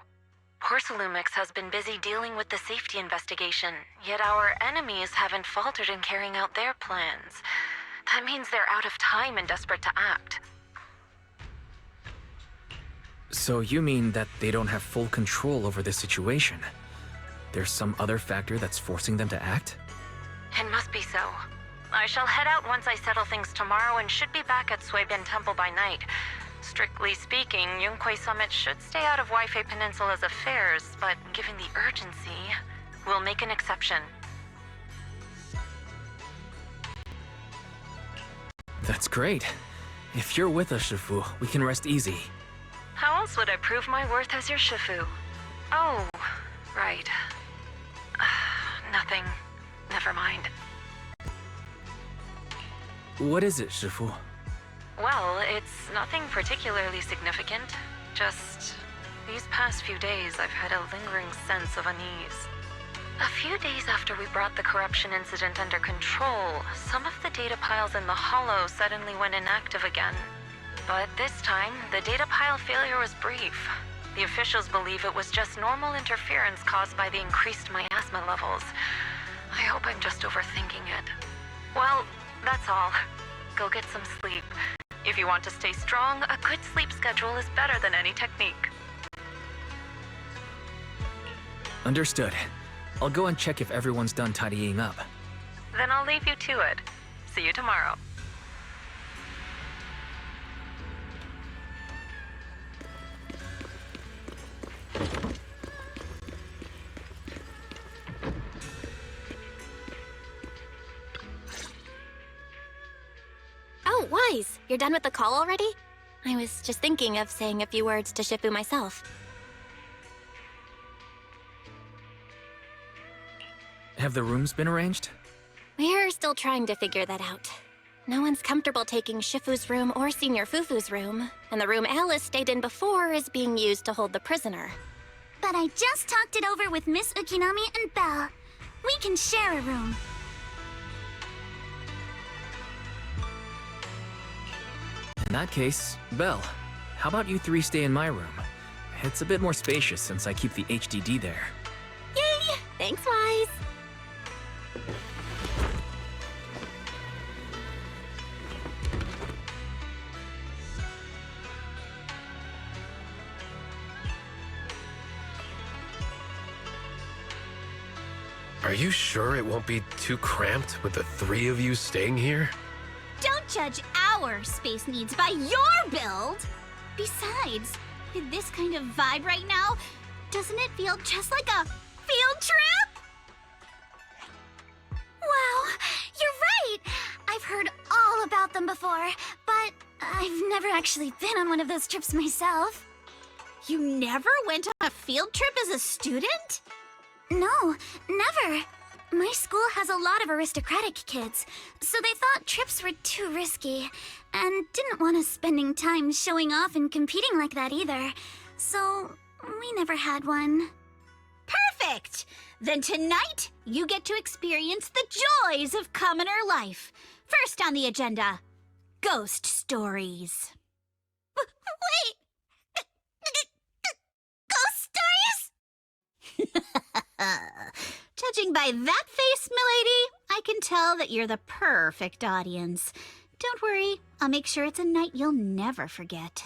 S19: Porcelumix has been busy dealing with the safety investigation, yet our enemies haven't faltered in carrying out their plans. That means they're out of time and desperate to act.
S4: So you mean that they don't have full control over this situation? There's some other factor that's forcing them to act?
S19: It must be so. I shall head out once I settle things tomorrow and should be back at Swabian Temple by night. Strictly speaking, Yunquei Summit should stay out of Waifei-Peninsula's affairs, but given the urgency, we'll make an exception.
S4: That's great. If you're with us, Shifu, we can rest easy.
S19: How else would I prove my worth as your Shifu? Oh, right. Nothing. Never mind.
S4: What is it, Shifu?
S19: Well, it's nothing particularly significant. Just these past few days, I've had a lingering sense of unease. A few days after we brought the corruption incident under control, some of the data piles in the Hollow suddenly went inactive again. But this time, the data pile failure was brief. The officials believe it was just normal interference caused by the increased miasma levels. I hope I'm just overthinking it. Well, that's all. Go get some sleep. If you want to stay strong, a good sleep schedule is better than any technique.
S4: Understood. I'll go and check if everyone's done tidying up.
S19: Then I'll leave you to it. See you tomorrow.
S6: Oh, Wise, you're done with the call already? I was just thinking of saying a few words to Shifu myself.
S4: Have the rooms been arranged?
S6: We're still trying to figure that out. No one's comfortable taking Shifu's room or Senior Fufu's room, and the room Alice stayed in before is being used to hold the prisoner.
S14: But I just talked it over with Miss Ukinami and Belle. We can share a room.
S4: In that case, Belle, how about you three stay in my room? It's a bit more spacious since I keep the HDD there.
S6: Yay! Thanks, Wise.
S13: Are you sure it won't be too cramped with the three of you staying here?
S14: Don't judge our space needs by your build! Besides, with this kind of vibe right now, doesn't it feel just like a field trip?
S11: Wow, you're right! I've heard all about them before, but I've never actually been on one of those trips myself.
S14: You never went on a field trip as a student?
S11: No, never. My school has a lot of aristocratic kids, so they thought trips were too risky, and didn't want us spending time showing off and competing like that either. So, we never had one.
S14: Perfect! Then tonight, you get to experience the joys of commoner life. First on the agenda, ghost stories.
S11: Wait! Ghost stories?
S14: Judging by that face, milady, I can tell that you're the perfect audience. Don't worry, I'll make sure it's a night you'll never forget.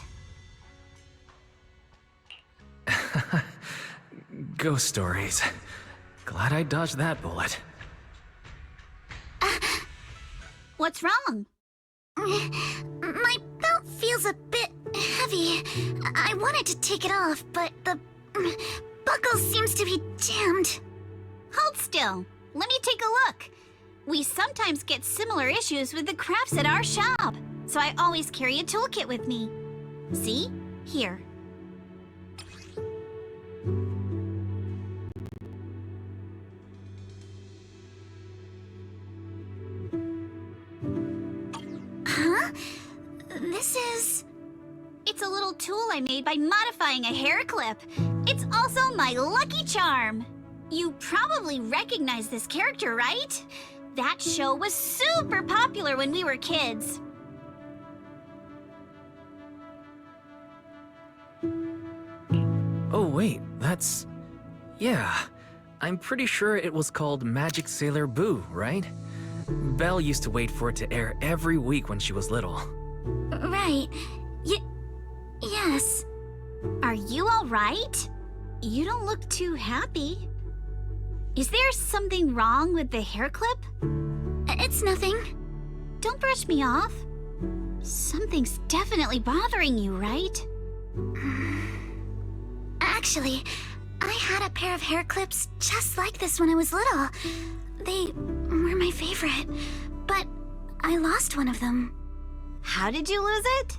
S4: Ghost stories. Glad I dodged that bullet.
S14: What's wrong?
S11: My belt feels a bit heavy. I wanted to take it off, but the buckle seems to be jammed.
S14: Hold still. Let me take a look. We sometimes get similar issues with the crafts at our shop, so I always carry a toolkit with me. See? Here.
S11: Huh? This is...
S14: It's a little tool I made by modifying a hair clip. It's also my lucky charm. You probably recognize this character, right? That show was super popular when we were kids.
S4: Oh wait, that's... Yeah, I'm pretty sure it was called Magic Sailor Boo, right? Belle used to wait for it to air every week when she was little.
S11: Right. Yes.
S14: Are you all right? You don't look too happy. Is there something wrong with the hair clip?
S11: It's nothing.
S14: Don't brush me off. Something's definitely bothering you, right?
S11: Actually, I had a pair of hair clips just like this when I was little. They were my favorite, but I lost one of them.
S14: How did you lose it?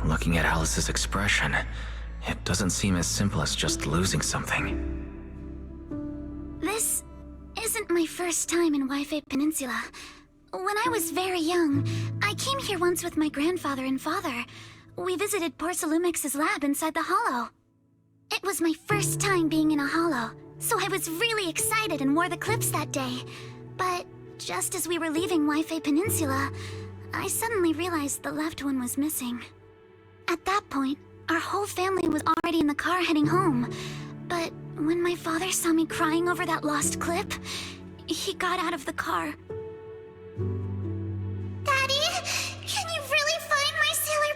S4: Looking at Alice's expression, it doesn't seem as simple as just losing something.
S11: This isn't my first time in Waifei-Peninsula. When I was very young, I came here once with my grandfather and father. We visited Porcelumex's lab inside the hollow. It was my first time being in a hollow, so I was really excited and wore the clips that day. But just as we were leaving Waifei-Peninsula, I suddenly realized the left one was missing. At that point, our whole family was already in the car heading home. But when my father saw me crying over that lost clip, he got out of the car.
S5: Daddy, can you really find my Sailor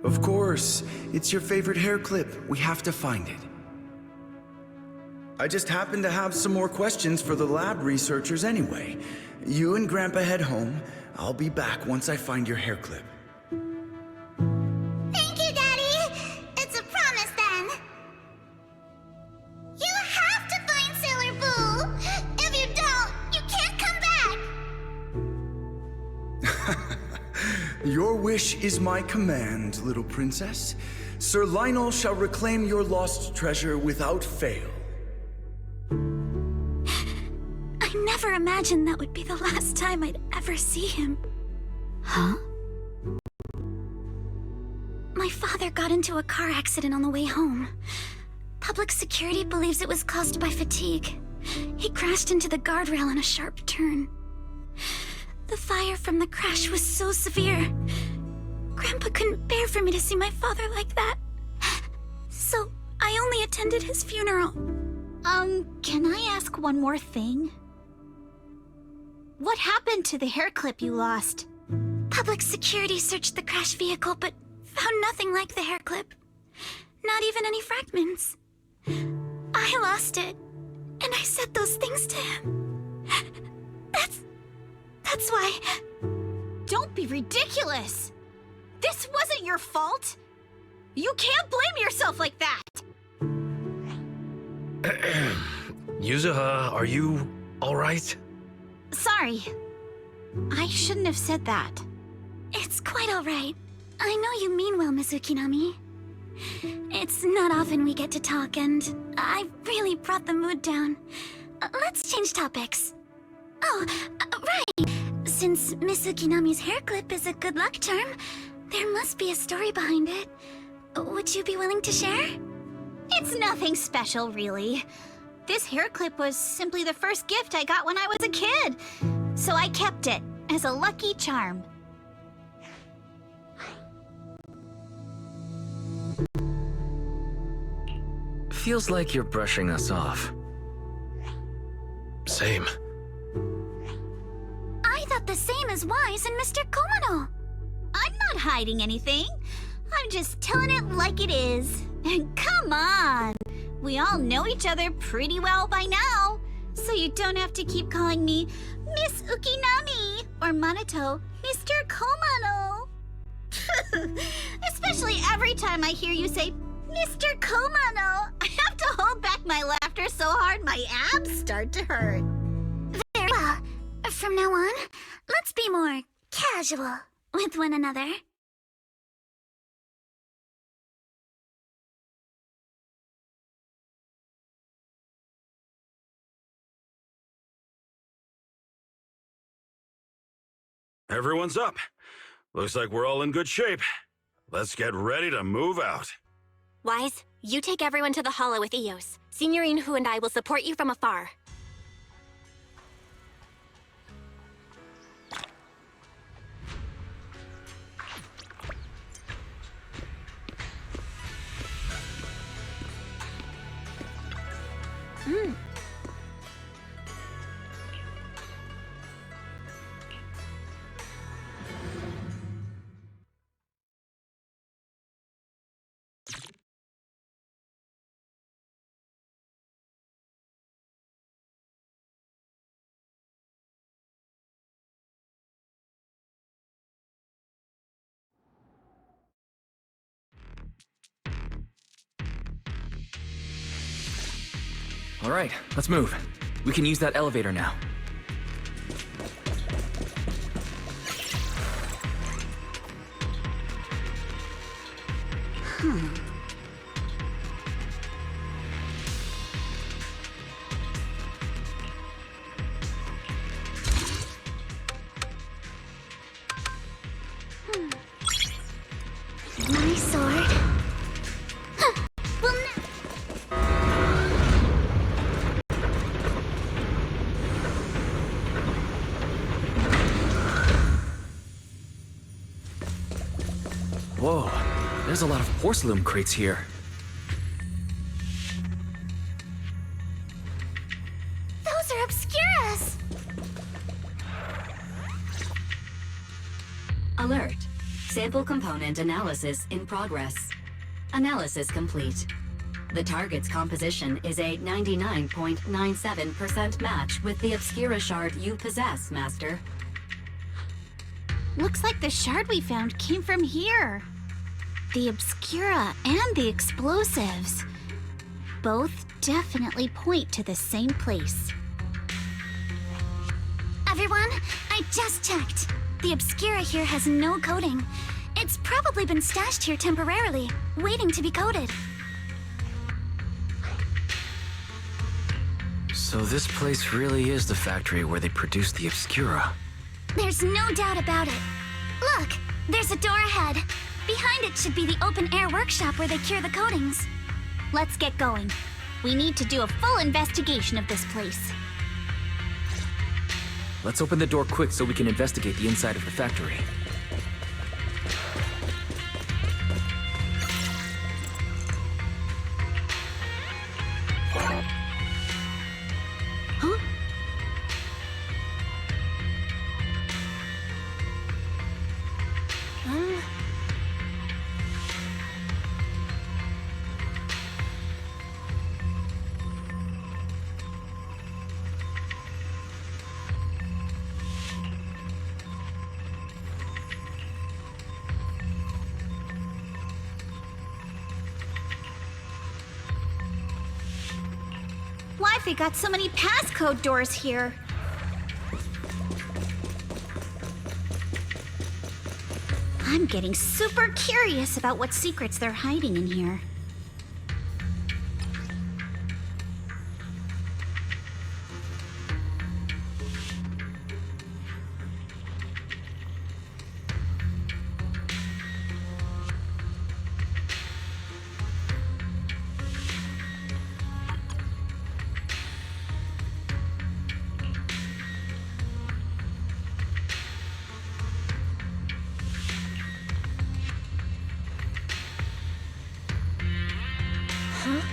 S5: Boo?
S20: Of course. It's your favorite hair clip. We have to find it. I just happen to have some more questions for the lab researchers anyway. You and Grandpa head home. I'll be back once I find your hair clip.
S5: Thank you, Daddy. It's a promise then. You have to find Sailor Boo. If you don't, you can't come back.
S20: Your wish is my command, little princess. Sir Lionel shall reclaim your lost treasure without fail.
S11: I never imagined that would be the last time I'd ever see him.
S14: Huh?
S11: My father got into a car accident on the way home. Public security believes it was caused by fatigue. He crashed into the guardrail on a sharp turn. The fire from the crash was so severe. Grandpa couldn't bear for me to see my father like that. So I only attended his funeral.
S14: Can I ask one more thing? What happened to the hair clip you lost?
S11: Public security searched the crashed vehicle, but found nothing like the hair clip. Not even any fragments. I lost it, and I said those things to him. That's why...
S14: Don't be ridiculous! This wasn't your fault! You can't blame yourself like that!
S13: Yuzuha, are you alright?
S14: Sorry. I shouldn't have said that.
S11: It's quite alright. I know you mean well, Miss Ukinami. It's not often we get to talk, and I really brought the mood down. Let's change topics. Oh, right. Since Miss Ukinami's hair clip is a good luck charm, there must be a story behind it. Would you be willing to share?
S14: It's nothing special, really. This hair clip was simply the first gift I got when I was a kid. So I kept it as a lucky charm.
S4: Feels like you're brushing us off.
S13: Same.
S11: I thought the same as Wise and Mr. Komano.
S14: I'm not hiding anything. I'm just telling it like it is. Come on! We all know each other pretty well by now, so you don't have to keep calling me Miss Ukinami or Manato Mr. Komano. Especially every time I hear you say Mr. Komano, I have to hold back my laughter so hard my abs start to hurt.
S11: Very well. From now on, let's be more casual with one another.
S2: Everyone's up. Looks like we're all in good shape. Let's get ready to move out.
S6: Wise, you take everyone to the hollow with Eos. Signorine Hu and I will support you from afar.
S4: All right, let's move. We can use that elevator now.
S11: My sword.
S4: Whoa, there's a lot of porcelain crates here.
S11: Those are Obscuras!
S12: Alert. Sample component analysis in progress. Analysis complete. The target's composition is a 99.97% match with the Obscura shard you possess, Master.
S14: Looks like the shard we found came from here. The Obscura and the explosives. Both definitely point to the same place.
S11: Everyone, I just checked. The Obscura here has no coating. It's probably been stashed here temporarily, waiting to be coated.
S4: So this place really is the factory where they produce the Obscura.
S11: There's no doubt about it. Look, there's a door ahead. Behind it should be the open-air workshop where they cure the coatings.
S14: Let's get going. We need to do a full investigation of this place.
S4: Let's open the door quick so we can investigate the inside of the factory.
S14: Huh? Waifei got so many passcode doors here. I'm getting super curious about what secrets they're hiding in here. Huh?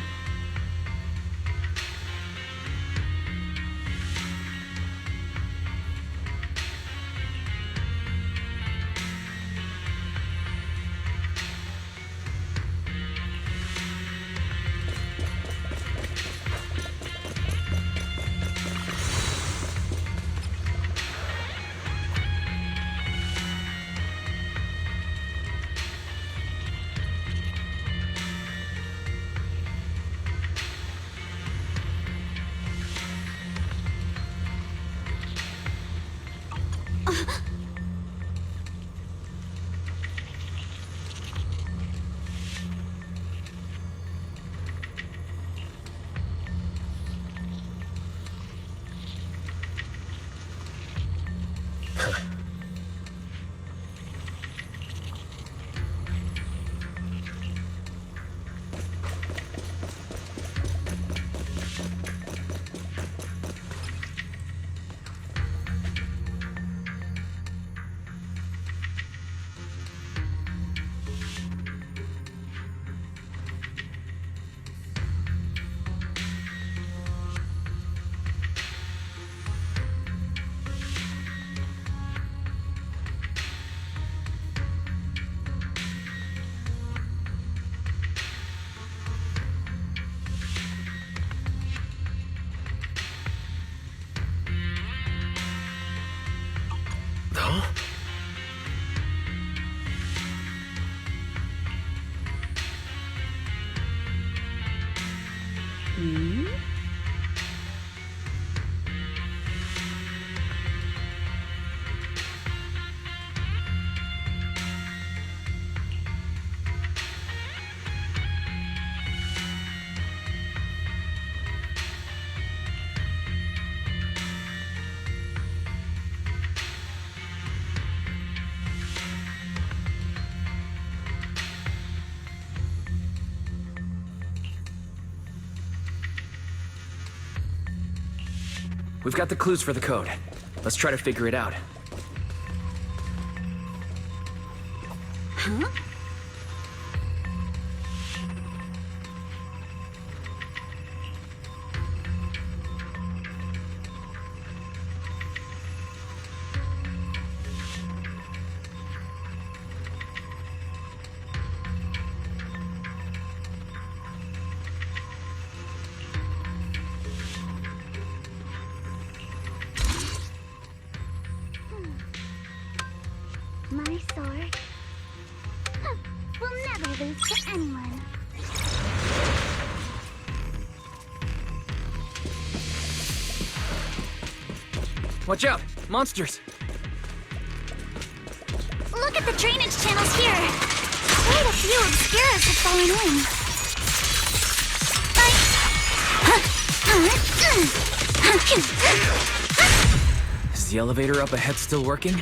S4: We've got the clues for the code. Let's try to figure it out.
S14: Huh? My sword will never lose to anyone.
S4: Watch out! Monsters!
S11: Look at the drainage channels here. Quite a few obscuras have fallen in.
S4: Is the elevator up ahead still working?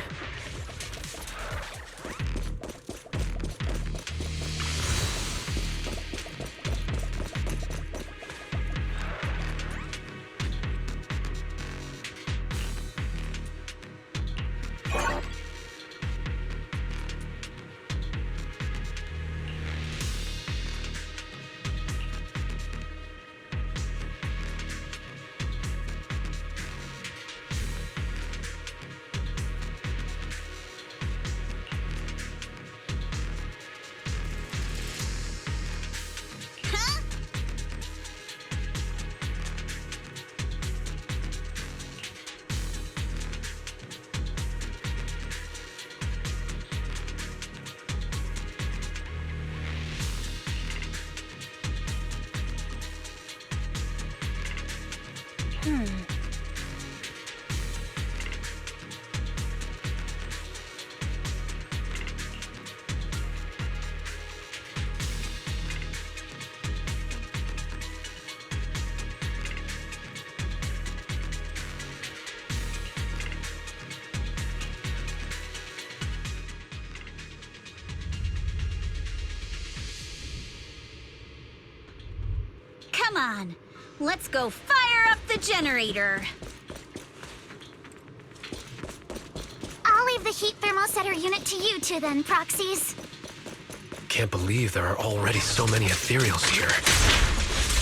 S14: Come on, let's go fire up the generator.
S11: I'll leave the heat thermosetter unit to you two then, proxies.
S13: Can't believe there are already so many ethereals here.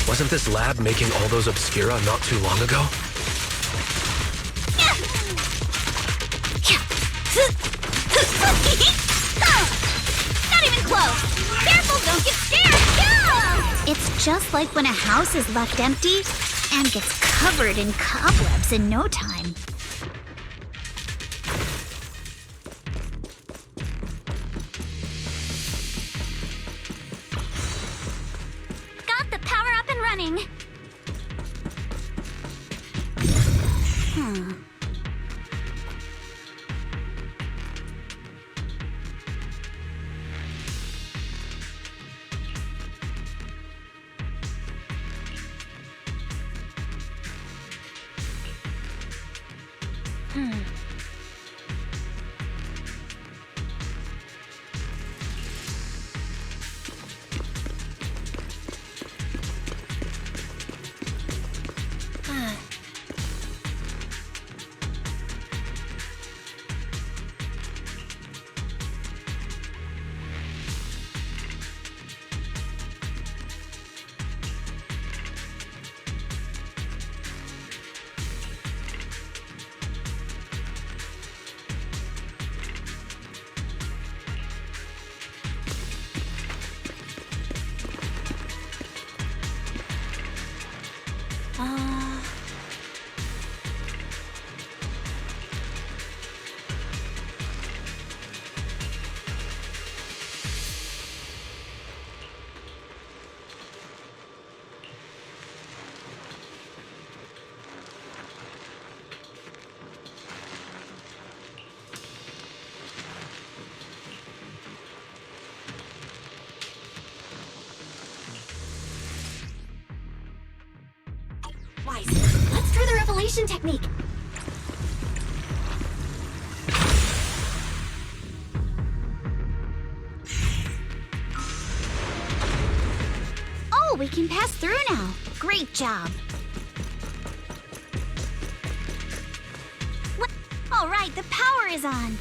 S13: Wasn't this lab making all those obscura not too long ago?
S14: Not even close! Careful, don't get scared! It's just like when a house is left empty and gets covered in cobwebs in no time.
S11: Got the power up and running. Wise, let's try the revelation technique.
S14: Oh, we can pass through now. Great job. What? All right, the power is on.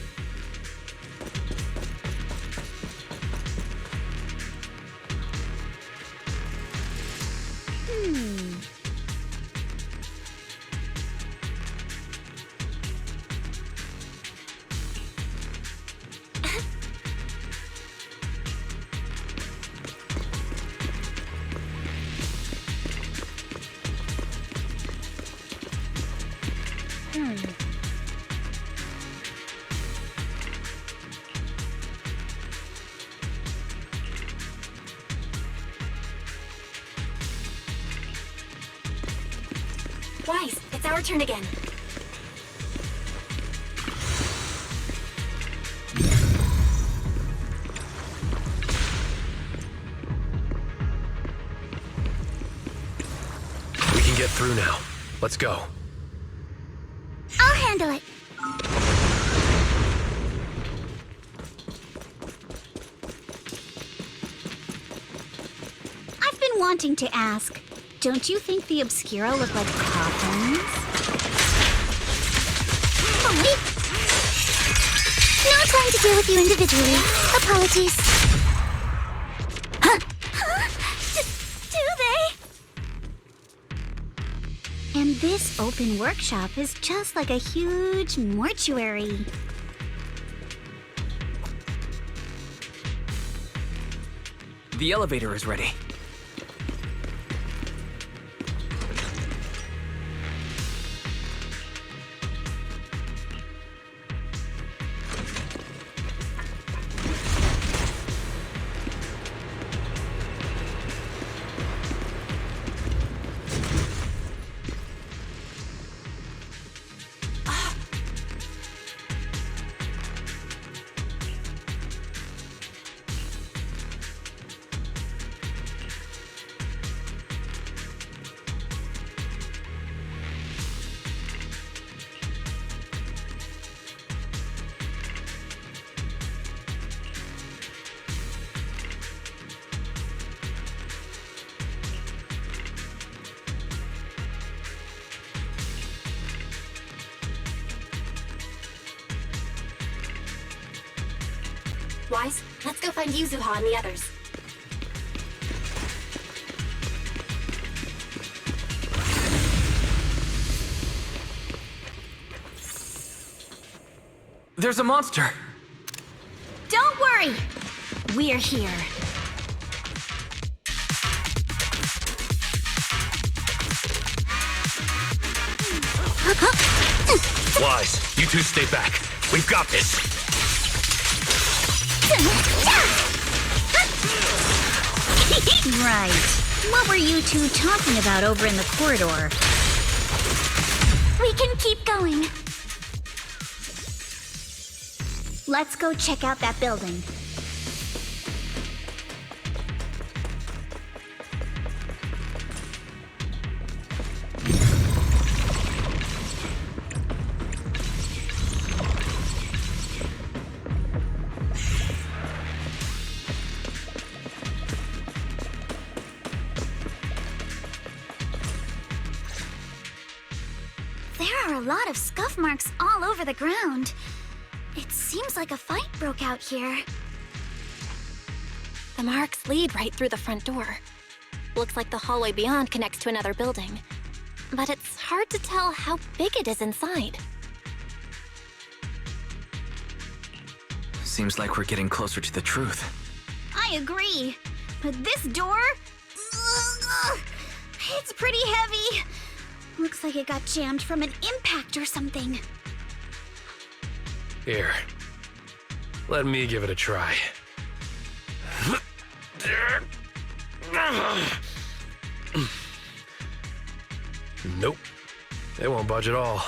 S11: Wise, it's our turn again.
S13: We can get through now. Let's go.
S11: I'll handle it.
S14: I've been wanting to ask, don't you think the Obscura look like coffins?
S11: Wait. No time to deal with you individually. Apologies.
S14: Do they? And this open workshop is just like a huge mortuary.
S4: The elevator is ready.
S6: Wise, let's go find Yuzuha and the others.
S4: There's a monster!
S14: Don't worry! We're here.
S13: Wise, you two stay back. We've got this.
S14: Right. What were you two talking about over in the corridor?
S11: We can keep going.
S14: Let's go check out that building.
S11: There are a lot of scuff marks all over the ground. It seems like a fight broke out here.
S6: The marks lead right through the front door. Looks like the hallway beyond connects to another building. But it's hard to tell how big it is inside.
S4: Seems like we're getting closer to the truth.
S14: I agree. But this door? It's pretty heavy. Looks like it got jammed from an impact or something.
S13: Here. Let me give it a try. Nope. It won't budge at all.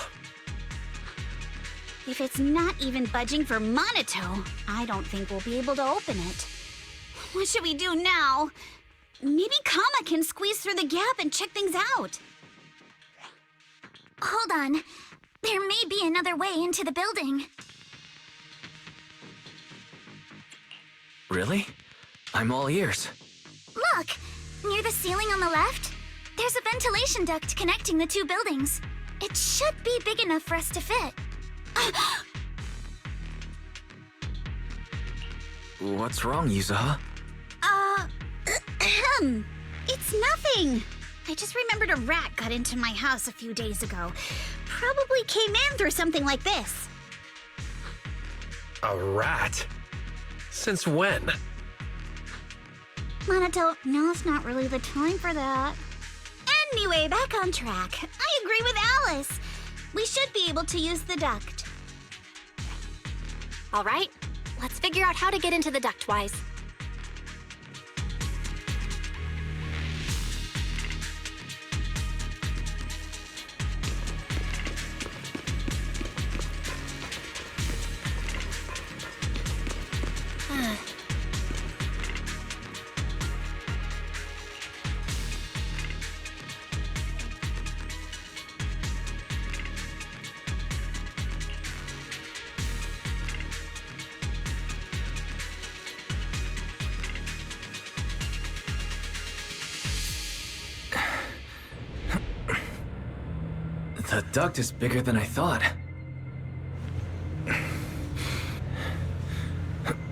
S14: If it's not even budging for Monato, I don't think we'll be able to open it. What should we do now? Maybe Kama can squeeze through the gap and check things out.
S11: Hold on. There may be another way into the building.
S4: Really? I'm all ears.
S11: Look! Near the ceiling on the left, there's a ventilation duct connecting the two buildings. It should be big enough for us to fit.
S4: What's wrong, Yuzuha?
S14: It's nothing. I just remembered a rat got into my house a few days ago. Probably came in through something like this.
S13: A rat? Since when?
S14: Monato, now's not really the time for that. Anyway, back on track. I agree with Alice. We should be able to use the duct.
S6: All right, let's figure out how to get into the duct, Wise.
S4: The duct is bigger than I thought.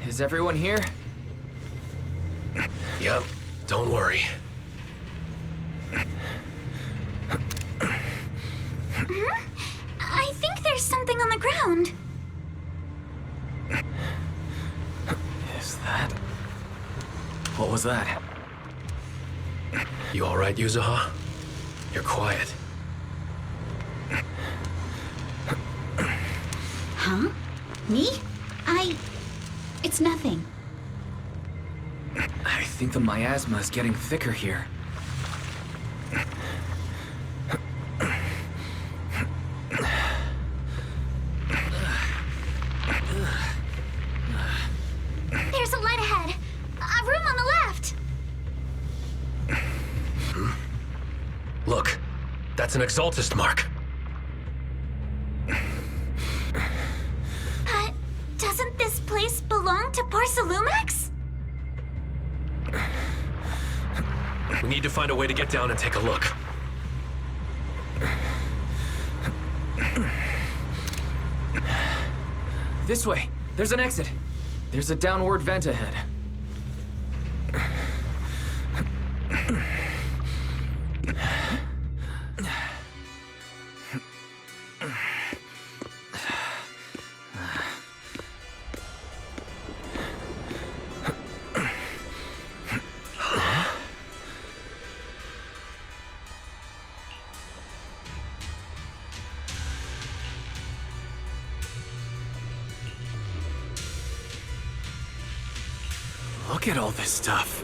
S4: Is everyone here?
S13: Yep, don't worry.
S11: I think there's something on the ground.
S4: Is that... What was that?
S13: You all right, Yuzuha? You're quiet.
S14: Huh? Me? It's nothing.
S4: I think the miasma is getting thicker here.
S11: There's a light ahead. A room on the left.
S13: Look, that's an Exaltist mark.
S11: Doesn't this place belong to Porcelumex?
S13: We need to find a way to get down and take a look.
S4: This way. There's an exit. There's a downward vent ahead. Look at all this stuff.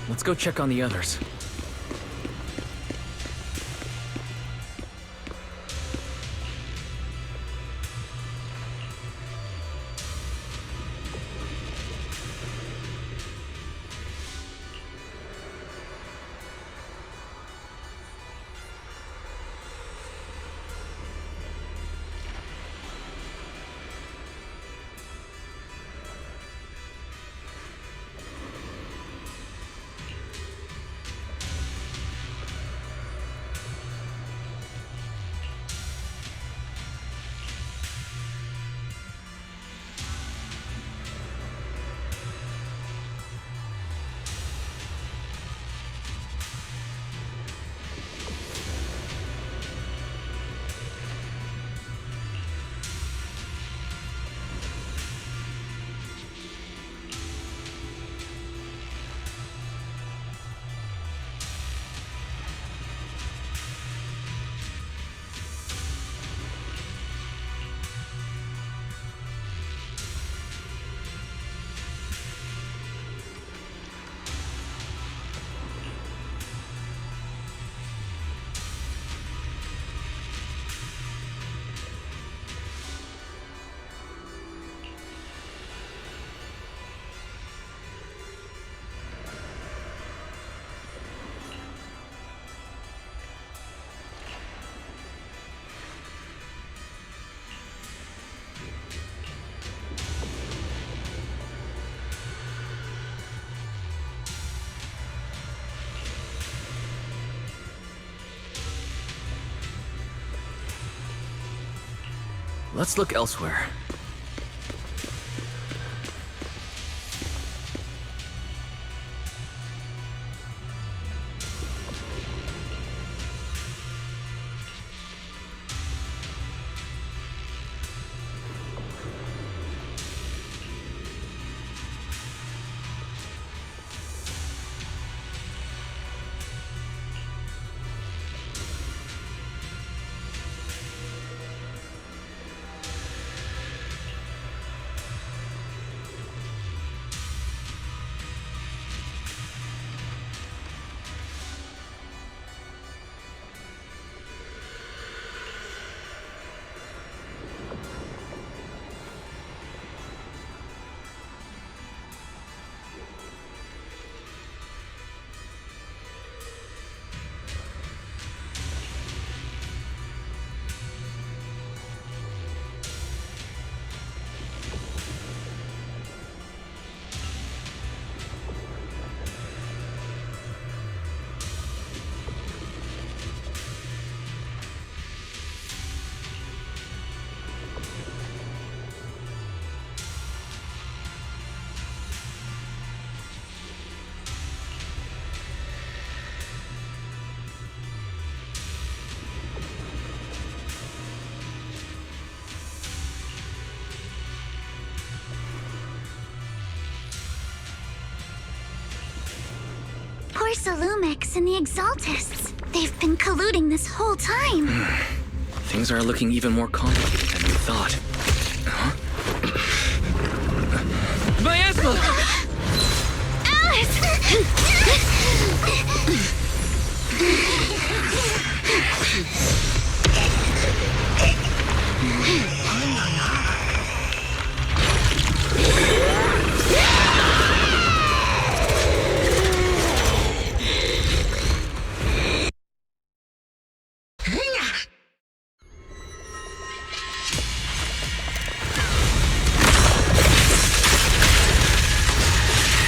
S4: Let's go check on the others. Let's look elsewhere.
S11: Porsalumix and the Exaltists. They've been colluding this whole time.
S4: Things are looking even more complicated than we thought. Huh? Miasma!
S11: Alice!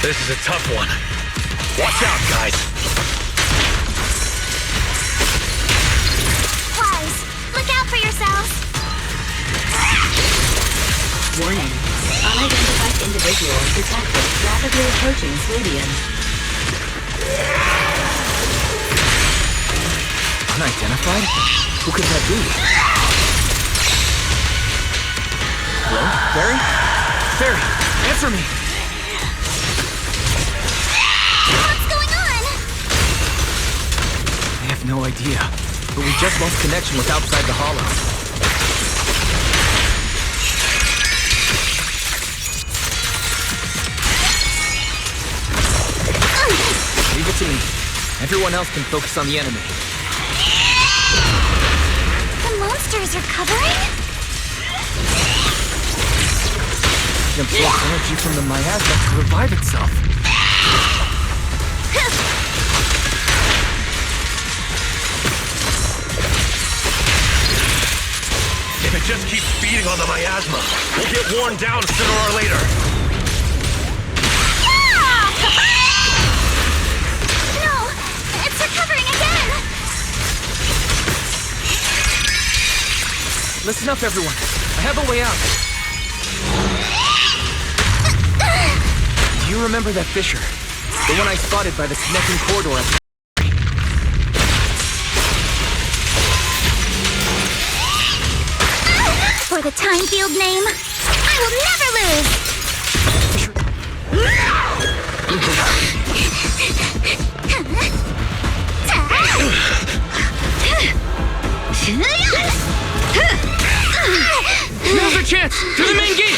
S13: This is a tough one. Watch out, guys.
S11: Wise, look out for yourselves.
S12: Warning. Unidentified individual detected rapidly approaching Swabian.
S4: Unidentified? Who could that be? Hello? Barry? Barry, answer me!
S11: What's going on?
S4: I have no idea, but we just lost connection with outside the hollow. Leave it to me. Everyone else can focus on the enemy.
S11: The monsters are covering?
S4: It absorbs energy from the miasma to revive itself.
S13: If it just keeps feeding on the miasma, we'll get worn down sooner or later.
S11: No! It's recovering again!
S4: Listen up, everyone. I have a way out. Do you remember that fissure? The one I spotted by the connecting corridor.
S11: For the time field name, I will never lose!
S4: Now's our chance! To the main gate!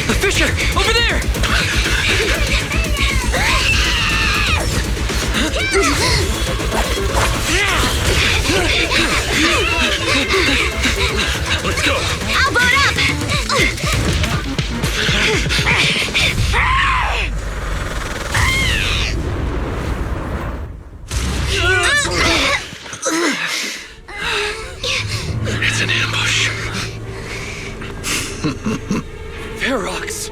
S4: The fissure! Over there!
S13: Let's go!
S11: I'll board up!
S13: It's an ambush.
S4: Ferox!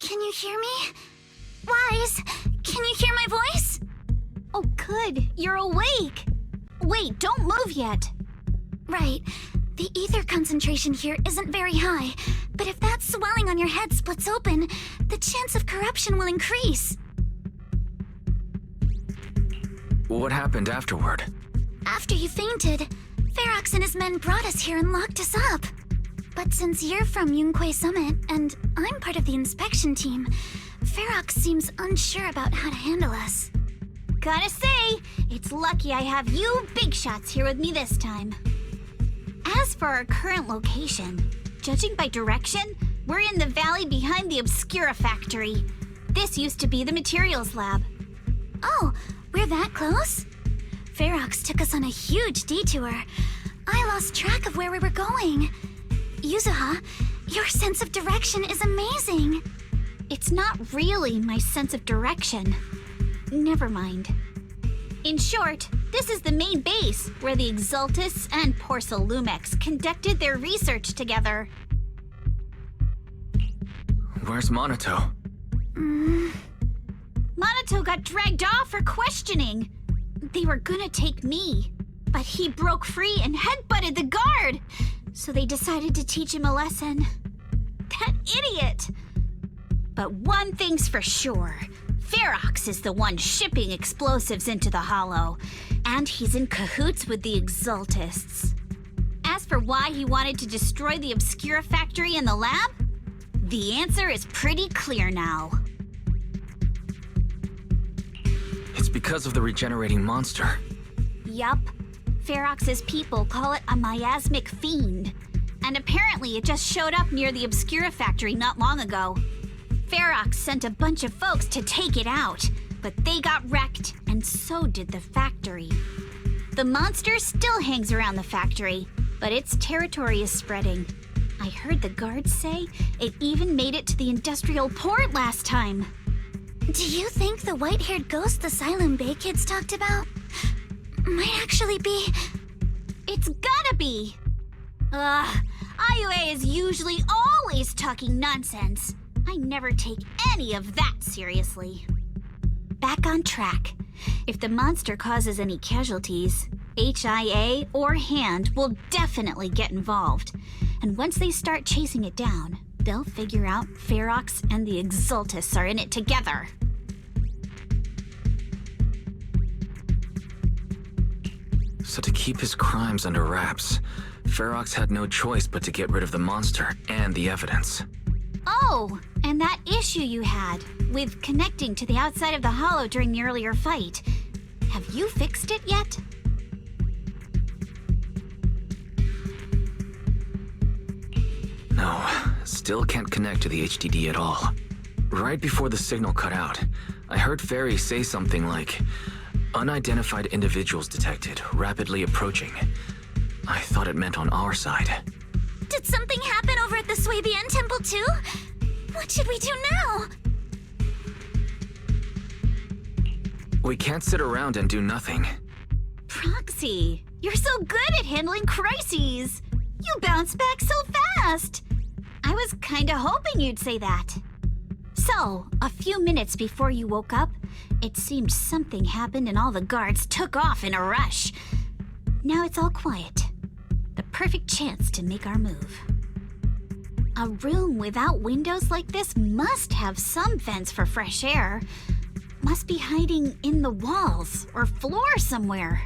S11: Can you hear me? Wise, can you hear my voice?
S14: Oh, good. You're awake. Wait, don't move yet.
S11: Right. The ether concentration here isn't very high, but if that swelling on your head splits open, the chance of corruption will increase.
S4: What happened afterward?
S11: After you fainted, Ferox and his men brought us here and locked us up. But since you're from Yunque Summit, and I'm part of the inspection team, Ferox seems unsure about how to handle us.
S14: Gotta say, it's lucky I have you big shots here with me this time. As for our current location, judging by direction, we're in the valley behind the Obscura factory. This used to be the materials lab.
S11: Oh, we're that close? Ferox took us on a huge detour. I lost track of where we were going. Yuzuha, your sense of direction is amazing.
S14: It's not really my sense of direction. Never mind. In short, this is the main base where the Exaltists and Porcelumex conducted their research together.
S4: Where's Monato?
S14: Monato got dragged off for questioning. They were gonna take me, but he broke free and headbutted the guard. So they decided to teach him a lesson. That idiot! But one thing's for sure. Ferox is the one shipping explosives into the Hollow, and he's in cahoots with the Exaltists. As for why he wanted to destroy the Obscura factory and the lab, the answer is pretty clear now.
S4: It's because of the regenerating monster.
S14: Yup. Ferox's people call it a miasmic fiend, and apparently it just showed up near the Obscura factory not long ago. Ferox sent a bunch of folks to take it out, but they got wrecked, and so did the factory. The monster still hangs around the factory, but its territory is spreading. I heard the guards say it even made it to the industrial port last time.
S11: Do you think the white-haired ghost the Asylum Bay kids talked about might actually be...
S14: It's gotta be! IUA is usually always talking nonsense. I never take any of that seriously. Back on track. If the monster causes any casualties, HIA or HAND will definitely get involved. And once they start chasing it down, they'll figure out Ferox and the Exaltists are in it together.
S4: So to keep his crimes under wraps, Ferox had no choice but to get rid of the monster and the evidence.
S14: Oh, and that issue you had with connecting to the outside of the Hollow during the earlier fight. Have you fixed it yet?
S4: No, still can't connect to the HDD at all. Right before the signal cut out, I heard Fairy say something like, "Unidentified individuals detected, rapidly approaching." I thought it meant on our side.
S11: Did something happen over at the Swabian Temple too? What should we do now?
S4: We can't sit around and do nothing.
S14: Proxy, you're so good at handling crises. You bounce back so fast. I was kinda hoping you'd say that. So, a few minutes before you woke up, it seemed something happened and all the guards took off in a rush. Now it's all quiet. The perfect chance to make our move. A room without windows like this must have some vents for fresh air. Must be hiding in the walls or floor somewhere.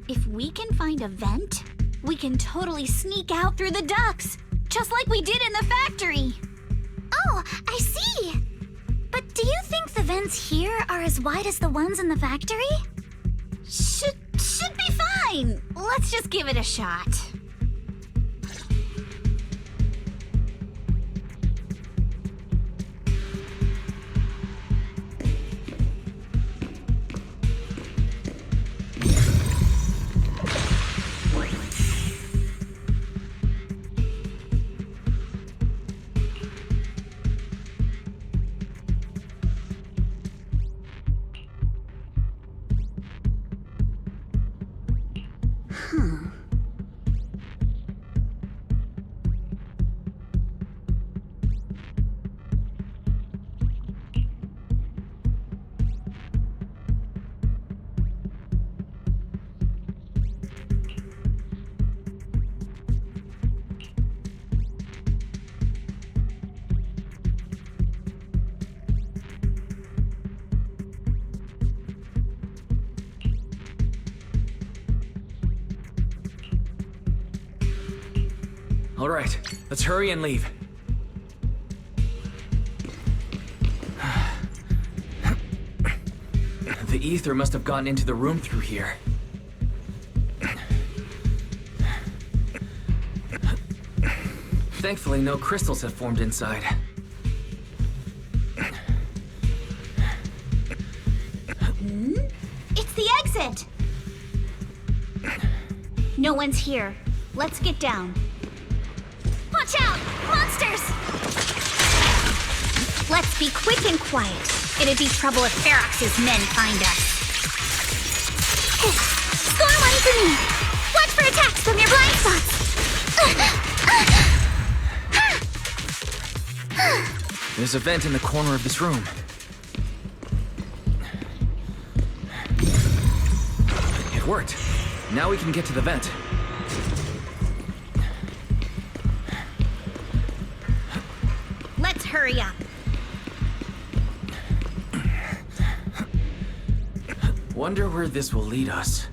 S14: If we can find a vent, we can totally sneak out through the ducts, just like we did in the factory.
S11: Oh, I see! But do you think the vents here are as wide as the ones in the factory?
S14: Should be fine. Let's just give it a shot.
S4: All right, let's hurry and leave. The ether must have gotten into the room through here. Thankfully, no crystals have formed inside.
S14: It's the exit! No one's here. Let's get down.
S11: Watch out! Monsters!
S14: Let's be quick and quiet. It'd be trouble if Ferox's men find us.
S11: Score one for me! Watch for attacks from your blind spots!
S4: There's a vent in the corner of this room. It worked. Now we can get to the vent.
S14: Let's hurry up.
S4: Wonder where this will lead us.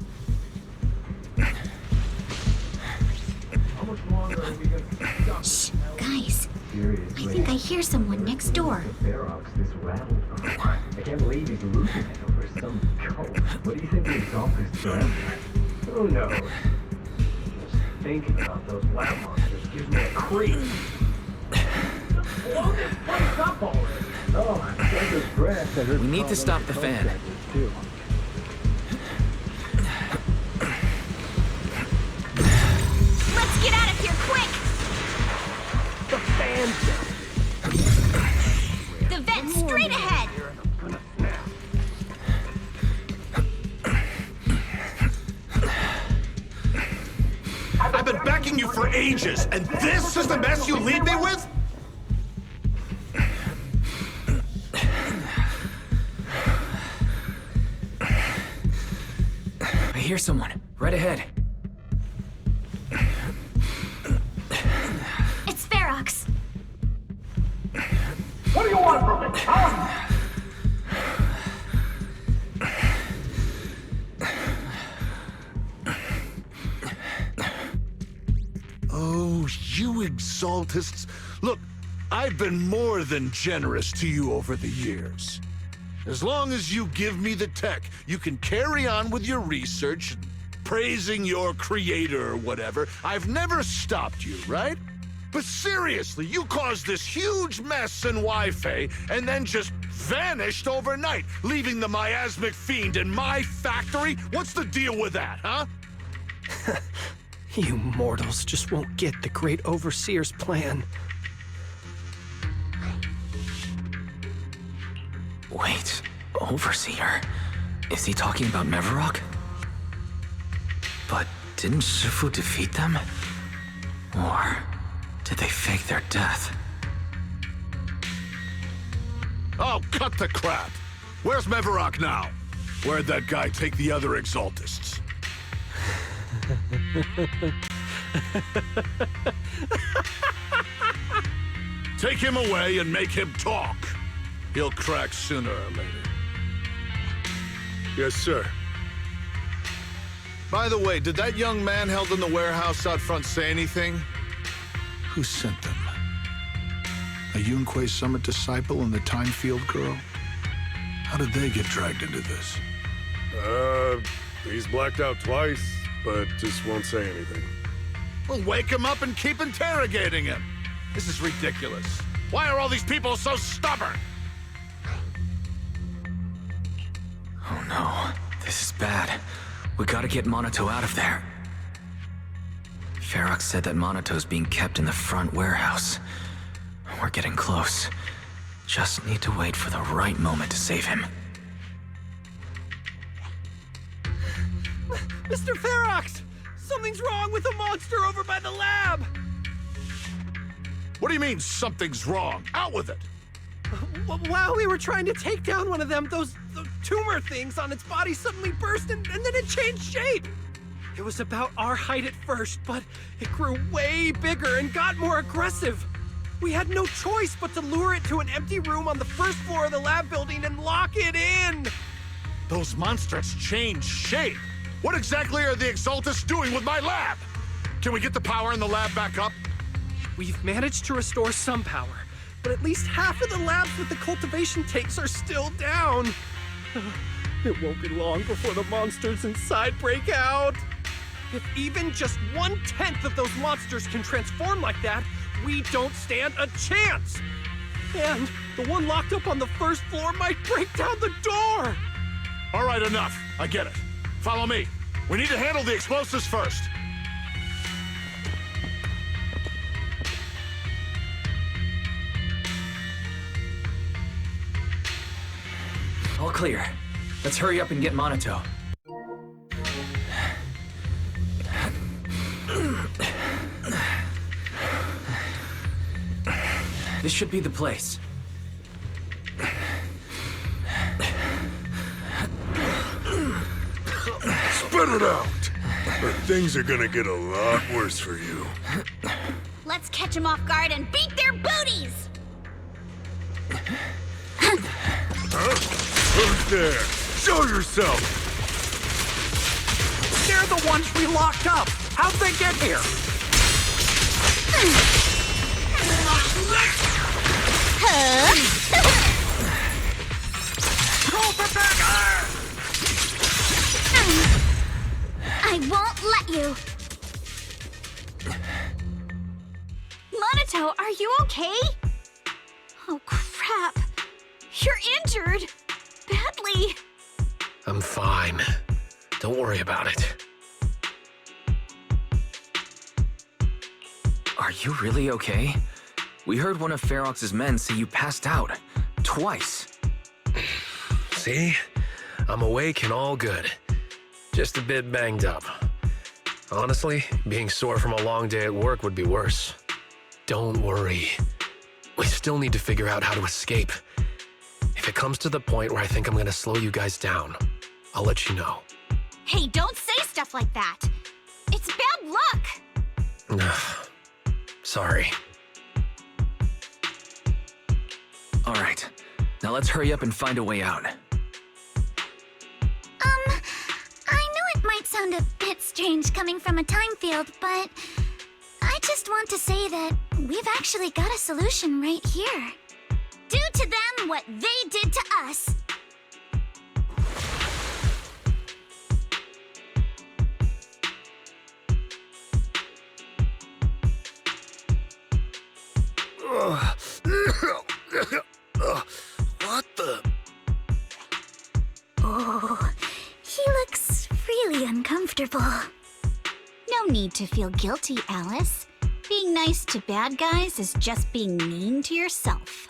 S14: Shh, guys. I think I hear someone next door.
S21: I can't believe he's losing it over some cult. What do you think the exalters done? Who knows? Just thinking about those lab monsters gives me a creep. Blow this place up already! Oh, I just breath.
S4: We need to stop the fan.
S14: Let's get out of here quick!
S21: The fan's
S14: The vent straight ahead!
S22: I've been backing you for ages, and this is the mess you leave me with?
S4: I hear someone. Right ahead.
S11: It's Ferox.
S21: What do you want from me, huh?
S9: Oh, you exaltists. Look, I've been more than generous to you over the years. As long as you give me the tech, you can carry on with your research, praising your creator or whatever. I've never stopped you, right? But seriously, you caused this huge mess in Waifei and then just vanished overnight, leaving the miasmic fiend in my factory? What's the deal with that, huh?
S13: You mortals just won't get the Great Overseer's plan.
S4: Wait, Overseer? Is he talking about Mevarok? But didn't Shifu defeat them? Or did they fake their death?
S9: Oh, cut the crap! Where's Mevarok now? Where'd that guy take the other exaltists? Take him away and make him talk. He'll crack sooner or later.
S8: Yes, sir.
S9: By the way, did that young man held in the warehouse out front say anything? Who sent them? A Yunque Summit disciple and the Time Field girl? How did they get dragged into this?
S8: He's blacked out twice, but just won't say anything.
S9: Well, wake him up and keep interrogating him. This is ridiculous. Why are all these people so stubborn?
S4: Oh no, this is bad. We gotta get Monato out of there. Ferox said that Monato's being kept in the front warehouse. We're getting close. Just need to wait for the right moment to save him.
S23: Mr. Ferox! Something's wrong with the monster over by the lab!
S9: What do you mean, something's wrong? Out with it!
S23: While we were trying to take down one of them, those tumor things on its body suddenly burst and then it changed shape. It was about our height at first, but it grew way bigger and got more aggressive. We had no choice but to lure it to an empty room on the first floor of the lab building and lock it in.
S9: Those monsters changed shape. What exactly are the Exaltists doing with my lab? Can we get the power in the lab back up?
S23: We've managed to restore some power, but at least half of the labs with the cultivation tanks are still down. It won't be long before the monsters inside break out. If even just 1/10 of those monsters can transform like that, we don't stand a chance. And the one locked up on the first floor might break down the door.
S9: All right, enough. I get it. Follow me. We need to handle the explosives first.
S4: All clear. Let's hurry up and get Monato. This should be the place.
S1: Spit it out! Or things are gonna get a lot worse for you.
S14: Let's catch them off guard and beat their booties!
S1: Huh? Who's there? Show yourself!
S23: They're the ones we locked up. How'd they get here?
S14: I won't let you. Monato, are you okay? Oh, crap. You're injured. Badly.
S13: I'm fine. Don't worry about it.
S4: Are you really okay? We heard one of Ferox's men say you passed out. Twice.
S13: See? I'm awake and all good. Just a bit banged up. Honestly, being sore from a long day at work would be worse. Don't worry. We still need to figure out how to escape. If it comes to the point where I think I'm gonna slow you guys down, I'll let you know.
S14: Hey, don't say stuff like that. It's bad luck.
S13: Sorry.
S4: All right. Now let's hurry up and find a way out.
S11: I know it might sound a bit strange coming from a time field, but I just want to say that we've actually got a solution right here.
S14: Do to them what they did to us.
S1: What the?
S11: Oh, he looks really uncomfortable.
S14: No need to feel guilty, Alice. Being nice to bad guys is just being mean to yourself.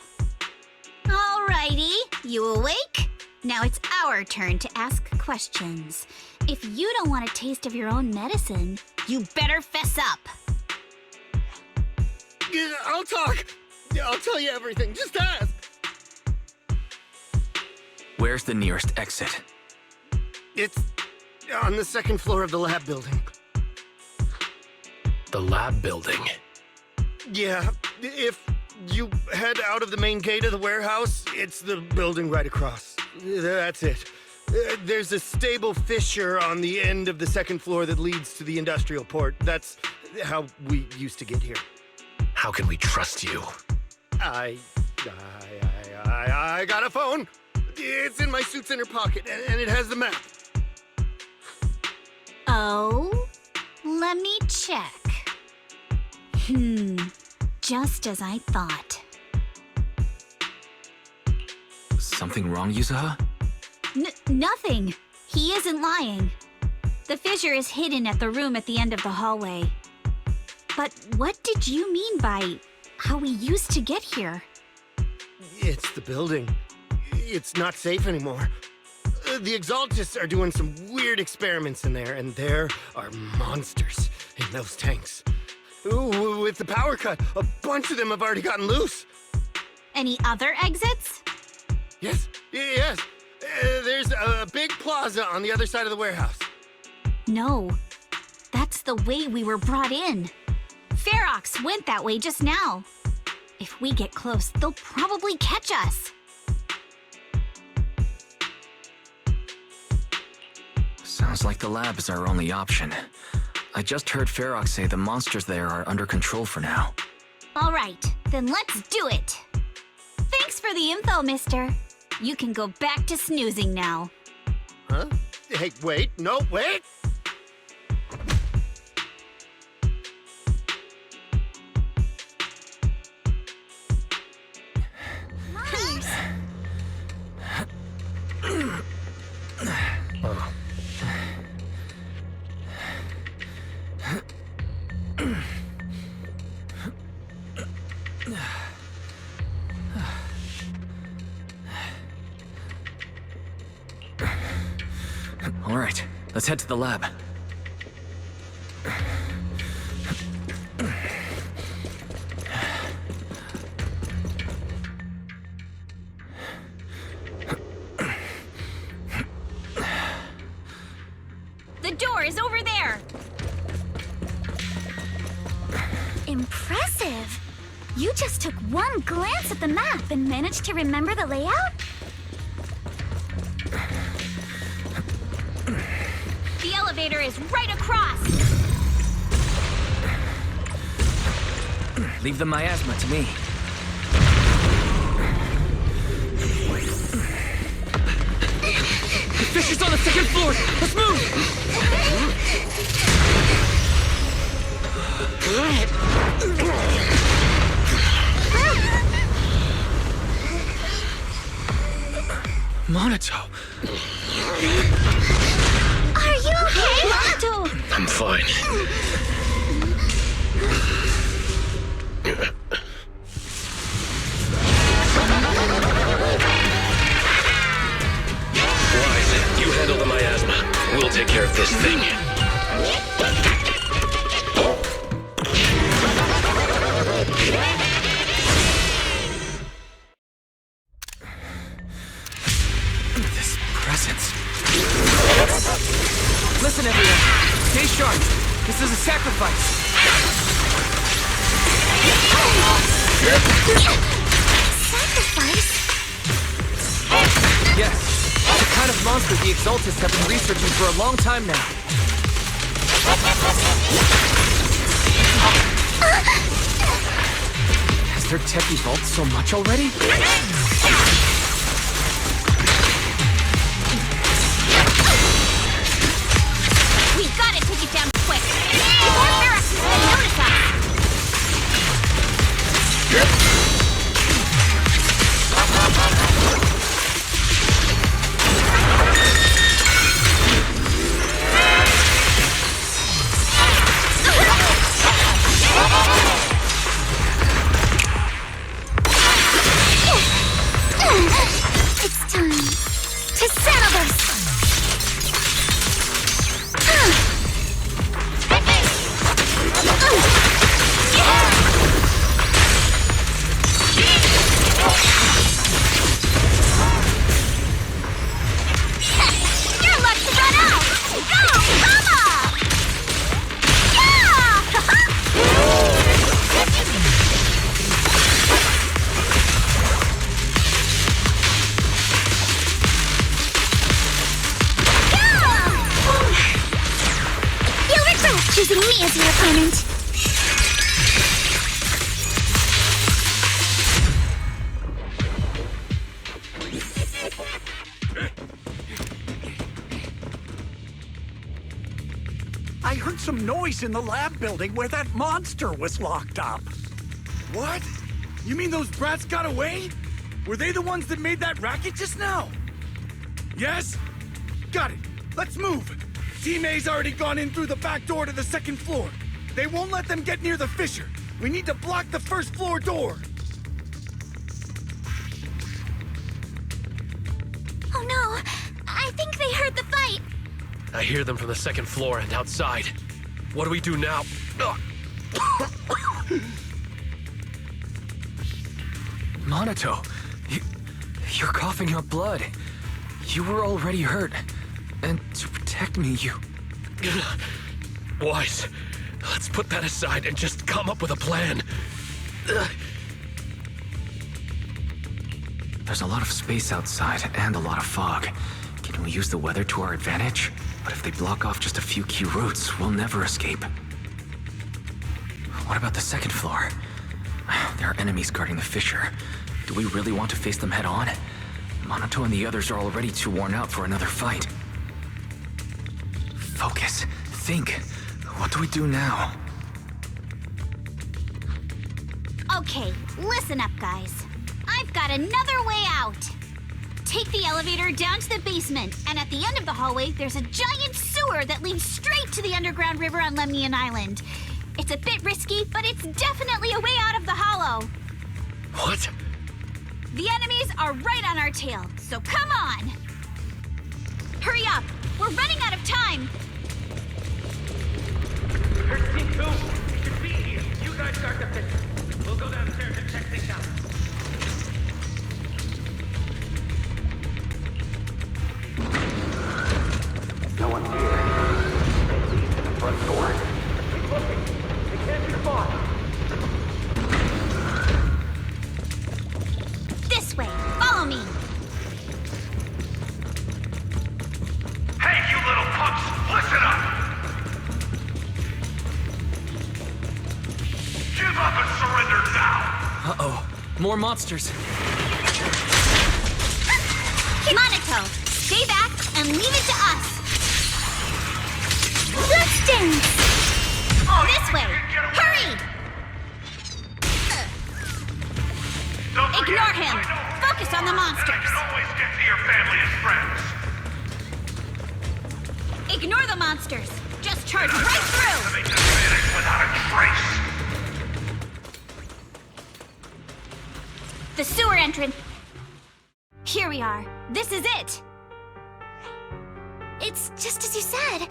S14: Alrighty, you awake? Now it's our turn to ask questions. If you don't want a taste of your own medicine, you better fess up.
S8: Yeah, I'll talk. I'll tell you everything. Just ask.
S4: Where's the nearest exit?
S8: It's on the second floor of the lab building.
S13: The lab building?
S8: Yeah, if you head out of the main gate of the warehouse, it's the building right across. That's it. There's a stable fissure on the end of the second floor that leads to the industrial port. That's how we used to get here.
S13: How can we trust you?
S8: I got a phone. It's in my suit's inner pocket, and it has the map.
S14: Oh, let me check. Just as I thought.
S4: Something wrong, Yusaha?
S14: Nothing. He isn't lying. The fissure is hidden at the room at the end of the hallway. But what did you mean by how we used to get here?
S8: It's the building. It's not safe anymore. The Exaltists are doing some weird experiments in there, and there are monsters in those tanks. Ooh, with the power cut, a bunch of them have already gotten loose.
S14: Any other exits?
S8: Yes. There's a big plaza on the other side of the warehouse.
S14: No. That's the way we were brought in. Ferox went that way just now. If we get close, they'll probably catch us.
S4: Sounds like the lab is our only option. I just heard Ferox say the monsters there are under control for now.
S14: All right, then let's do it. Thanks for the info, mister. You can go back to snoozing now.
S8: Huh? Hey, wait, no, wait!
S4: All right, let's head to the lab.
S14: The door is over there.
S11: Impressive. You just took one glance at the map and managed to remember the layout?
S14: The elevator is right across.
S4: Leave the miasma to me. The fish is on the second floor! Let's move! Monato!
S11: Are you okay,
S14: Monato?
S13: I'm fine. Wise, you handle the miasma. We'll take care of this thing.
S4: This presence. Listen, everyone. Stay sharp. This is a sacrifice.
S11: Sacrifice?
S4: Yes. The kind of monster the Exaltists have been researching for a long time now. Has their tech evolved so much already?
S14: We gotta take it down quick. Before Ferris is gonna notice us.
S11: It's time to settle this!
S14: Your luck's run out! Go, Mama!
S11: You'll regret choosing me as your opponent.
S3: I heard some noise in the lab building where that monster was locked up.
S7: What? You mean those brats got away? Were they the ones that made that racket just now? Yes? Got it. Let's move. Team A's already gone in through the back door to the second floor. They won't let them get near the fissure. We need to block the first floor door.
S11: Oh no! I think they heard the fight!
S13: I hear them from the second floor and outside. What do we do now?
S4: Monato, you're coughing up blood. You were already hurt. And to protect me, you...
S13: Wise, let's put that aside and just come up with a plan.
S4: There's a lot of space outside and a lot of fog. Can we use the weather to our advantage? But if they block off just a few key routes, we'll never escape. What about the second floor? are enemies guarding the fissure. Do we really want to face them head on? Monato and the others are already too worn out for another fight. Focus. Think. What do we do now?
S14: Okay, listen up, guys. I've got another way out. Take the elevator down to the basement, and at the end of the hallway, there's a giant sewer that leads straight to the underground river on Lemnian Island. It's a bit risky, but it's definitely a way out of the hollow.
S13: What?
S14: The enemies are right on our tail, so come on! Hurry up! We're running out of time!
S21: There's team 2. It should be here. You guys start the fix. We'll go downstairs and check things out. No one's here. It leads to the front door. Keep looking. It can't be far.
S14: This way! Follow me!
S21: Hey, you little punks! Listen up! Give up and surrender now!
S4: Uh-oh. More monsters.
S14: Monato, stay back and leave it to us! Let's dance! This way! Hurry! Ignore him! Focus on the monsters!
S21: You can always get to your family and friends!
S14: Ignore the monsters! Just charge right through!
S21: They just vanish without a trace!
S14: The sewer entrance. Here we are. This is it.
S11: It's just as you said.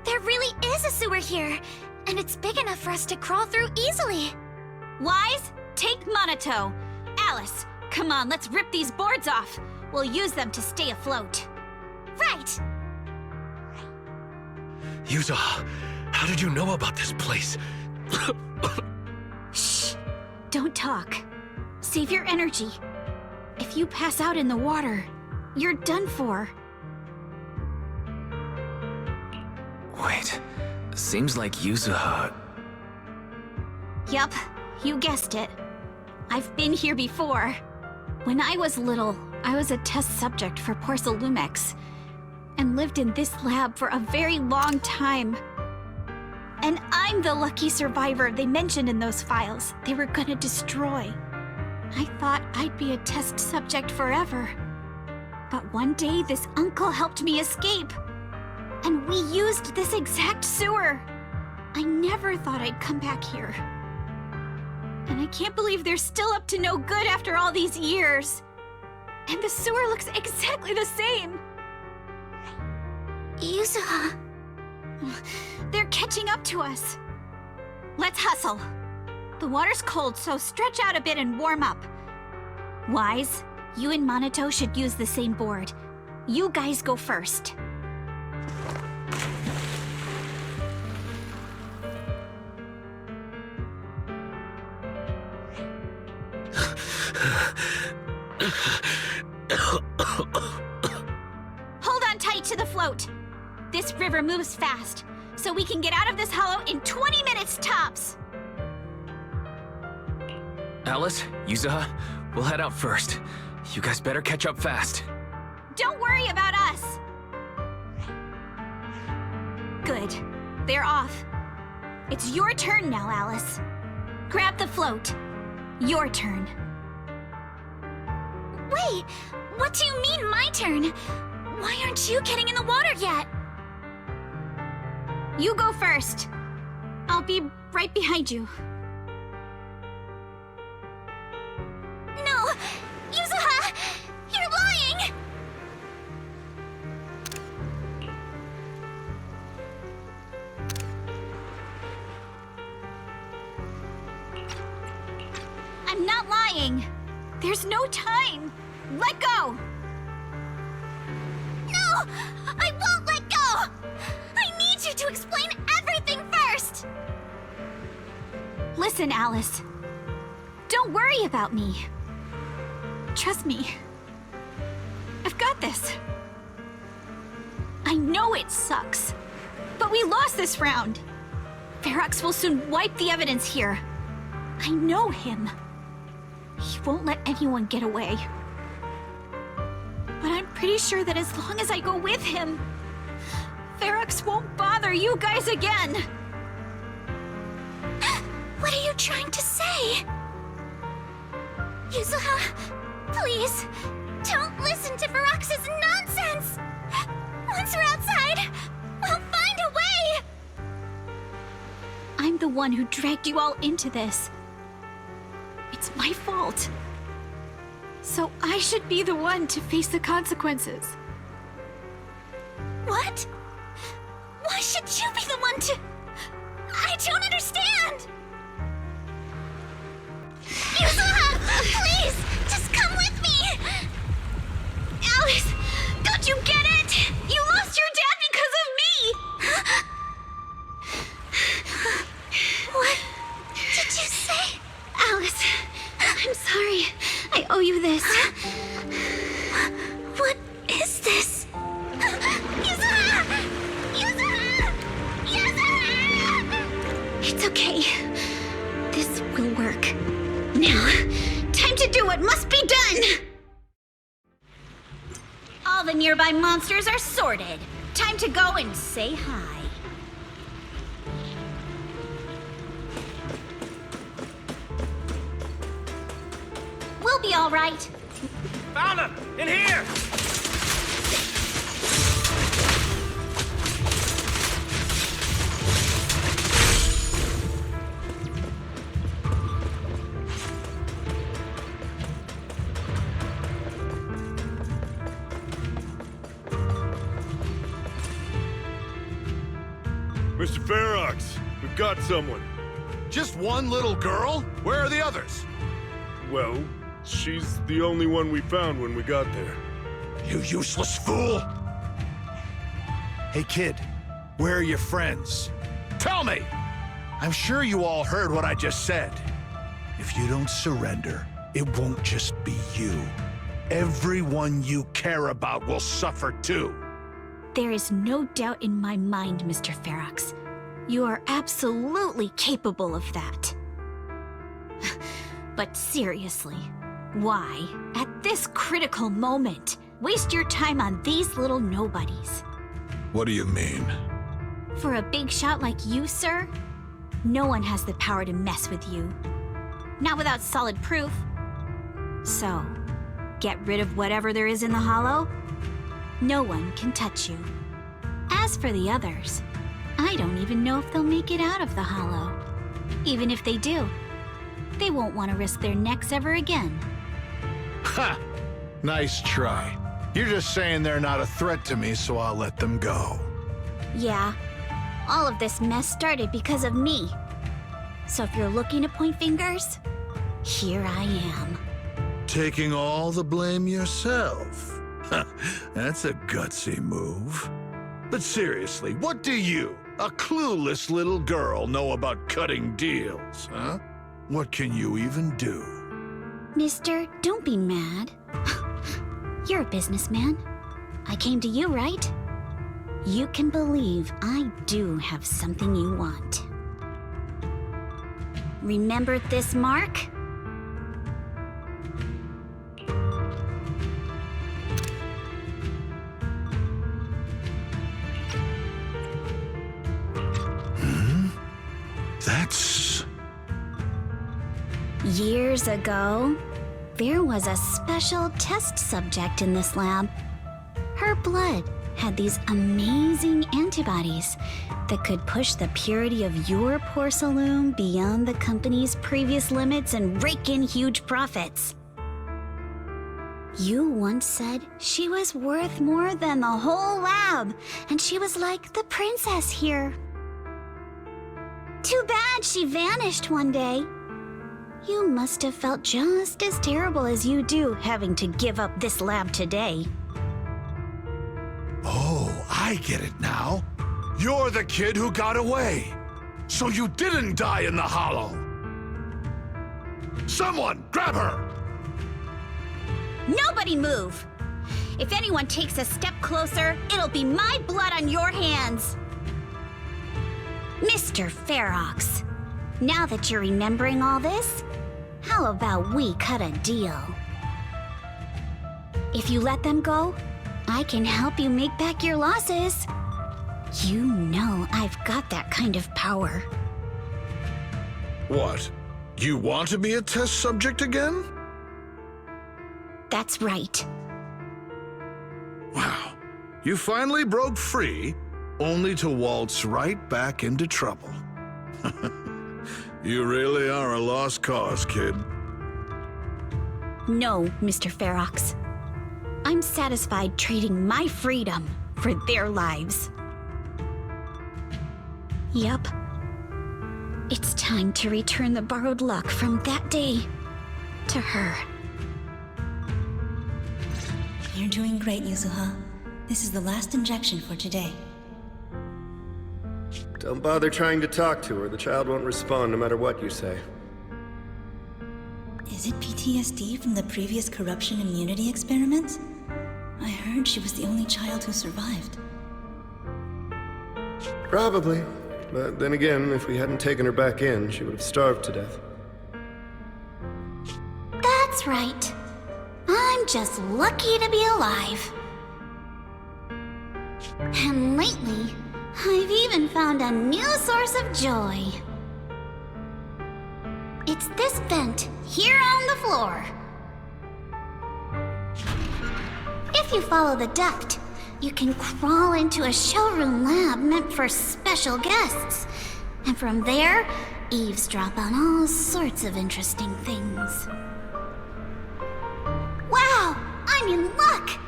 S11: There really is a sewer here, and it's big enough for us to crawl through easily.
S14: Wise, take Monato. Alice, come on, let's rip these boards off. We'll use them to stay afloat.
S11: Right.
S13: Yuza, how did you know about this place?
S14: Shh. Don't talk. Save your energy. If you pass out in the water, you're done for.
S4: Wait. Seems like Yuzuha...
S14: Yup, you guessed it. I've been here before. When I was little, I was a test subject for Porcelumex, and lived in this lab for a very long time. And I'm the lucky survivor they mentioned in those files they were gonna destroy. I thought I'd be a test subject forever. But one day, this uncle helped me escape. And we used this exact sewer. I never thought I'd come back here. And I can't believe they're still up to no good after all these years. And the sewer looks exactly the same.
S11: Yuzuha.
S14: They're catching up to us. Let's hustle. The water's cold, so stretch out a bit and warm up. Wise, you and Monato should use the same board. You guys go first. Hold on tight to the float. This river moves fast, so we can get out of this hollow in 20 minutes tops.
S4: Alice, Yuzuha, we'll head out first. You guys better catch up fast.
S14: Don't worry about us. Good. They're off. It's your turn now, Alice. Grab the float. Your turn.
S11: Wait, what do you mean my turn? Why aren't you getting in the water yet?
S14: You go first. I'll be right behind you.
S11: No! Yuzuha! You're lying!
S14: I'm not lying. There's no time. Let go!
S11: No! I won't let go! I need you to explain everything first!
S14: Listen, Alice. Don't worry about me. Trust me. I've got this. I know it sucks, but we lost this round. Ferox will soon wipe the evidence here. I know him. He won't let anyone get away. But I'm pretty sure that as long as I go with him, Ferox won't bother you guys again. What are you trying to say? Yuzuha, please, don't listen to Ferox's nonsense! Once we're outside, we'll find a way! I'm the one who dragged you all into this. It's my fault. So I should be the one to face the consequences. What? Why should you be the one to... I don't understand! Yuzuha, please, just come with me! Alice, don't you get it? You lost your dad because of me! What did you say? Alice, I'm sorry. I owe you this. What is this? Yuzuha! Yuzuha! Yuzuha! It's okay. This will work. Now, time to do what must be done! All the nearby monsters are sorted. Time to go and say hi. We'll be all right.
S23: Found him! In here!
S1: Mr. Ferox, we've got someone.
S9: Just one little girl? Where are the others?
S1: Well, she's the only one we found when we got there.
S9: You useless fool! Hey kid, where are your friends? Tell me! I'm sure you all heard what I just said. If you don't surrender, it won't just be you. Everyone you care about will suffer too.
S14: There is no doubt in my mind, Mr. Ferox. You are absolutely capable of that. But seriously, why, at this critical moment, waste your time on these little nobodies?
S9: What do you mean?
S14: For a big shot like you, sir, no one has the power to mess with you. Not without solid proof. So, get rid of whatever there is in the hollow. No one can touch you. As for the others, I don't even know if they'll make it out of the hollow. Even if they do, they won't want to risk their necks ever again.
S9: Ha! Nice try. You're just saying they're not a threat to me, so I'll let them go.
S14: Yeah, all of this mess started because of me. So if you're looking to point fingers, here I am.
S9: Taking all the blame yourself. That's a gutsy move. But seriously, what do you, a clueless little girl, know about cutting deals, huh? What can you even do?
S14: Mister, don't be mad. You're a businessman. I came to you, right? You can believe I do have something you want. Remember this mark?
S9: That's...
S14: Years ago, there was a special test subject in this lab. Her blood had these amazing antibodies that could push the purity of your porcelain beyond the company's previous limits and rake in huge profits. You once said she was worth more than the whole lab, and she was like the princess here. Too bad she vanished one day. You must have felt just as terrible as you do having to give up this lab today.
S9: Oh, I get it now. You're the kid who got away. So you didn't die in the hollow. Someone, grab her!
S14: Nobody move! If anyone takes a step closer, it'll be my blood on your hands. Mr. Ferox, now that you're remembering all this, How about we cut a deal? If you let them go, I can help you make back your losses. You know I've got that kind of power.
S9: What? You want to be a test subject again?
S14: That's right.
S9: Wow. You finally broke free, only to waltz right back into trouble. You really are a lost cause, kid.
S14: No, Mr. Ferox. I'm satisfied trading my freedom for their lives. Yup. It's time to return the borrowed luck from that day to her.
S10: You're doing great, Yuzuha. This is the last injection for today.
S8: Don't bother trying to talk to her. The child won't respond no matter what you say.
S10: Is it PTSD from the previous corruption immunity experiments? I heard she was the only child who survived.
S8: Probably. But then again, if we hadn't taken her back in, she would have starved to death.
S14: That's right. I'm just lucky to be alive. And lately, I've even found a new source of joy. It's this vent here on the floor. If you follow the duct, you can crawl into a showroom lab meant for special guests. And from there, eavesdrop on all sorts of interesting things. Wow! I'm in luck!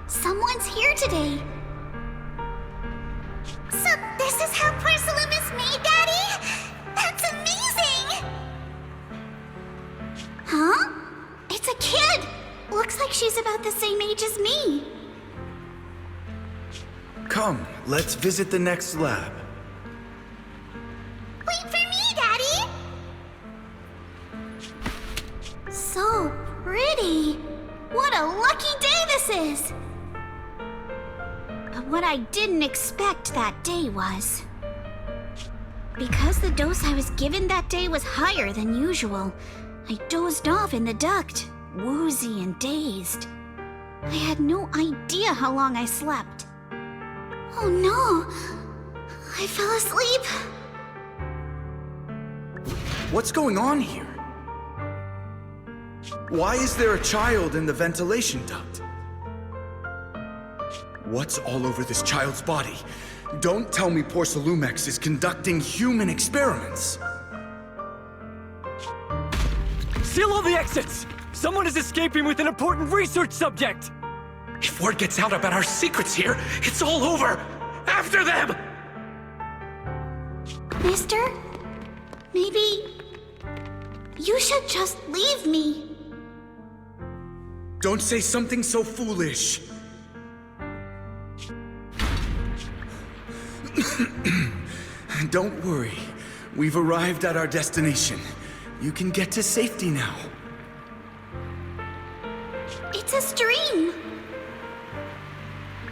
S14: Someone's here today. So this is how porcelain is made, Daddy? That's amazing! Huh? It's a kid! Looks like she's about the same age as me.
S20: Come, let's visit the next lab.
S14: Wait for me, Daddy! So pretty. What a lucky day this is! But what I didn't expect that day was... because the dose I was given that day was higher than usual, I dozed off in the duct, woozy and dazed. I had no idea how long I slept. Oh no! I fell asleep.
S20: What's going on here? Why is there a child in the ventilation duct? What's all over this child's body? Don't tell me Porcelumex is conducting human experiments.
S23: Seal all the exits! Someone is escaping with an important research subject!
S16: If word gets out about our secrets here, it's all over! After them!
S14: Mister? Maybe... you should just leave me.
S20: Don't say something so foolish. Don't worry. We've arrived at our destination. You can get to safety now.
S14: It's a stream.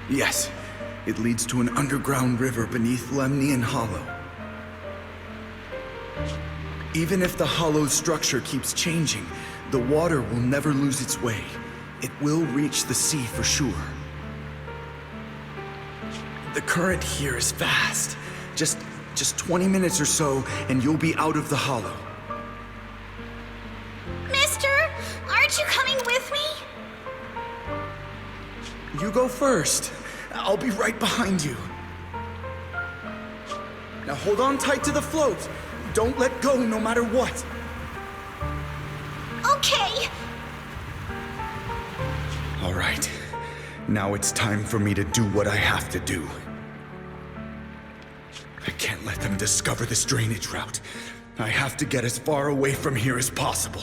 S20: Yes, it leads to an underground river beneath Lemnian Hollow. Even if the hollow's structure keeps changing, the water will never lose its way. It will reach the sea for sure. The current here is fast. Just 20 minutes or so, and you'll be out of the hollow.
S14: Mister, aren't you coming with me?
S20: You go first. I'll be right behind you. Now hold on tight to the float. Don't let go no matter what.
S14: Okay.
S20: All right. Now it's time for me to do what I have to do. I can't let them discover this drainage route. I have to get as far away from here as possible.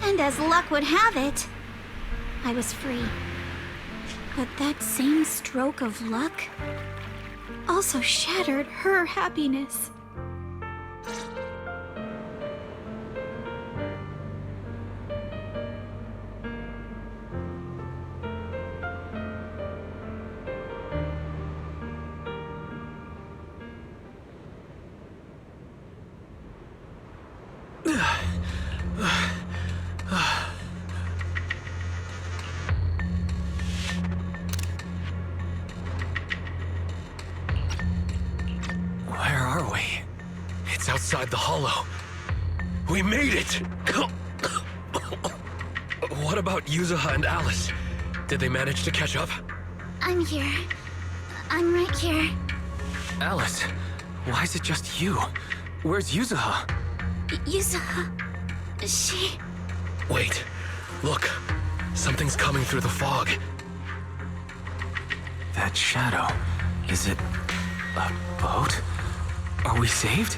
S14: And as luck would have it, I was free. But that same stroke of luck also shattered her happiness.
S13: inside the hollow. We made it! What about Yuzuha and Alice? Did they manage to catch up?
S11: I'm here. I'm right here.
S4: Alice, why is it just you? Where's Yuzuha?
S11: Yuzuha... she...
S13: Wait, look. Something's coming through the fog.
S4: That shadow, is it a boat? Are we saved?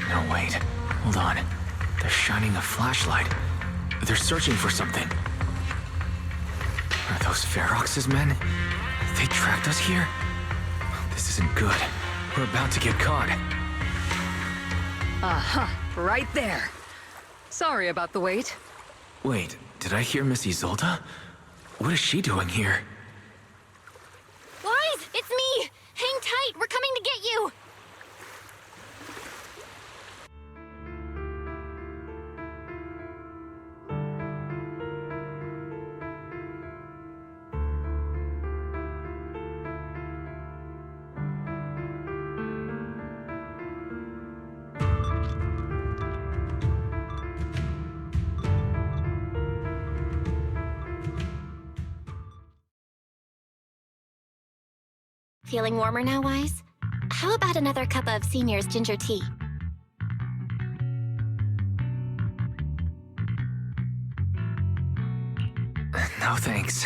S4: No, wait. Hold on. They're shining a flashlight. They're searching for something. Are those Ferox's men? They tracked us here? This isn't good. We're about to get caught.
S15: Uh-huh. Right there. Sorry about the wait.
S4: Wait, did I hear Miss Isolde? What is she doing here?
S6: Wise, it's me! Hang tight, we're coming to get you! Feeling warmer now, Wise? How about another cup of Senior's ginger tea?
S4: No thanks.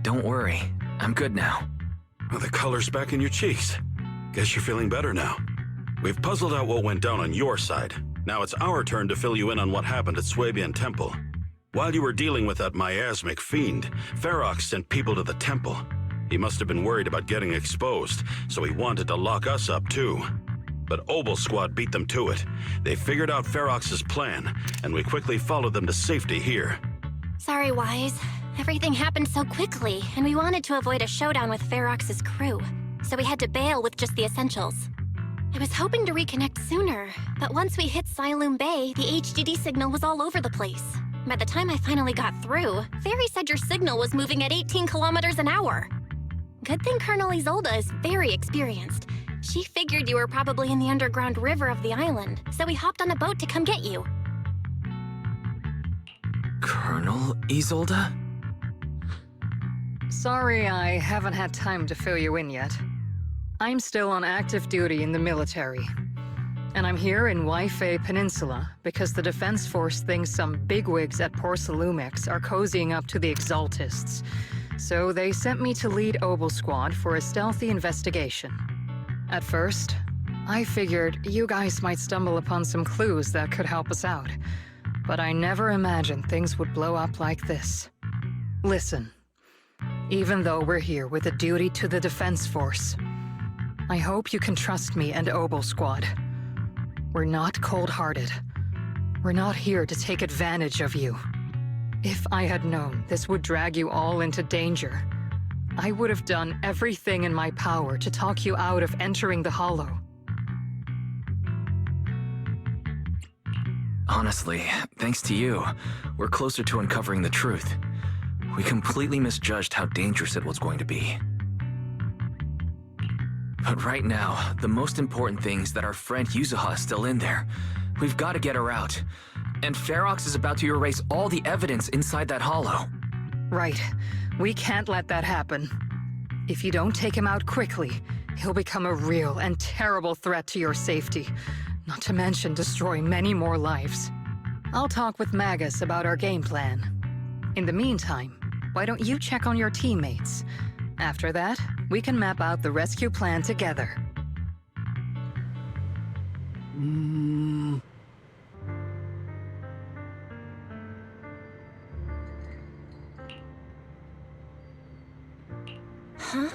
S4: Don't worry. I'm good now.
S2: Well, the color's back in your cheeks. Guess you're feeling better now. We've puzzled out what went down on your side. Now it's our turn to fill you in on what happened at Swabian Temple. While you were dealing with that miasmic fiend, Ferox sent people to the temple. He must have been worried about getting exposed, so he wanted to lock us up too. But Obel Squad beat them to it. They figured out Ferox's plan, and we quickly followed them to safety here.
S6: Sorry, Wise. Everything happened so quickly, and we wanted to avoid a showdown with Ferox's crew, so we had to bail with just the essentials. I was hoping to reconnect sooner, but once we hit Siloam Bay, the HDD signal was all over the place. By the time I finally got through, Fairy said your signal was moving at 18 kilometers an hour. Good thing Colonel Isolde is very experienced. She figured you were probably in the underground river of the island, so we hopped on a boat to come get you.
S4: Colonel Isolde?
S15: Sorry I haven't had time to fill you in yet. I'm still on active duty in the military. And I'm here in Waifei-Peninsula because the Defense Force thinks some bigwigs at Porcelumex are cozying up to the Exaltists. So they sent me to lead Obel Squad for a stealthy investigation. At first, I figured you guys might stumble upon some clues that could help us out. But I never imagined things would blow up like this. Listen, even though we're here with a duty to the Defense Force, I hope you can trust me and Obel Squad. We're not cold-hearted. We're not here to take advantage of you. If I had known this would drag you all into danger, I would have done everything in my power to talk you out of entering the Hollow.
S4: Honestly, thanks to you, we're closer to uncovering the truth. We completely misjudged how dangerous it was going to be. But right now, the most important thing is that our friend Yuzuha is still in there. We've got to get her out. And Ferox is about to erase all the evidence inside that hollow.
S15: Right. We can't let that happen. If you don't take him out quickly, he'll become a real and terrible threat to your safety, not to mention destroy many more lives. I'll talk with Magus about our game plan. In the meantime, why don't you check on your teammates? After that, we can map out the rescue plan together.
S6: Huh?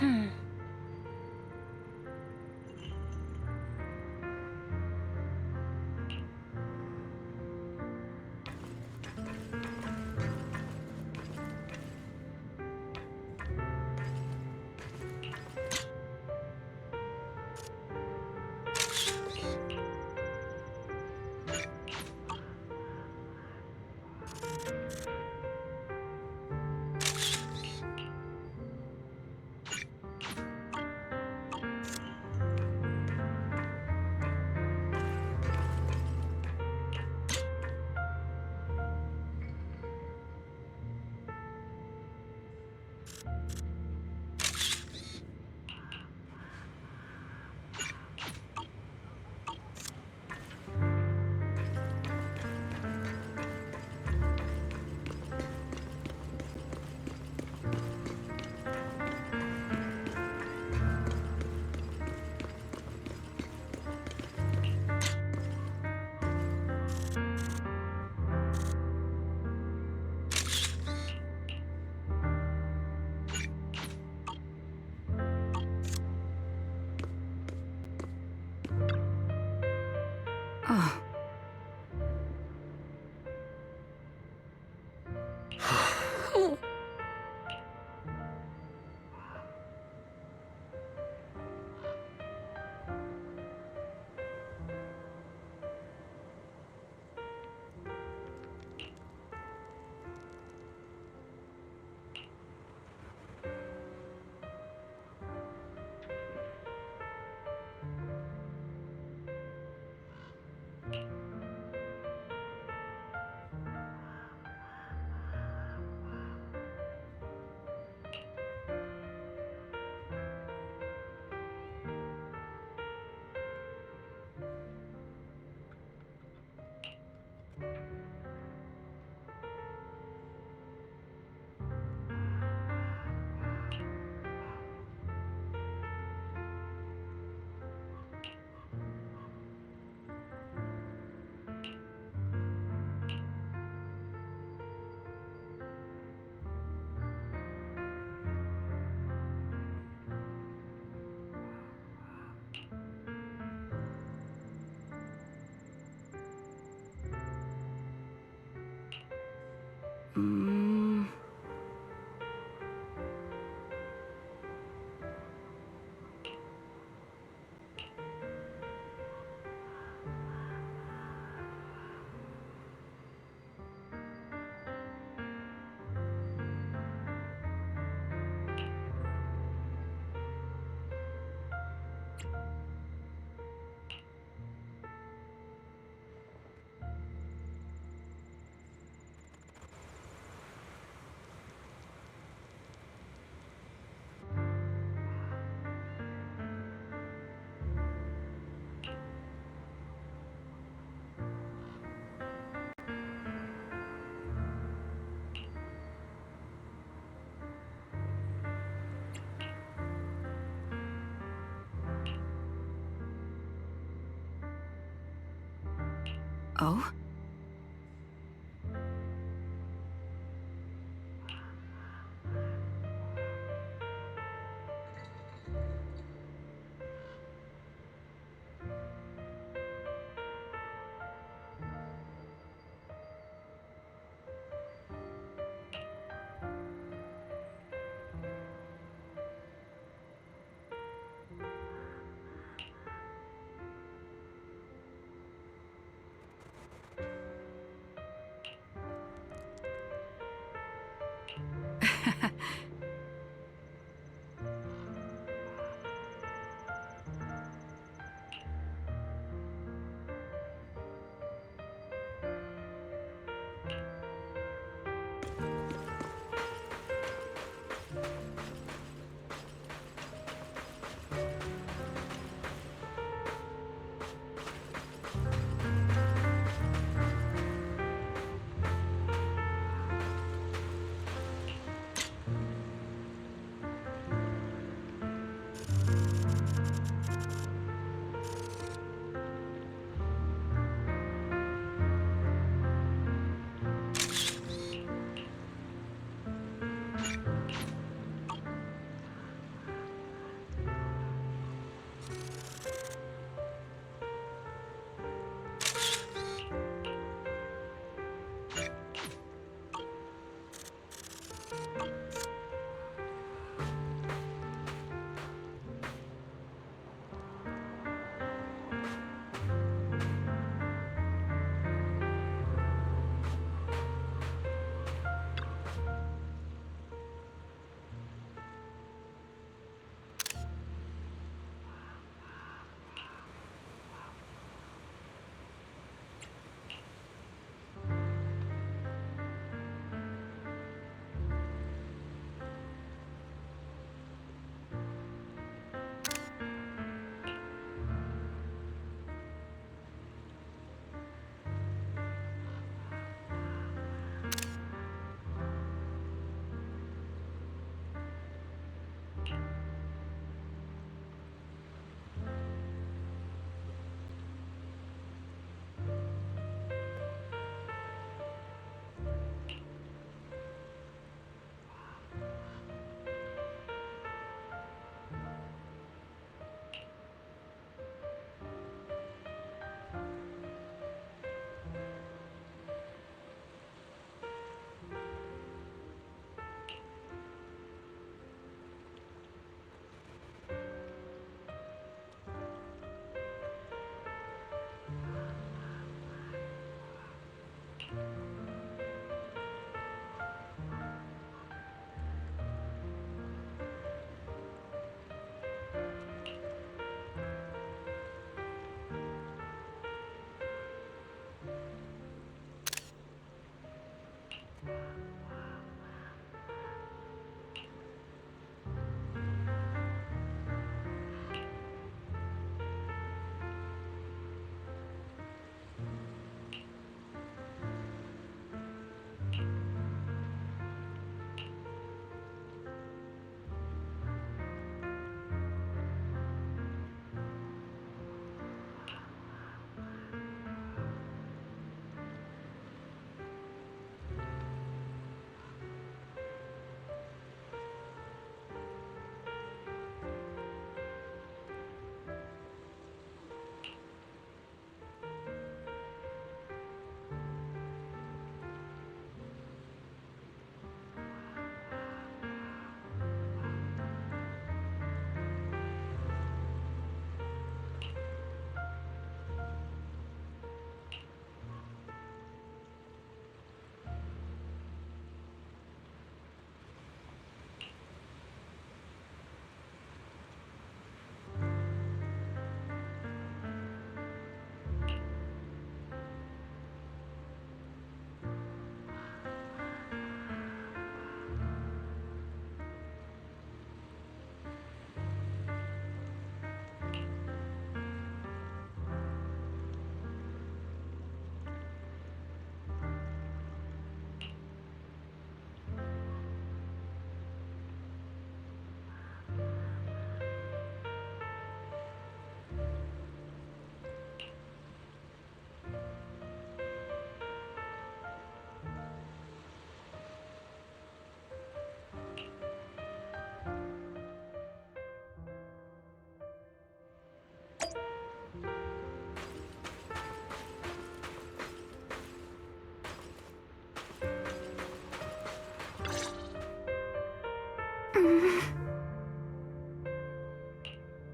S10: Oh. Oh?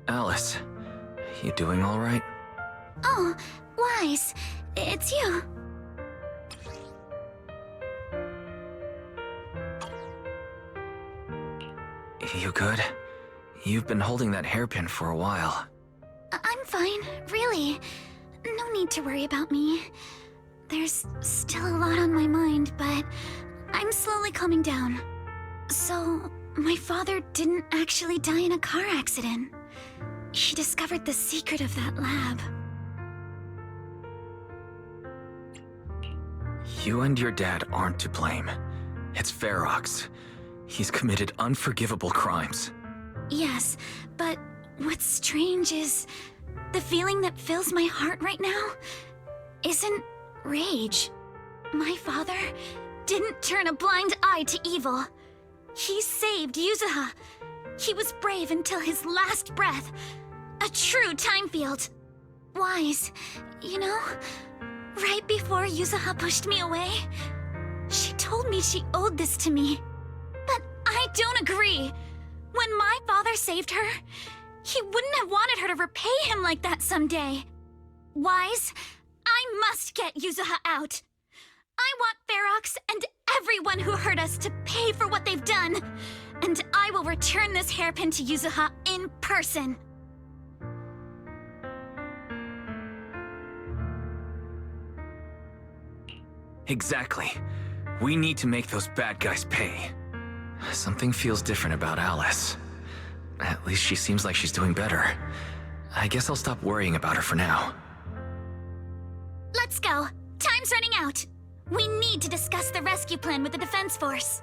S4: Alice, you doing all right?
S11: Oh, Wise, it's you.
S4: You good? You've been holding that hairpin for a while.
S11: I'm fine, really. No need to worry about me. There's still a lot on my mind, but I'm slowly calming down. So, my father didn't actually die in a car accident. He discovered the secret of that lab.
S4: You and your dad aren't to blame. It's Ferox. He's committed unforgivable crimes.
S11: Yes, but what's strange is the feeling that fills my heart right now isn't rage. My father didn't turn a blind eye to evil. He saved Yuzuha. He was brave until his last breath. A true time field. Wise, you know, right before Yuzuha pushed me away, she told me she owed this to me. But I don't agree. When my father saved her, he wouldn't have wanted her to repay him like that someday. Wise, I must get Yuzuha out. I want Ferox and everyone who hurt us to pay for what they've done. And I will return this hairpin to Yuzuha in person.
S4: Exactly. We need to make those bad guys pay. Something feels different about Alice. At least she seems like she's doing better. I guess I'll stop worrying about her for now.
S11: Let's go. Time's running out. We need to discuss the rescue plan with the Defense Force.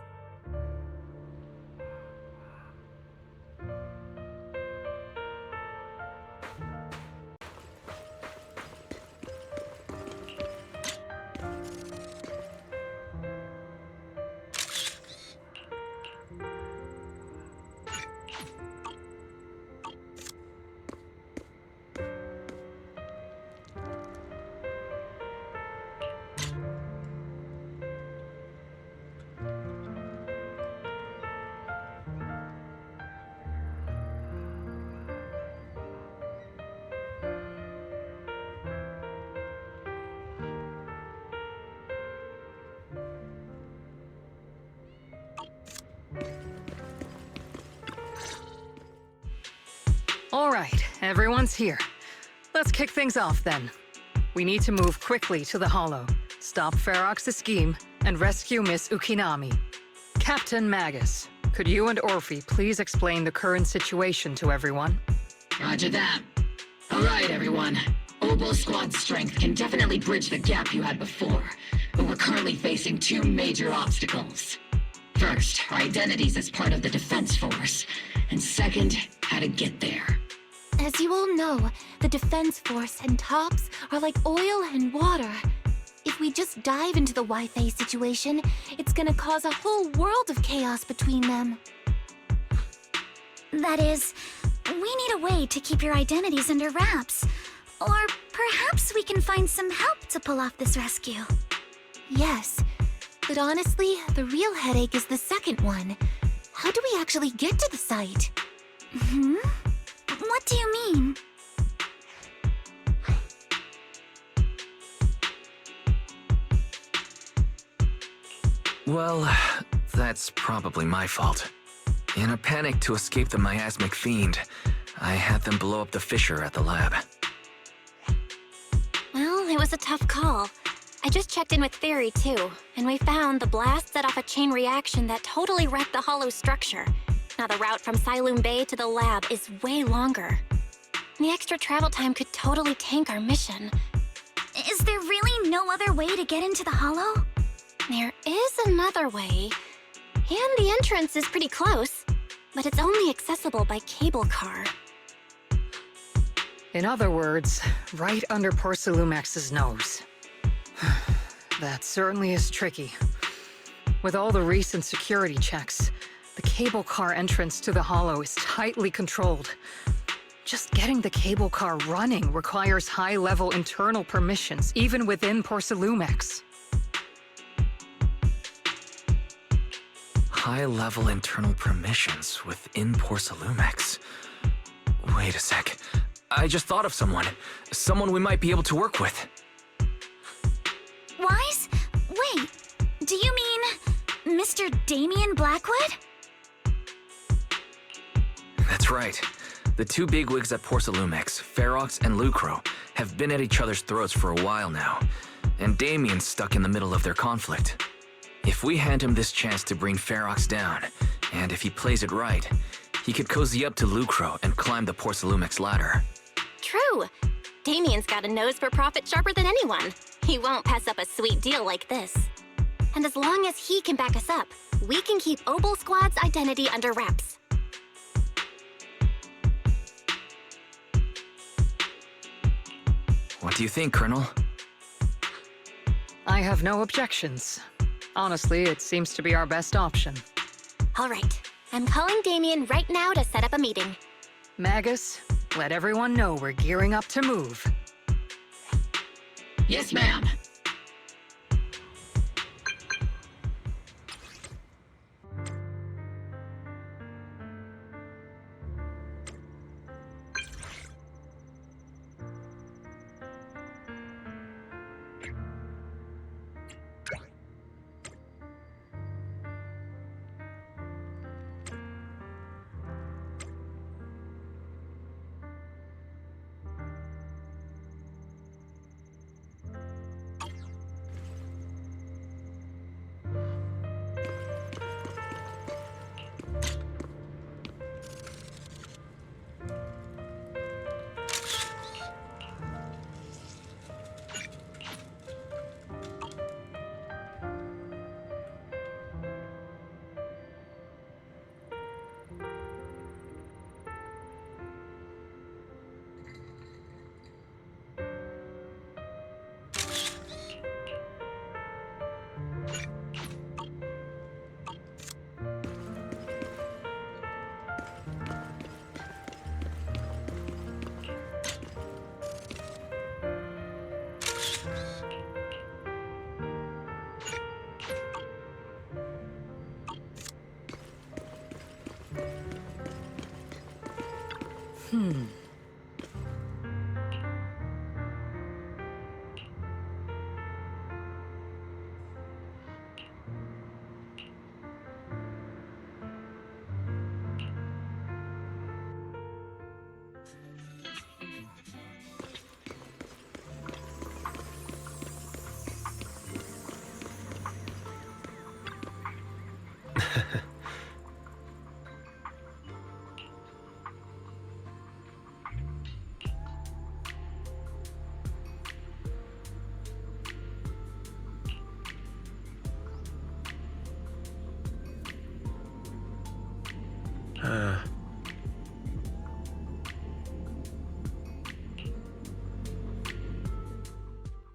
S15: All right, everyone's here. Let's kick things off then. We need to move quickly to the Hollow, stop Ferox's scheme, and rescue Miss Ukinami. Captain Magus, could you and Orphe please explain the current situation to everyone?
S17: Roger that. All right, everyone. Oboe Squad's strength can definitely bridge the gap you had before, but we're currently facing two major obstacles. First, our identities as part of the defense force, and second, how to get there.
S6: As you all know, the Defense Force and TOPS are like oil and water. If we just dive into the Waifei situation, it's gonna cause a whole world of chaos between them.
S11: That is, we need a way to keep your identities under wraps. Or perhaps we can find some help to pull off this rescue.
S6: Yes, but honestly, the real headache is the second one. How do we actually get to the site?
S11: What do you mean?
S4: Well, that's probably my fault. In a panic to escape the miasmic fiend, I had them blow up the fissure at the lab.
S6: Well, it was a tough call. I just checked in with Theory too, and we found the blast set off a chain reaction that totally wrecked the hollow structure. Now the route from Siloam Bay to the lab is way longer. The extra travel time could totally tank our mission.
S11: Is there really no other way to get into the Hollow?
S6: There is another way, and the entrance is pretty close, but it's only accessible by cable car.
S15: In other words, right under Porcelumex's nose. That certainly is tricky. With all the recent security checks, the cable car entrance to the Hollow is tightly controlled. Just getting the cable car running requires high-level internal permissions, even within Porcelumex.
S4: High-level internal permissions within Porcelumex. Wait a sec. I just thought of someone. Someone we might be able to work with.
S11: Wise? Wait, do you mean Mr. Damien Blackwood?
S4: That's right. The two bigwigs at Porcelumex, Ferox and Lucro, have been at each other's throats for a while now, and Damien's stuck in the middle of their conflict. If we hand him this chance to bring Ferox down, and if he plays it right, he could cozy up to Lucro and climb the Porcelumex ladder.
S6: True! Damien's got a nose for profit sharper than anyone. He won't pass up a sweet deal like this. And as long as he can back us up, we can keep Oboe Squad's identity under wraps.
S4: What do you think, Colonel?
S15: I have no objections. Honestly, it seems to be our best option.
S6: All right. I'm calling Damien right now to set up a meeting.
S15: Magus, let everyone know we're gearing up to move.
S17: Yes, ma'am.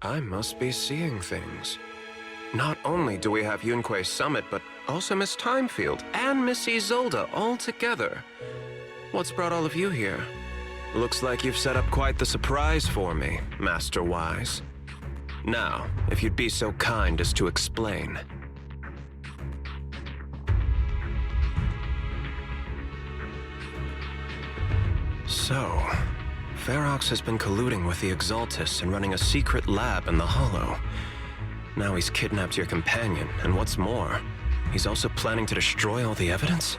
S5: I must be seeing things. Not only do we have Yunque's summit, but also Miss Timefield and Miss Isolde all together. What's brought all of you here? Looks like you've set up quite the surprise for me, Master Wise. Now, if you'd be so kind as to explain. So, Ferox has been colluding with the Exaltists and running a secret lab in the Hollow. Now he's kidnapped your companion, and what's more, he's also planning to destroy all the evidence?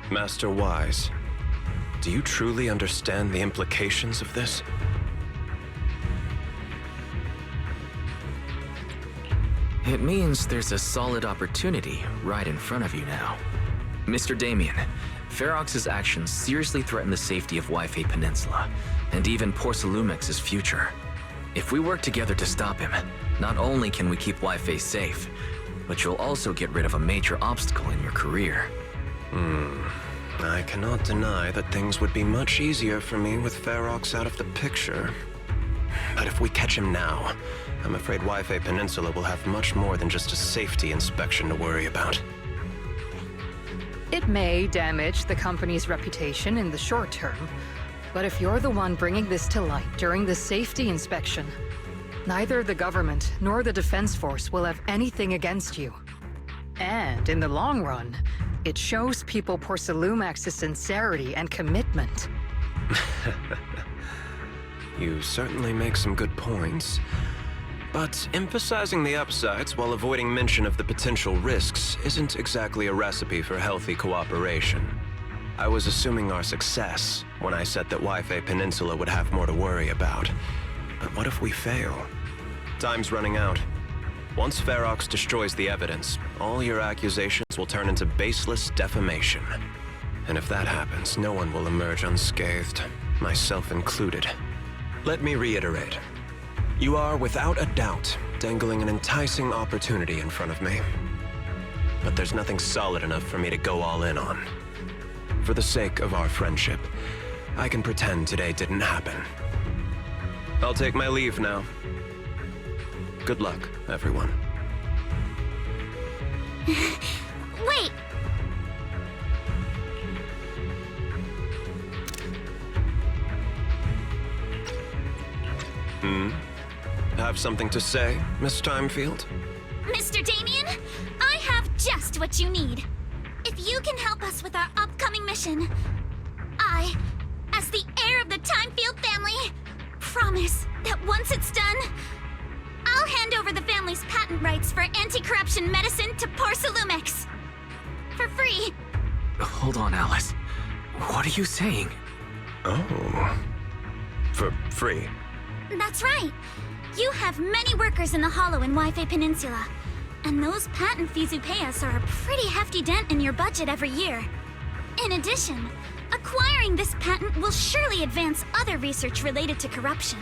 S5: Master Wise, do you truly understand the implications of this?
S4: It means there's a solid opportunity right in front of you now. Mr. Damien, Ferox's actions seriously threaten the safety of Waifei Peninsula, and even Porcelumex's future. If we work together to stop him, not only can we keep Waifei safe, but you'll also get rid of a major obstacle in your career.
S5: I cannot deny that things would be much easier for me with Ferox out of the picture. But if we catch him now, I'm afraid Waifei Peninsula will have much more than just a safety inspection to worry about.
S15: It may damage the company's reputation in the short term, but if you're the one bringing this to light during the safety inspection, neither the government nor the Defense Force will have anything against you. And in the long run, it shows people Porcelumex's sincerity and commitment.
S5: You certainly make some good points. But emphasizing the upsides while avoiding mention of the potential risks isn't exactly a recipe for healthy cooperation. I was assuming our success when I said that Waifei Peninsula would have more to worry about. But what if we fail? Time's running out. Once Ferox destroys the evidence, all your accusations will turn into baseless defamation. And if that happens, no one will emerge unscathed, myself included. Let me reiterate. You are, without a doubt, dangling an enticing opportunity in front of me. But there's nothing solid enough for me to go all in on. For the sake of our friendship, I can pretend today didn't happen. I'll take my leave now. Good luck, everyone.
S11: Wait!
S5: Have something to say, Miss Timefield?
S11: Mr. Damien, I have just what you need. If you can help us with our upcoming mission, I, as the heir of the Timefield family, promise that once it's done, I'll hand over the family's patent rights for anti-corruption medicine to Porcelumex. For free.
S4: Hold on, Alice. What are you saying?
S5: Oh. For free?
S11: That's right. You have many workers in the Hollow in Waifei Peninsula, and those patent fees you pay us are a pretty hefty dent in your budget every year. In addition, acquiring this patent will surely advance other research related to corruption.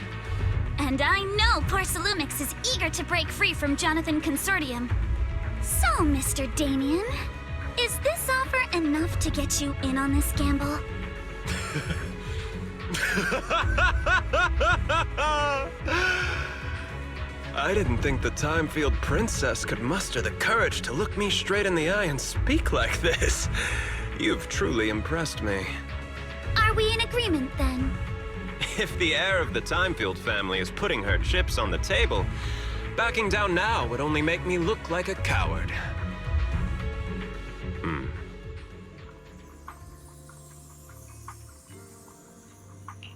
S11: And I know Porcelumex is eager to break free from Jonathan Consortium. So, Mr. Damien, is this offer enough to get you in on this gamble?
S5: I didn't think the Timefield princess could muster the courage to look me straight in the eye and speak like this. You've truly impressed me.
S11: Are we in agreement, then?
S5: If the heir of the Timefield family is putting her chips on the table, backing down now would only make me look like a coward.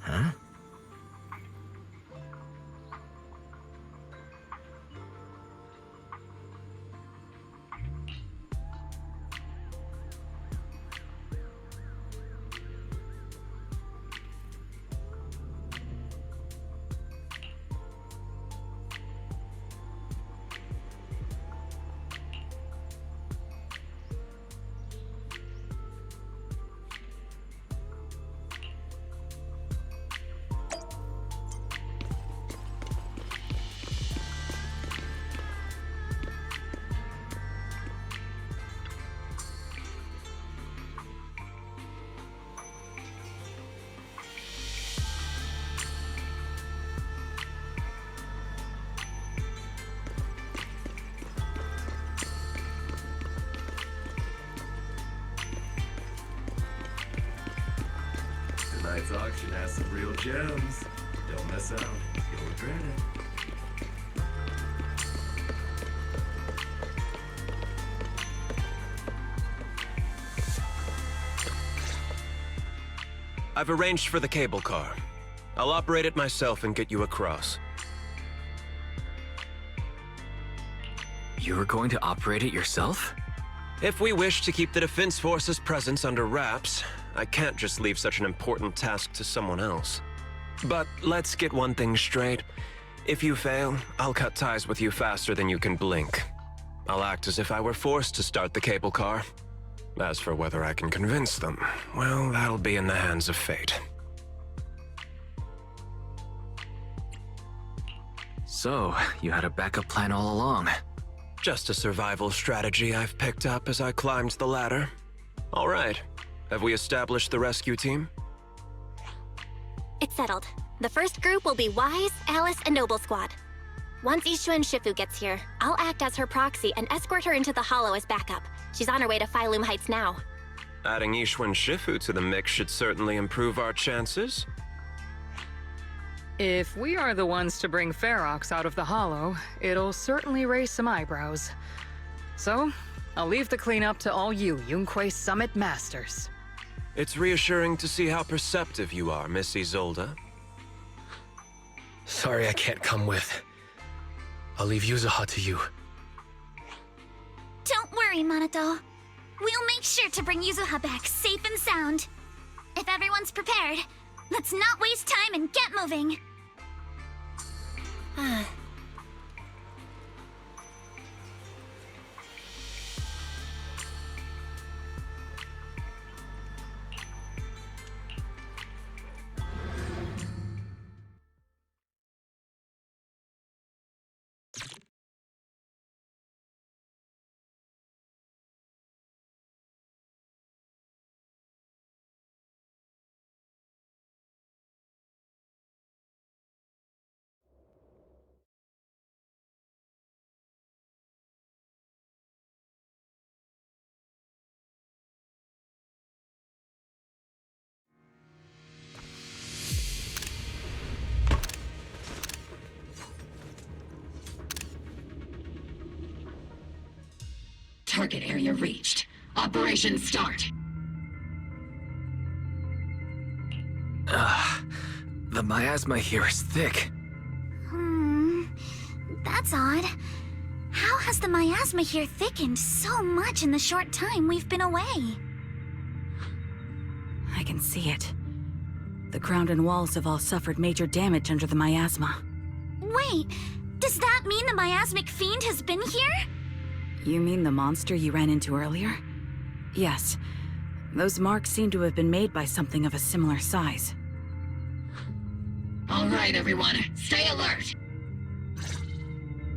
S4: Huh?
S21: Tonight's auction has some real gems. Don't miss out. You'll regret it.
S5: I've arranged for the cable car. I'll operate it myself and get you across.
S4: You're going to operate it yourself?
S5: If we wish to keep the Defense Force's presence under wraps, I can't just leave such an important task to someone else. But let's get one thing straight. If you fail, I'll cut ties with you faster than you can blink. I'll act as if I were forced to start the cable car. As for whether I can convince them, well, that'll be in the hands of fate.
S4: So, you had a backup plan all along.
S5: Just a survival strategy I've picked up as I climbed the ladder. All right. Have we established the rescue team?
S6: It's settled. The first group will be Wise, Alice, and Noble Squad. Once Ishun Shifu gets here, I'll act as her proxy and escort her into the Hollow as backup. She's on her way to Phylum Heights now.
S5: Adding Ishun Shifu to the mix should certainly improve our chances.
S15: If we are the ones to bring Ferox out of the Hollow, it'll certainly raise some eyebrows. So, I'll leave the cleanup to all you Yunquei Summit Masters.
S5: It's reassuring to see how perceptive you are, Miss Isolde.
S13: Sorry I can't come with. I'll leave Yuzuha to you.
S11: Don't worry, Minato. We'll make sure to bring Yuzuha back safe and sound. If everyone's prepared, let's not waste time and get moving.
S17: Target area reached. Operation start.
S4: The miasma here is thick.
S11: That's odd. How has the miasma here thickened so much in the short time we've been away?
S12: I can see it. The ground and walls have all suffered major damage under the miasma.
S11: Wait, does that mean the miasmic fiend has been here?
S12: You mean the monster you ran into earlier? Yes. Those marks seem to have been made by something of a similar size.
S17: All right, everyone, stay alert.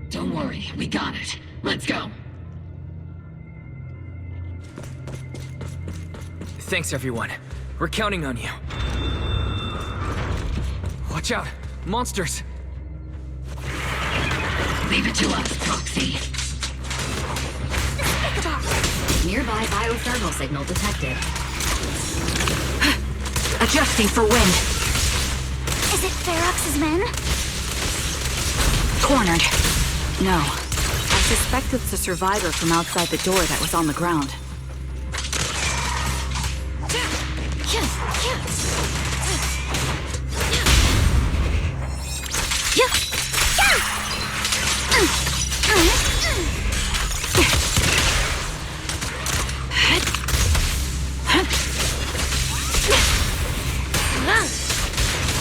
S17: Don't worry, we got it. Let's go.
S4: Thanks, everyone. We're counting on you. Watch out! Monsters!
S17: Leave it to us, Proxy. Nearby biothermal signal detected.
S12: Adjusting for wind.
S11: Is it Ferox's men?
S12: Cornered. No. I suspect it's a survivor from outside the door that was on the ground.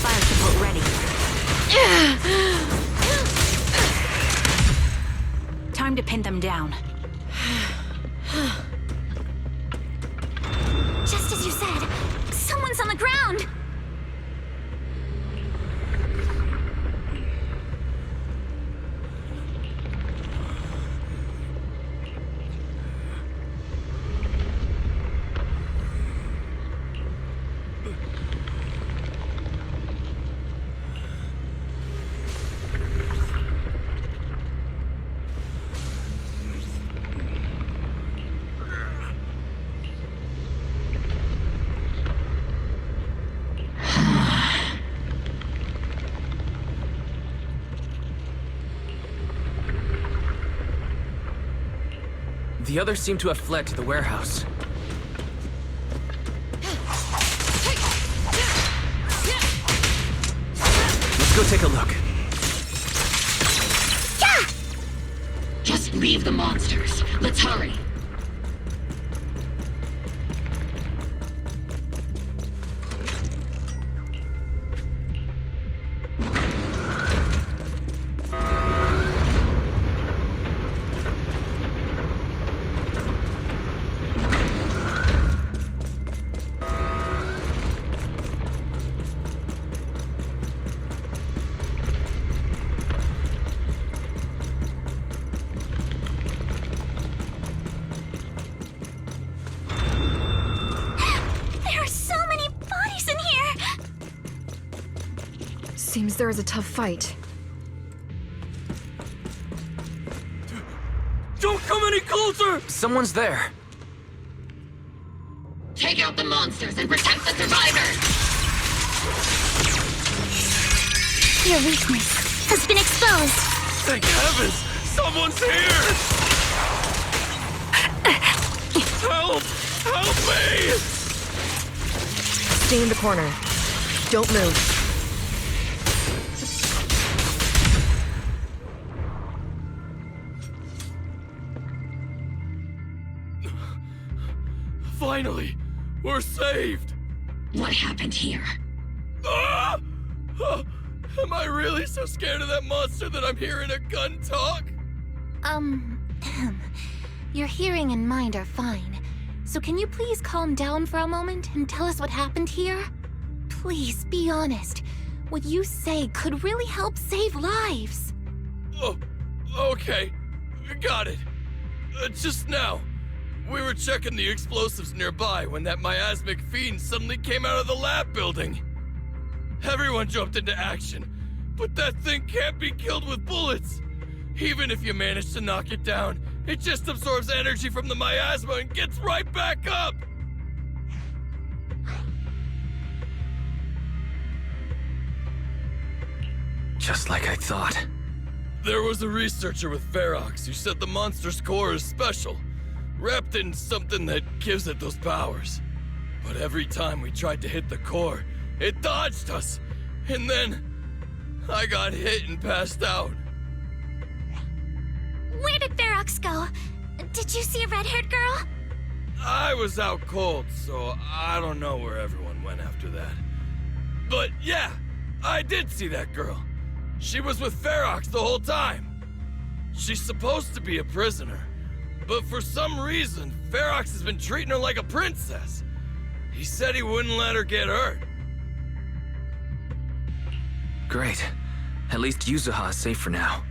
S11: Fire support ready.
S12: Time to pin them down.
S11: Just as you said, someone's on the ground!
S4: The others seem to have fled to the warehouse. Let's go take a look.
S17: Just leave the monsters. Let's hurry.
S18: Seems there is a tough fight.
S4: Don't come any closer! Someone's there.
S17: Take out the monsters and protect the survivors!
S11: Your weakness has been exposed.
S7: Thank heavens! Someone's here! Help! Help me!
S18: Stay in the corner. Don't move.
S7: Finally! We're saved!
S17: What happened here?
S7: Ah! Oh, am I really so scared of that monster that I'm hearing a gun talk?
S6: Your hearing and mind are fine. So can you please calm down for a moment and tell us what happened here? Please, be honest. What you say could really help save lives.
S7: Oh, okay. Got it. Just now, we were checking the explosives nearby when that miasmic fiend suddenly came out of the lab building. Everyone jumped into action, but that thing can't be killed with bullets. Even if you manage to knock it down, it just absorbs energy from the miasma and gets right back up!
S4: Just like I thought.
S7: There was a researcher with Ferox who said the monster's core is special, wrapped in something that gives it those powers. But every time we tried to hit the core, it dodged us, and then I got hit and passed out.
S11: Where did Ferox go? Did you see a red-haired girl?
S7: I was out cold, so I don't know where everyone went after that. But yeah, I did see that girl. She was with Ferox the whole time. She's supposed to be a prisoner, but for some reason, Ferox has been treating her like a princess. He said he wouldn't let her get hurt.
S4: Great. At least Yuzuha is safe for now.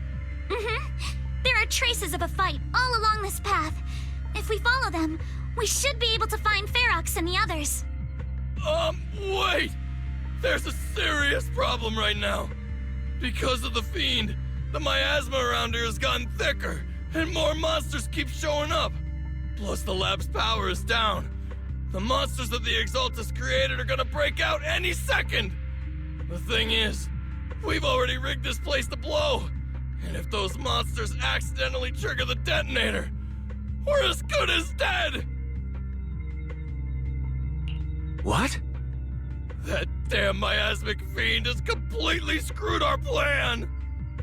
S11: There are traces of a fight all along this path. If we follow them, we should be able to find Ferox and the others.
S7: Wait! There's a serious problem right now. Because of the fiend, the miasma around here has gotten thicker, and more monsters keep showing up. Plus the lab's power is down. The monsters that the Exaltus created are gonna break out any second! The thing is, we've already rigged this place to blow. And if those monsters accidentally trigger the detonator, we're as good as dead!
S4: What?
S7: That damn miasmic fiend has completely screwed our plan!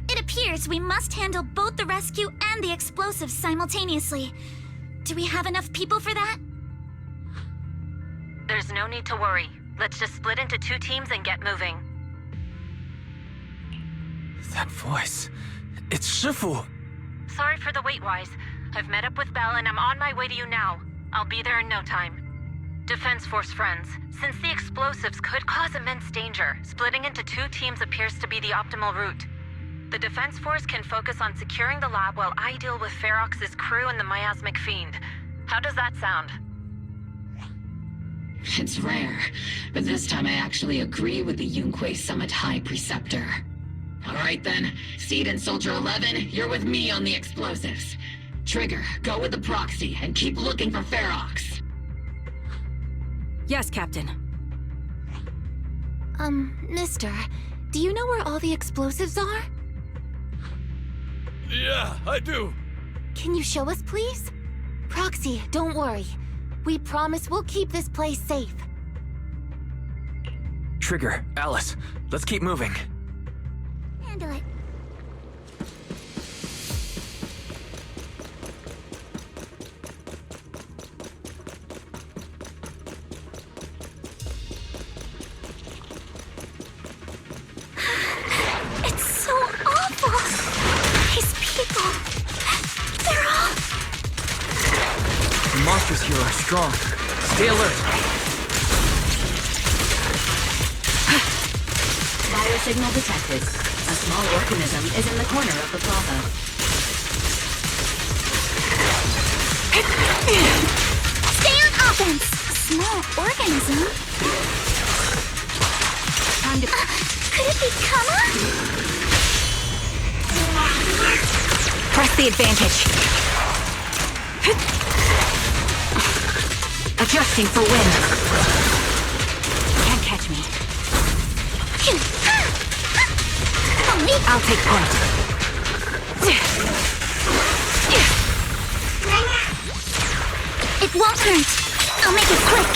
S11: It appears we must handle both the rescue and the explosives simultaneously. Do we have enough people for that?
S19: There's no need to worry. Let's just split into 2 teams and get moving.
S4: That voice. It's Shifu!
S19: Sorry for the wait, Wise. I've met up with Belle and I'm on my way to you now. I'll be there in no time. Defense Force friends, since the explosives could cause immense danger, splitting into 2 teams appears to be the optimal route. The Defense Force can focus on securing the lab while I deal with Ferox's crew and the miasmic fiend. How does that sound?
S17: It's rare, but this time I actually agree with the Yunque Summit High Preceptor. Alright then, Seed and Soldier 11, you're with me on the explosives. Trigger, go with the proxy and keep looking for Ferox.
S12: Yes, Captain.
S6: Mister, do you know where all the explosives are?
S7: Yeah, I do.
S6: Can you show us, please? Proxy, don't worry. We promise we'll keep this place safe.
S4: Trigger, Alice, let's keep moving.
S11: Handle it. It's so awful. These people. They're all...
S4: The monsters here are strong. Stay alert.
S17: Biosignal detected. A small organism is in the corner of the plaza.
S11: Stay on offense! A small organism?
S17: Time to...
S11: Could it be Kama?
S12: Press the advantage. Adjusting for wind. Can't catch me. I'll take point.
S11: It won't hurt. I'll make it quick.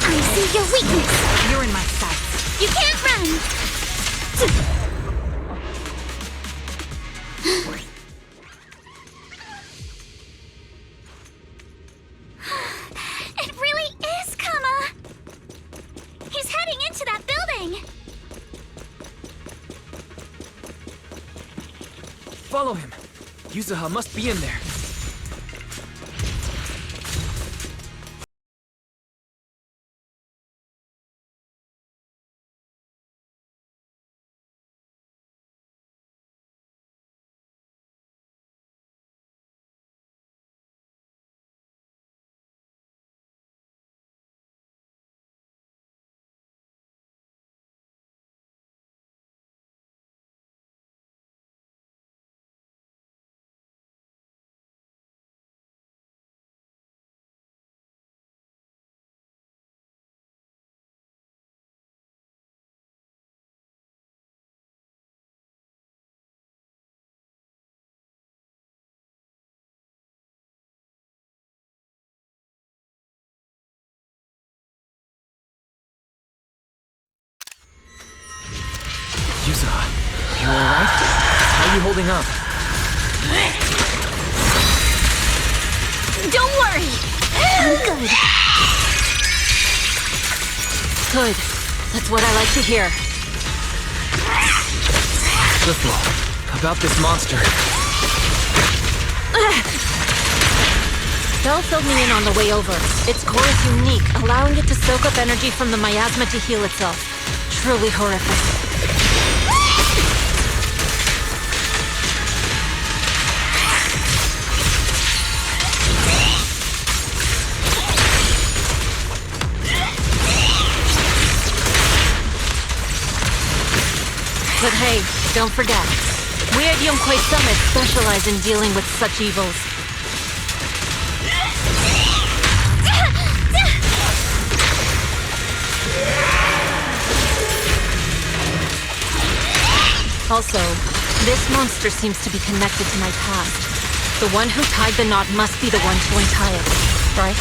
S11: I see your weakness.
S12: You're in my sights.
S11: You can't run. It really is Kama. He's heading into that building.
S4: Follow him. Yuzuha must be in there. Yuzuha, you alright? How are you holding up?
S11: Don't worry. I'm good.
S15: Good. That's what I like to hear.
S4: Swiftlaw, about this monster.
S19: Belle filled me in on the way over. Its core is unique, allowing it to soak up energy from the miasma to heal itself. Truly horrific. But hey, don't forget, we at Yomkoi Summit specialize in dealing with such evils. Also, this monster seems to be connected to my past. The one who tied the knot must be the one to untie it, right?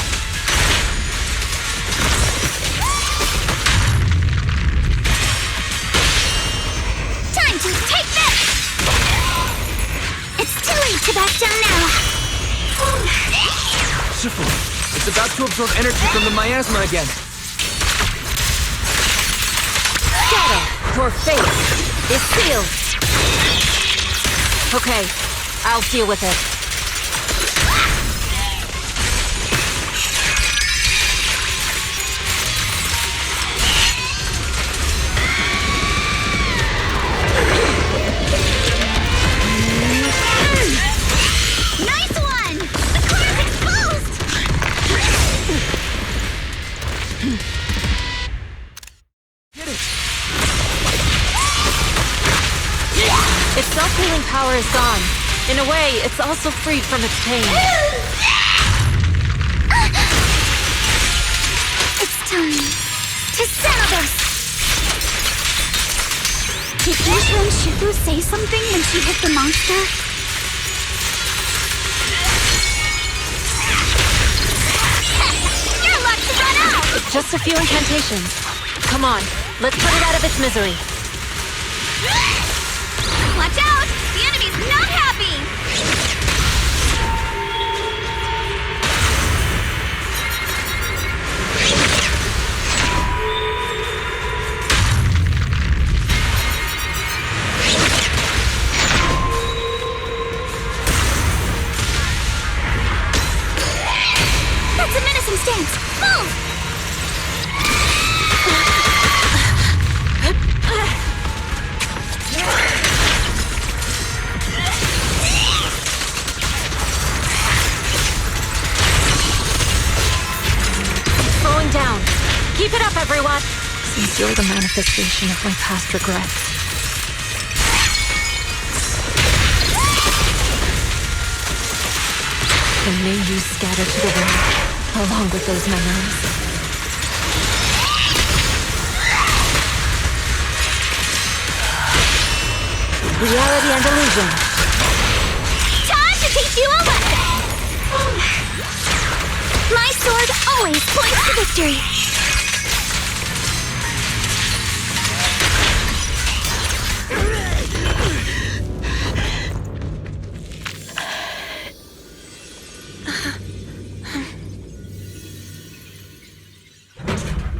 S11: Time to take this! It's too late to back down now.
S4: Shifu, it's about to absorb energy from the miasma again.
S19: Shadow, your fate is sealed. Okay, I'll deal with it.
S11: Nice one! The core is exposed!
S4: Get it!
S19: Its self-healing power is gone. In a way, it's also freed from its pain.
S11: It's time to settle this! Did Yusha and Shifu say something when she hit the monster?
S19: Your luck's run out! Just a few incantations. Come on, let's put it out of its misery.
S14: Watch out! The enemy's not happy!
S11: That's a menacing stance! Move!
S19: Slowing down. Keep it up, everyone!
S15: Since you're the manifestation of my past regrets, then may you scatter to the wind, along with those memories.
S19: Reality and illusion.
S11: Time to teach you a lesson! My sword always points to victory!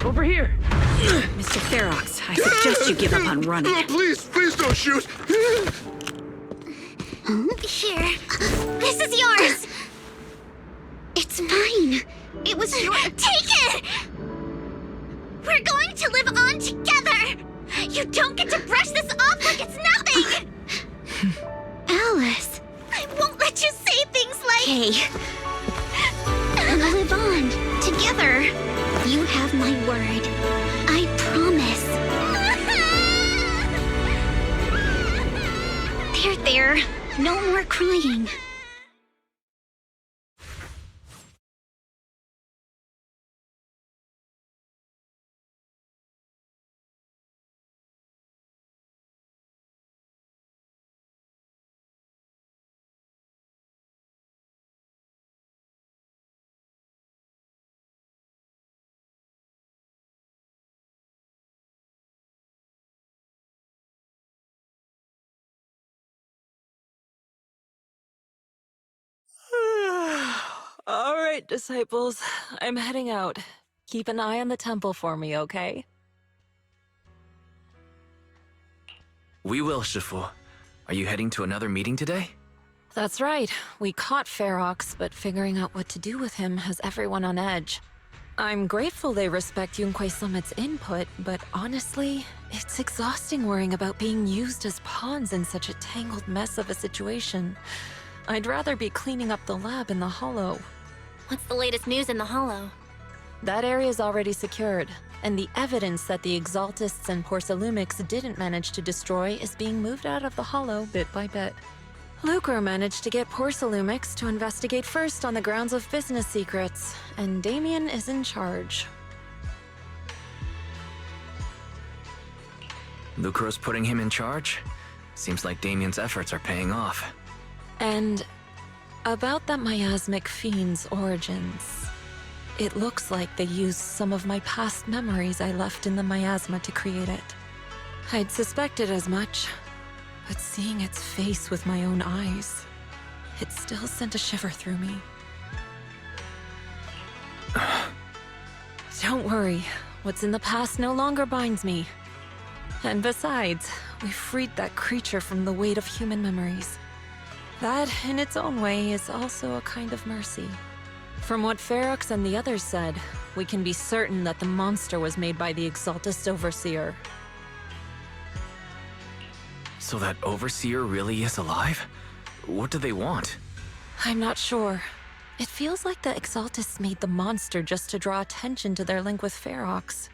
S15: Over here!
S12: Mr. Ferox, I suggest you give up on running.
S9: Please don't shoot!
S11: Here. This is yours!
S14: It's mine. It was your...
S11: Take it! We're going to live on together! You don't get to brush this off like it's nothing!
S14: Alice.
S11: I won't let you say things like...
S14: Hey. We'll live on. Together. You have my word. I promise. There. No more crying.
S15: All right, disciples. I'm heading out. Keep an eye on the temple for me, okay?
S4: We will, Shifu. Are you heading to another meeting today?
S15: That's right. We caught Ferox, but figuring out what to do with him has everyone on edge. I'm grateful they respect Yunquei Summit's input, but honestly, it's exhausting worrying about being used as pawns in such a tangled mess of a situation. I'd rather be cleaning up the lab in the Hollow.
S6: What's the latest news in the Hollow?
S15: That area's already secured, and the evidence that the Exaltists and Porcelumics didn't manage to destroy is being moved out of the Hollow bit by bit. Lucro managed to get Porcelumics to investigate first on the grounds of business secrets, and Damien is in charge.
S4: Lucro's putting him in charge? Seems like Damien's efforts are paying off.
S15: And about that miasmic fiend's origins. It looks like they used some of my past memories I left in the miasma to create it. I'd suspected as much, but seeing its face with my own eyes, it still sent a shiver through me. Don't worry, what's in the past no longer binds me. And besides, we freed that creature from the weight of human memories. That, in its own way, is also a kind of mercy. From what Ferox and the others said, we can be certain that the monster was made by the Exaltist Overseer.
S4: So that Overseer really is alive? What do they want?
S15: I'm not sure. It feels like the Exaltists made the monster just to draw attention to their link with Ferox.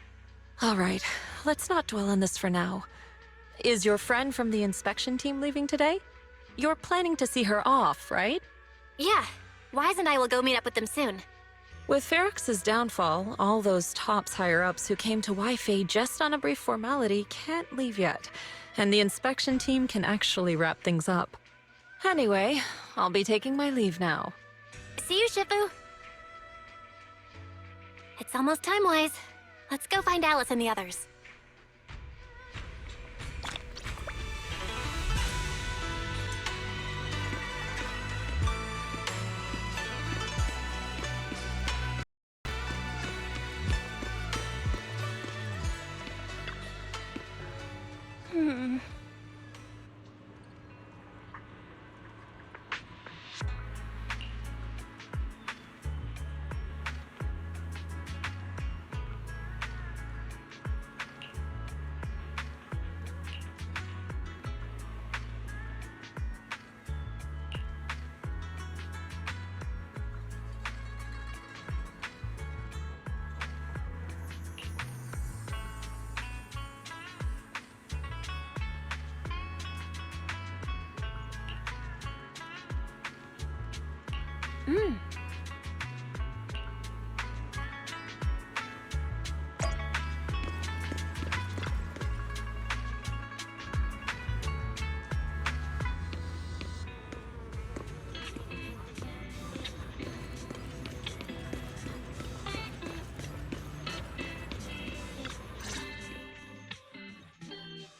S15: Alright, let's not dwell on this for now. Is your friend from the inspection team leaving today? You're planning to see her off, right?
S6: Yeah. Wise and I will go meet up with them soon.
S1: With Ferox's downfall, all those TOPS higher-ups who came to Waifei just on a brief formality can't leave yet, and the inspection team can actually wrap things up. Anyway, I'll be taking my leave now.
S6: See you, Shifu. It's almost time-wise. Let's go find Alice and the others.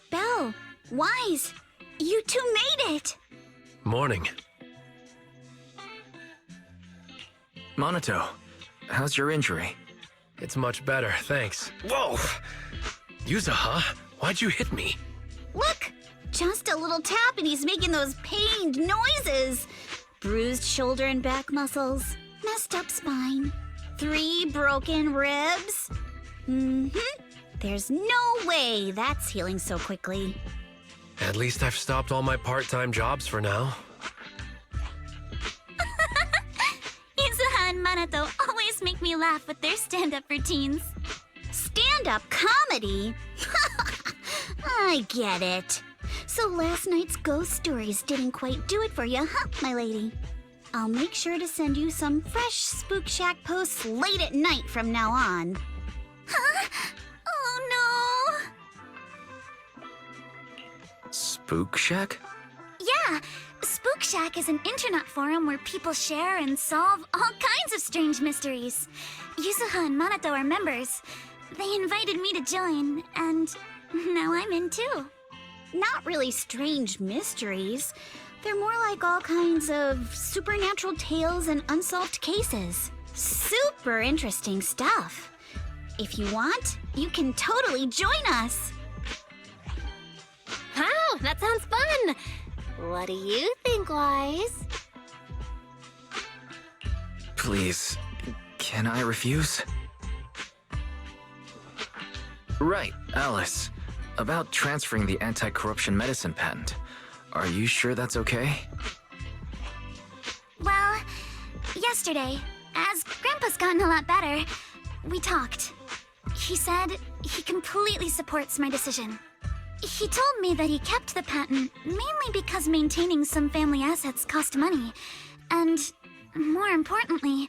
S14: Belle, Wise, you two made it!
S13: Morning.
S4: Monato, how's your injury?
S13: It's much better, thanks. Whoa! Yuza, huh? Why'd you hit me?
S14: Look! Just a little tap and he's making those pained noises. Bruised shoulder and back muscles, messed up spine, 3 broken ribs. There's no way that's healing so quickly.
S13: At least I've stopped all my part-time jobs for now.
S14: Izuha and Manato always make me laugh with their stand-up routines. Stand-up comedy? I get it. So last night's ghost stories didn't quite do it for you, huh, my lady? I'll make sure to send you some fresh Spook Shack posts late at night from now on. Huh? Oh no!
S4: Spook Shack?
S14: Yeah, Spook Shack is an internet forum where people share and solve all kinds of strange mysteries. Yuzuha and Manato are members. They invited me to join, and now I'm in too. Not really strange mysteries. They're more like all kinds of supernatural tales and unsolved cases. Super interesting stuff. If you want, you can totally join us.
S6: Wow, that sounds fun! What do you think, Wise?
S4: Please, can I refuse? Right, Alice. About transferring the anti-corruption medicine patent. Are you sure that's okay?
S14: Well, yesterday, as Grandpa's gotten a lot better, we talked. He said he completely supports my decision. He told me that he kept the patent mainly because maintaining some family assets cost money. And, more importantly,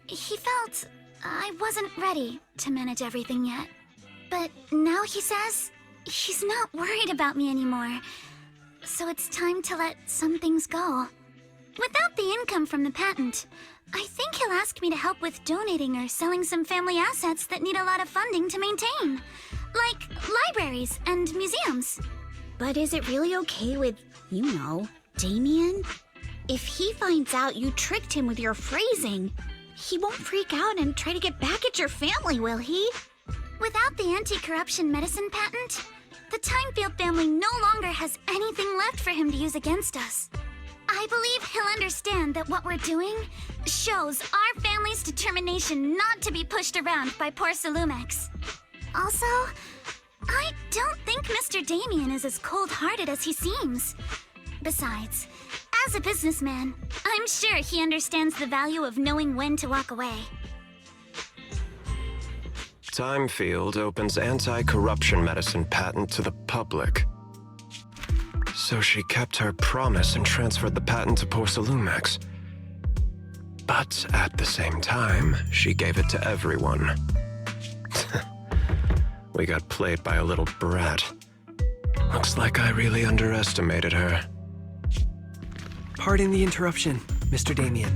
S14: he felt I wasn't ready to manage everything yet. But now he says he's not worried about me anymore. So it's time to let some things go. Without the income from the patent, I think he'll ask me to help with donating or selling some family assets that need a lot of funding to maintain. Like libraries and museums. But is it really okay with, you know, Damien? If he finds out you tricked him with your phrasing, he won't freak out and try to get back at your family, will he? Without the anti-corruption medicine patent, the Timefield family no longer has anything left for him to use against us. I believe he'll understand that what we're doing shows our family's determination not to be pushed around by poor Salumex. Also, I don't think Mr. Damien is as cold-hearted as he seems. Besides, as a businessman, I'm sure he understands the value of knowing when to walk away.
S5: Timefield opens anti-corruption medicine patent to the public. So she kept her promise and transferred the patent to poor Salumex. But at the same time, she gave it to everyone. We got played by a little brat. Looks like I really underestimated her.
S23: Pardon the interruption, Mr. Damien.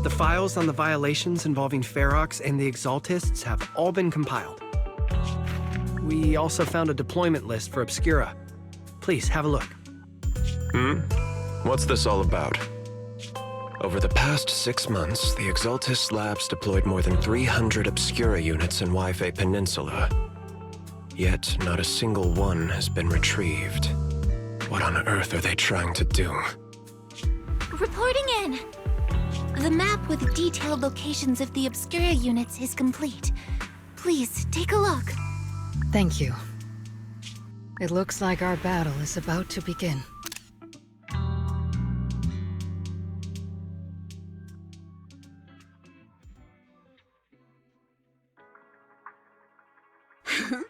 S23: The files on the violations involving Ferox and the Exaltists have all been compiled. We also found a deployment list for Obscura. Please, have a look.
S5: What's this all about? Over the past 6 months, the Exaltist Labs deployed more than 300 Obscura units in Waifei-Peninsula. Yet, not a single one has been retrieved. What on earth are they trying to do?
S11: Reporting in. The map with detailed locations of the Obscura units is complete. Please, take a look.
S15: Thank you. It looks like our battle is about to begin.
S5: Huh?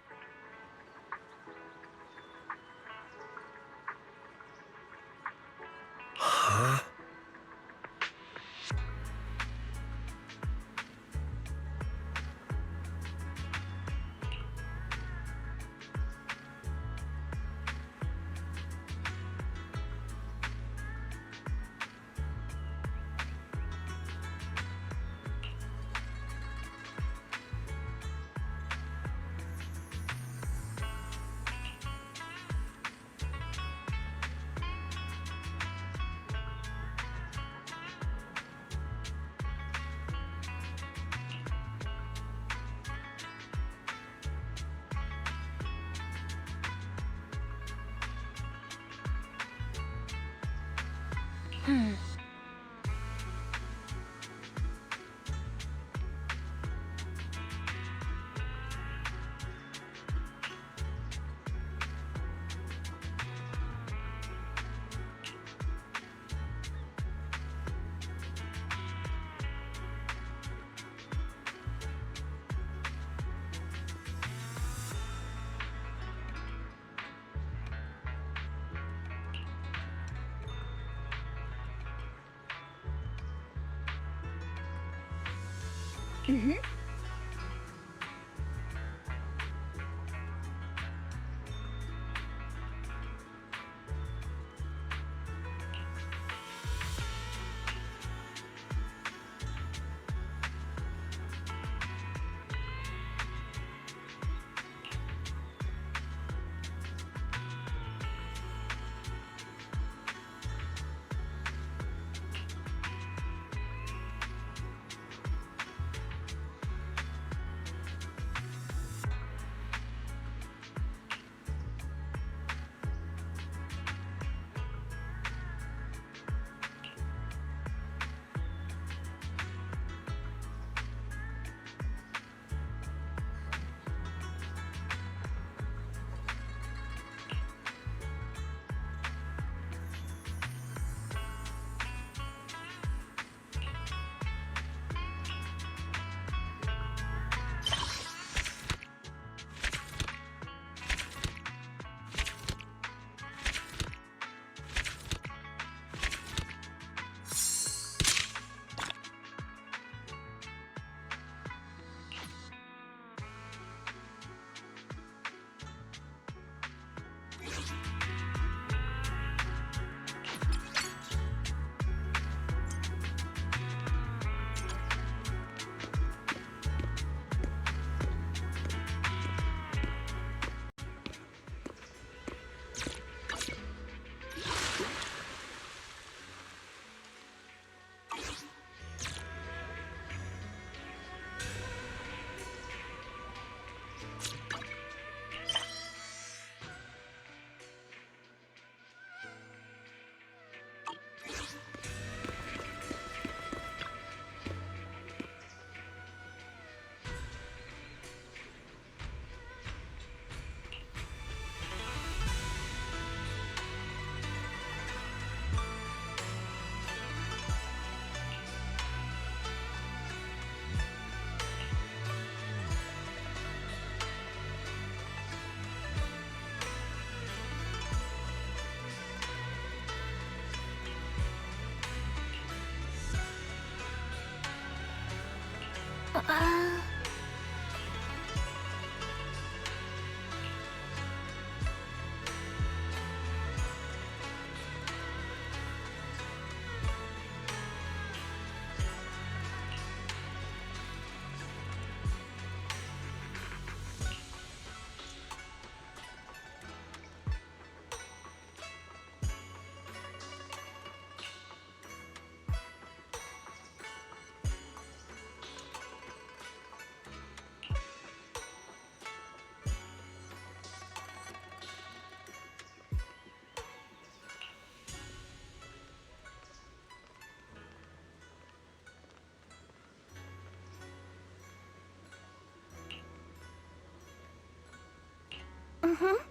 S11: Mm-hmm.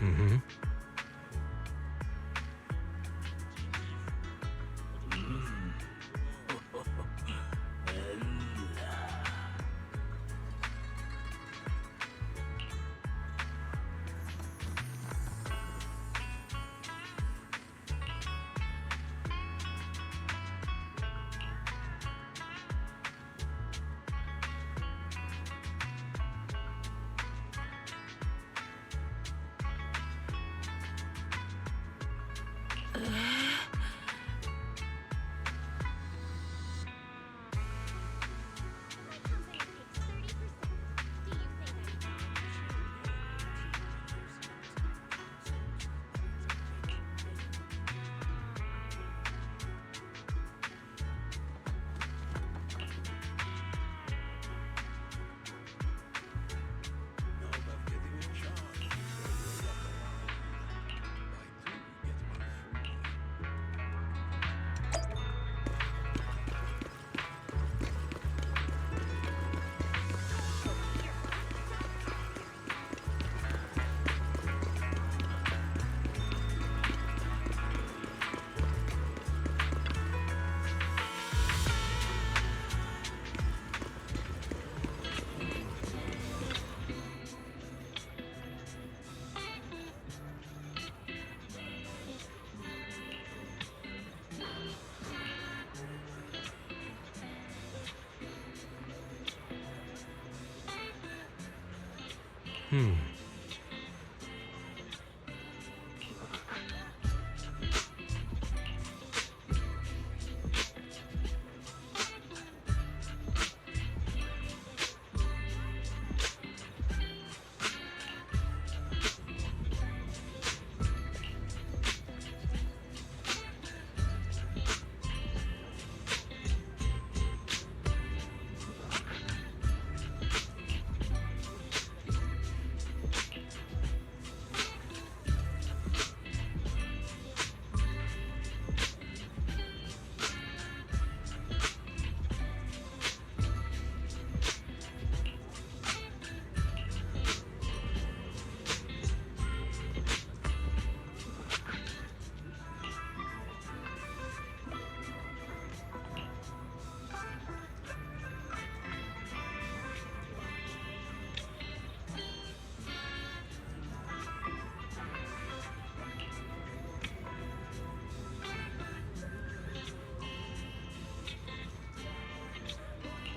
S13: Mm-hmm.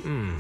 S6: Hmm?